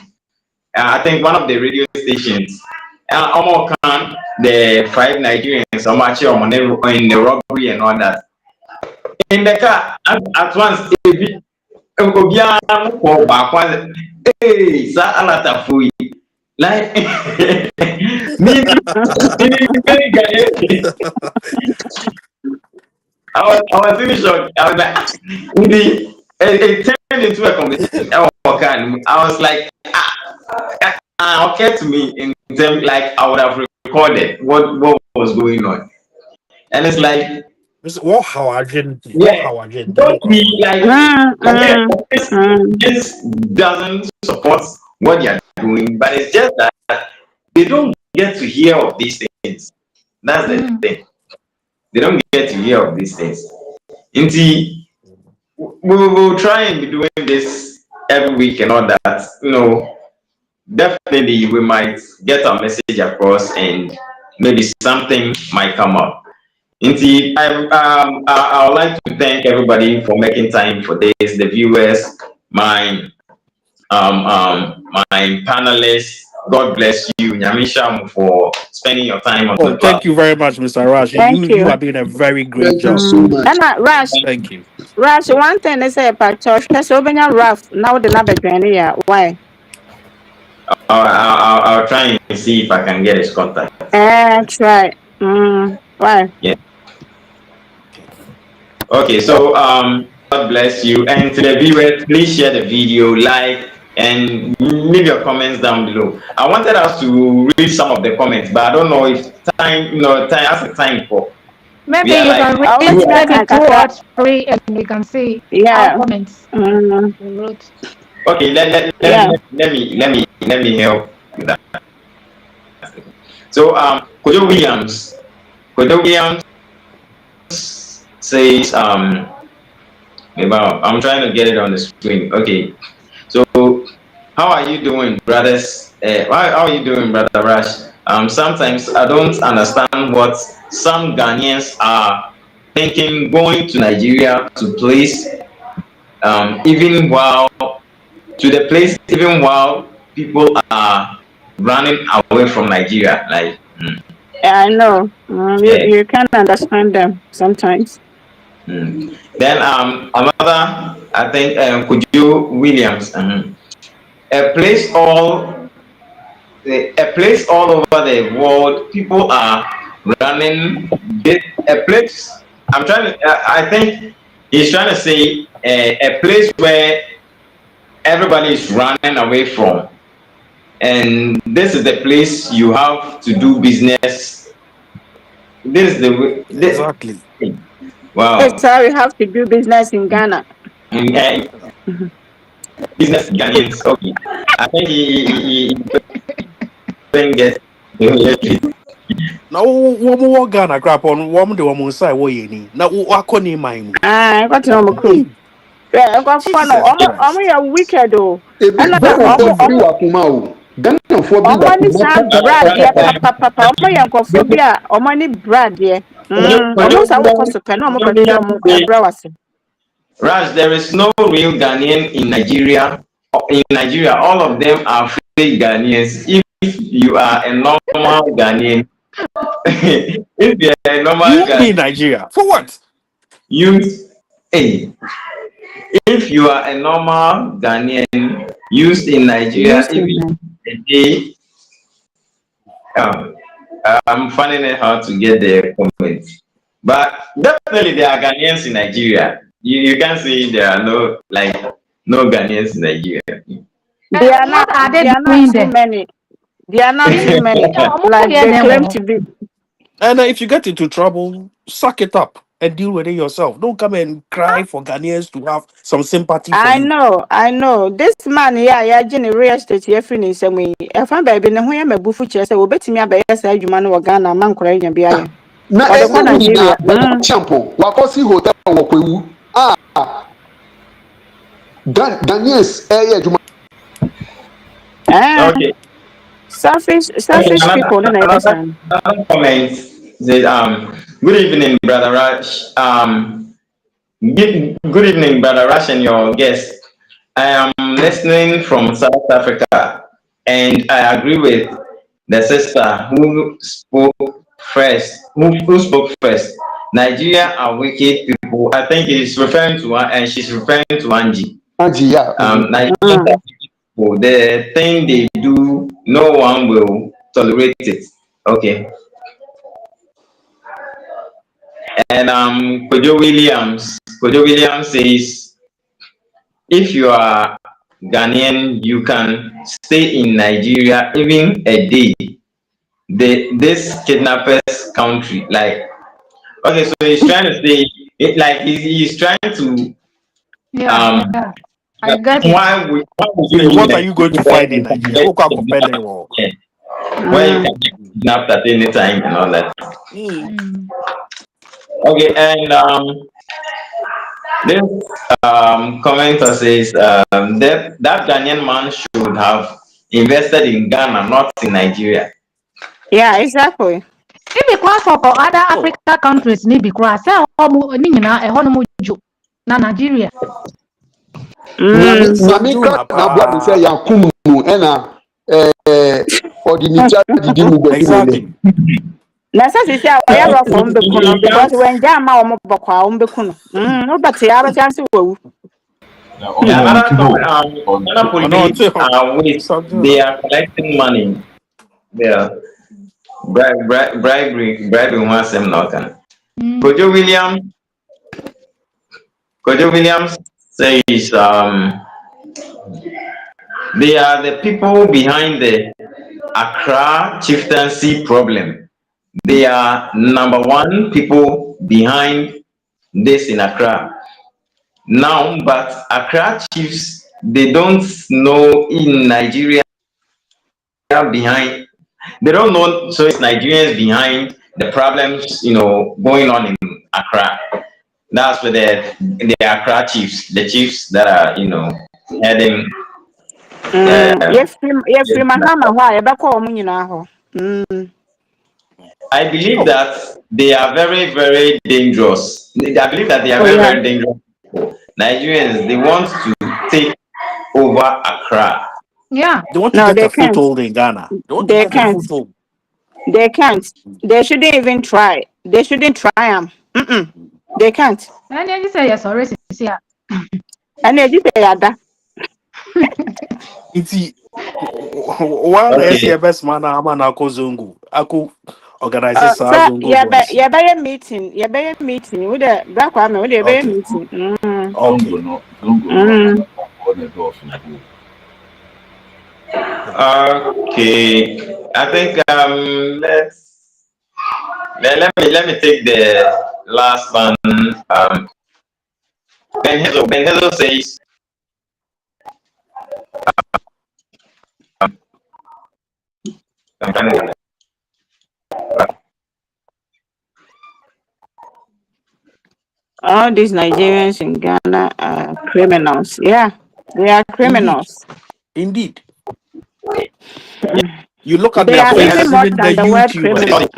I think one of the radio stations, the 5 Nigerians, in the robbery and all that. In the car, at once, hey, sa alata fui. Like, I was really shocked. I was like, it turned into a conversation. I was like, okay to me in terms like I would have recorded what was going on, and it's like,
What how I didn't
don't be like, this doesn't support what they are doing, but it's just that they don't get to hear of these things. That's the thing. They don't get to hear of these things. Indeed, we will try and be doing this every week and all that. Definitely we might get our message across and maybe something might come up. Indeed, I would like to thank everybody for making time for this, the viewers, my panelists. God bless you, Nyamisha, for spending your time on the
Thank you very much, Mr. Rush.
Thank you.
You are doing a very great
Thank you
job.
so much.
And Rush,
Thank you.
one thing they say about church, so when you're rough, now the number why?
I'll try and see if I can get his contact.
Try. Why?
Yeah. Okay, so God bless you. And to the viewers, please share the video, like, and leave your comments down below. I wanted us to read some of the comments, but I don't know if time has a time for.
Maybe you can read maybe 2 or 3 and we can see our comments. We wrote.
Okay, let me help with that. So Kojo Williams says I'm trying to get it on the screen. Okay, so how are you doing, brothers? How are you doing, Brother Rush? Sometimes I don't understand what some Ghanaians are thinking going to Nigeria to place, even while people are running away from Nigeria. Like,
I know. You can understand them sometimes.
Then another, I think, Kojo Williams, a place all over the world, people are running. A place. I think he's trying to say a place where everybody is running away from, and this is the place you have to do business. This is the way.
Exactly.
Wow.
That's how you have to do business in Ghana.
Business Ghanaians. Okay. I think he didn't get it.
Now, one more Ghana crap on one the woman side. What you need now? What can you mind?
I got to know my crew. Yeah, I got fun. I'm a wicked though.
Ghana for
papa. Brad, yeah.
Raj, there is no real Ghanaian in Nigeria. In Nigeria, all of them are fake Ghanaians. If you are a normal Ghanaian, if you are a normal Ghanaian
in Nigeria, for what?
If you are a normal Ghanaian used in Nigeria, even a day, I'm finding it hard to get the comments. But definitely there are Ghanaians in Nigeria. You can say there are no Ghanaians in Nigeria.
They are not too many. They are not too many. Like they claim to be.
And if you get into trouble, suck it up and deal with it yourself. Don't come and cry for Ghanaians to have some sympathy for you.
I know. This man, Jenny real estate here finish and we if I'm baby no who am bufu chese we bet me abaya say adwuma no Ghana man kora nya bia.
Na Nigeria champo wakosi hotel wokwewu. Ghanaians adwuma.
Okay.
Selfish people no na
comment says good evening, Brother Rush. Good evening, Brother Rush and your guest. I am listening from South Africa, and I agree with the sister who spoke first. Who spoke first? Nigeria are wicked people. I think he's referring to her, and she's referring to Angie.
Angie, yeah.
Nigeria people, the thing they do, no one will tolerate it. Okay. And Kojo Williams says, if you are Ghanaian, you can stay in Nigeria even a day. This kidnappers country, like, okay, so he's trying to say, he's trying to
I get it.
why would you
Hey,
live
what
in
are
a
you going to
country where
find in
you can
Nigeria?
get
Who can compare
kidnapped
them all?
where you
Mm.
can get kidnapped at any time and all that?
Mm.
Mm.
Okay, and this commenter says that Ghanaian man should have invested in Ghana, not in Nigeria.
Yeah, exactly.
If the class for other
Oh,
African countries need be class, say ni nyina e ho no mo jo na Nigeria.
Nyame
Mm.
nyame kra
Sanjuna
na boa de sɛ
pa.
yakum no ɛna ɔde ne ti adidi mu bɛdi mu nɛ.
Exactly.
Na sasa sisi a waya rough on be kuno because when jama o mo bokwa o be kuno. No but ya ba chance wo.
Now,
Yeah,
on
another
Kivo,
Ghana
Oh no,
police
until
wait, they
Sanjuna.
are collecting money. They are bribing one sem nothing.
Mm.
Kojo Williams says they are the people behind the Accra chieftaincy problem. They are number one people behind this in Accra. Now, but Accra chiefs, they don't know in Nigeria behind, they don't know, so it's Nigerians behind the problems, going on in Accra. That's where the Accra chiefs, the chiefs that are, heading.
Ye free mahama ho a ye be ko o mo nyina ho.
I believe
Oh,
that they are very, very dangerous. I believe that they are
Oh
very,
yeah.
very dangerous people. Nigerians, they want to take over Accra.
Yeah.
they want to
No,
get
they
a
can't.
foothold in Ghana. They want to
They
get a
can't.
foothold.
They can't. They shouldn't even try. They shouldn't try them. They can't.
And then you say yes already see.
And they just say that.
It's one
Okay.
SC best man, I'm an Ako Zungu. Aku organizes
So
Zungu boys.
yeah, by a meeting. Yeah, by a meeting with the black woman. With the by a
Okay,
meeting.
don't go
okay.
no, don't go no,
Mm.
on the door for you.
Okay. I think let me take the last one. Ben Hazel says I'm trying to-
All these Nigerians in Ghana are criminals. Yeah, they are
Indeed,
criminals.
indeed. You look at
They
their
are even
faces,
more
even
than
the
the word
YouTubers.
criminal.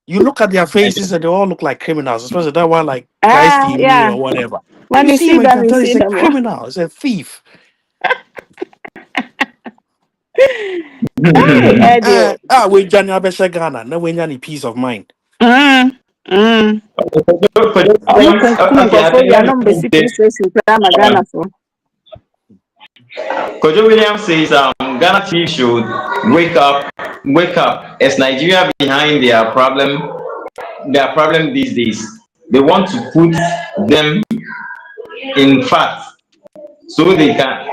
You look at their faces and they all look like criminals, especially that one like Guy me
Yeah.
or whatever.
When
You
you
see him
see
and you
them,
can
you
tell
see
he's a
them.
criminal, he's a thief.
Hey, Edio.
We Johnny Abesha Ghana, no we any peace of mind.
Mm. Mm. Ọmụ kunkum
Okay, I
nkurɔfoɔ
think
yi a
let
na ɔmo
me
besi
take this.
police station koraa ma
Um,
Ghanafoɔ.
Kojo Williams says Ghana chief should wake up. Is Nigeria behind their problem these days? They want to put them in fact so they can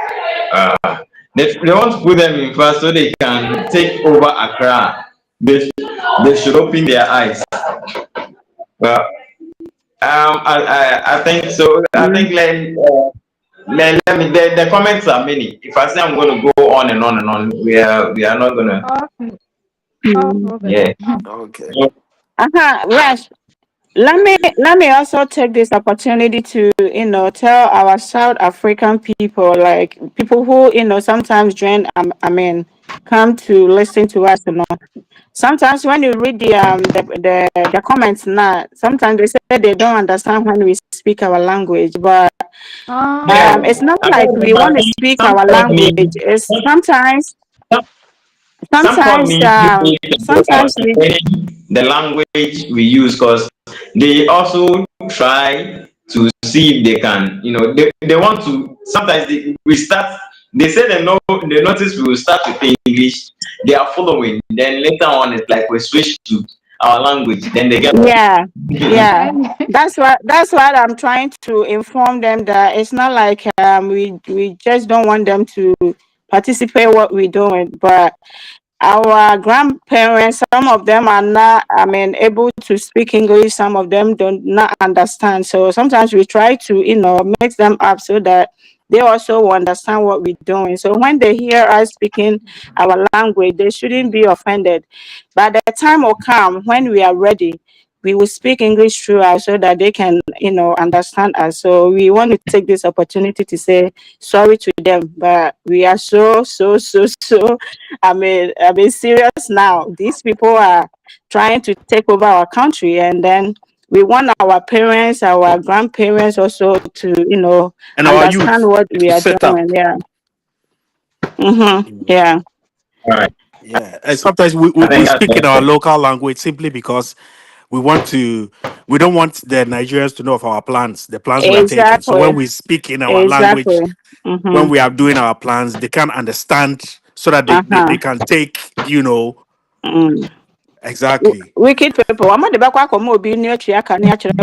they want to put them in fast so they can take over Accra. They should open their eyes. Well, I think so. I think
Mm.
let me. The comments are many. If I say I'm going to go on and on and on, we are not going to.
Okay. No
Mm.
problem.
Yeah.
Okay.
So,
Rush. Let me also take this opportunity to tell our South African people, like people who sometimes join come to listen to us. Sometimes when you read the comments now, sometimes they say they don't understand when we speak our language, but
yeah.
it's not
I
like
don't
we want
remember
to speak
some
our
called
language.
me.
It's
Some, some called
sometimes
me
um sometimes we
complaining the language we use because they also try to see if they can, they want to, sometimes we start, they say they notice we will start with English, they are following, then later on it's like we switch to our language, then they get
yeah, yeah.
And
That's what I'm trying to inform them, that it's not like we just don't want them to participate what we're doing, but our grandparents, some of them are not, able to speak English, some of them don't not understand. So sometimes we try to, mix them up so that they also will understand what we're doing. So when they hear us speaking our language, they shouldn't be offended. But the time will come when we are ready. We will speak English throughout so that they can, understand us. So we want to take this opportunity to say sorry to them. But we are so, serious now. These people are trying to take over our country, and then we want our parents, our grandparents also to,
And our
understand
youth
what we
to
are
set up.
doing. Yeah. Yeah.
All right.
Yeah, and sometimes
I
we
think that's
speak in our
it.
local language simply because we don't want the Nigerians to know of our plans, the plans we are taking. So
Exactly.
when we speak in our
Exactly.
language, when we are doing our plans, they can understand so that they
Uh-huh.
can take,
Mm.
exactly.
Wicked people. I'm not the back of more being near Chiaka near Chile.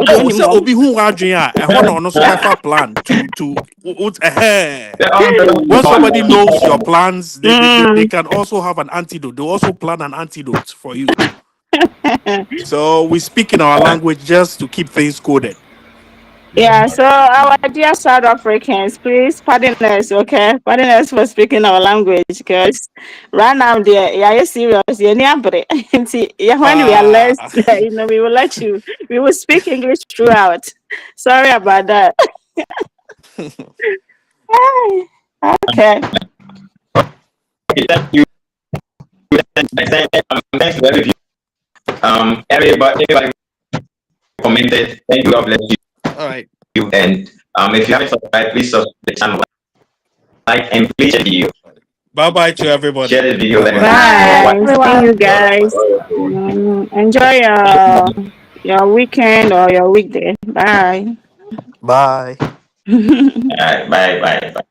Oh, so obi who wadria a hono no so by far plan to
Yeah,
when somebody knows your plans, they
Mm.
can also have an antidote. They also plan an antidote for you. So we speak in our language just to keep things coded.
Yeah, so our dear South Africans, please pardon us, okay? Pardon us for speaking our language because right now, yeah, you're serious. You're near break. Yeah, when we are less,
Ah.
we will let you, we will speak English throughout. Sorry about that. Okay.
thank you. Thanks to everybody. Everybody commented. Thank you. God bless
All right.
you. And if you haven't subscribed, please subscribe to the channel, like, and please share the video.
Bye bye to everybody.
Share the video.
Bye
Let me
bye.
know
Bye,
what.
Bye. See
everyone.
you guys. Enjoy your weekend or your weekday. Bye.
Bye.
Bye, bye, bye.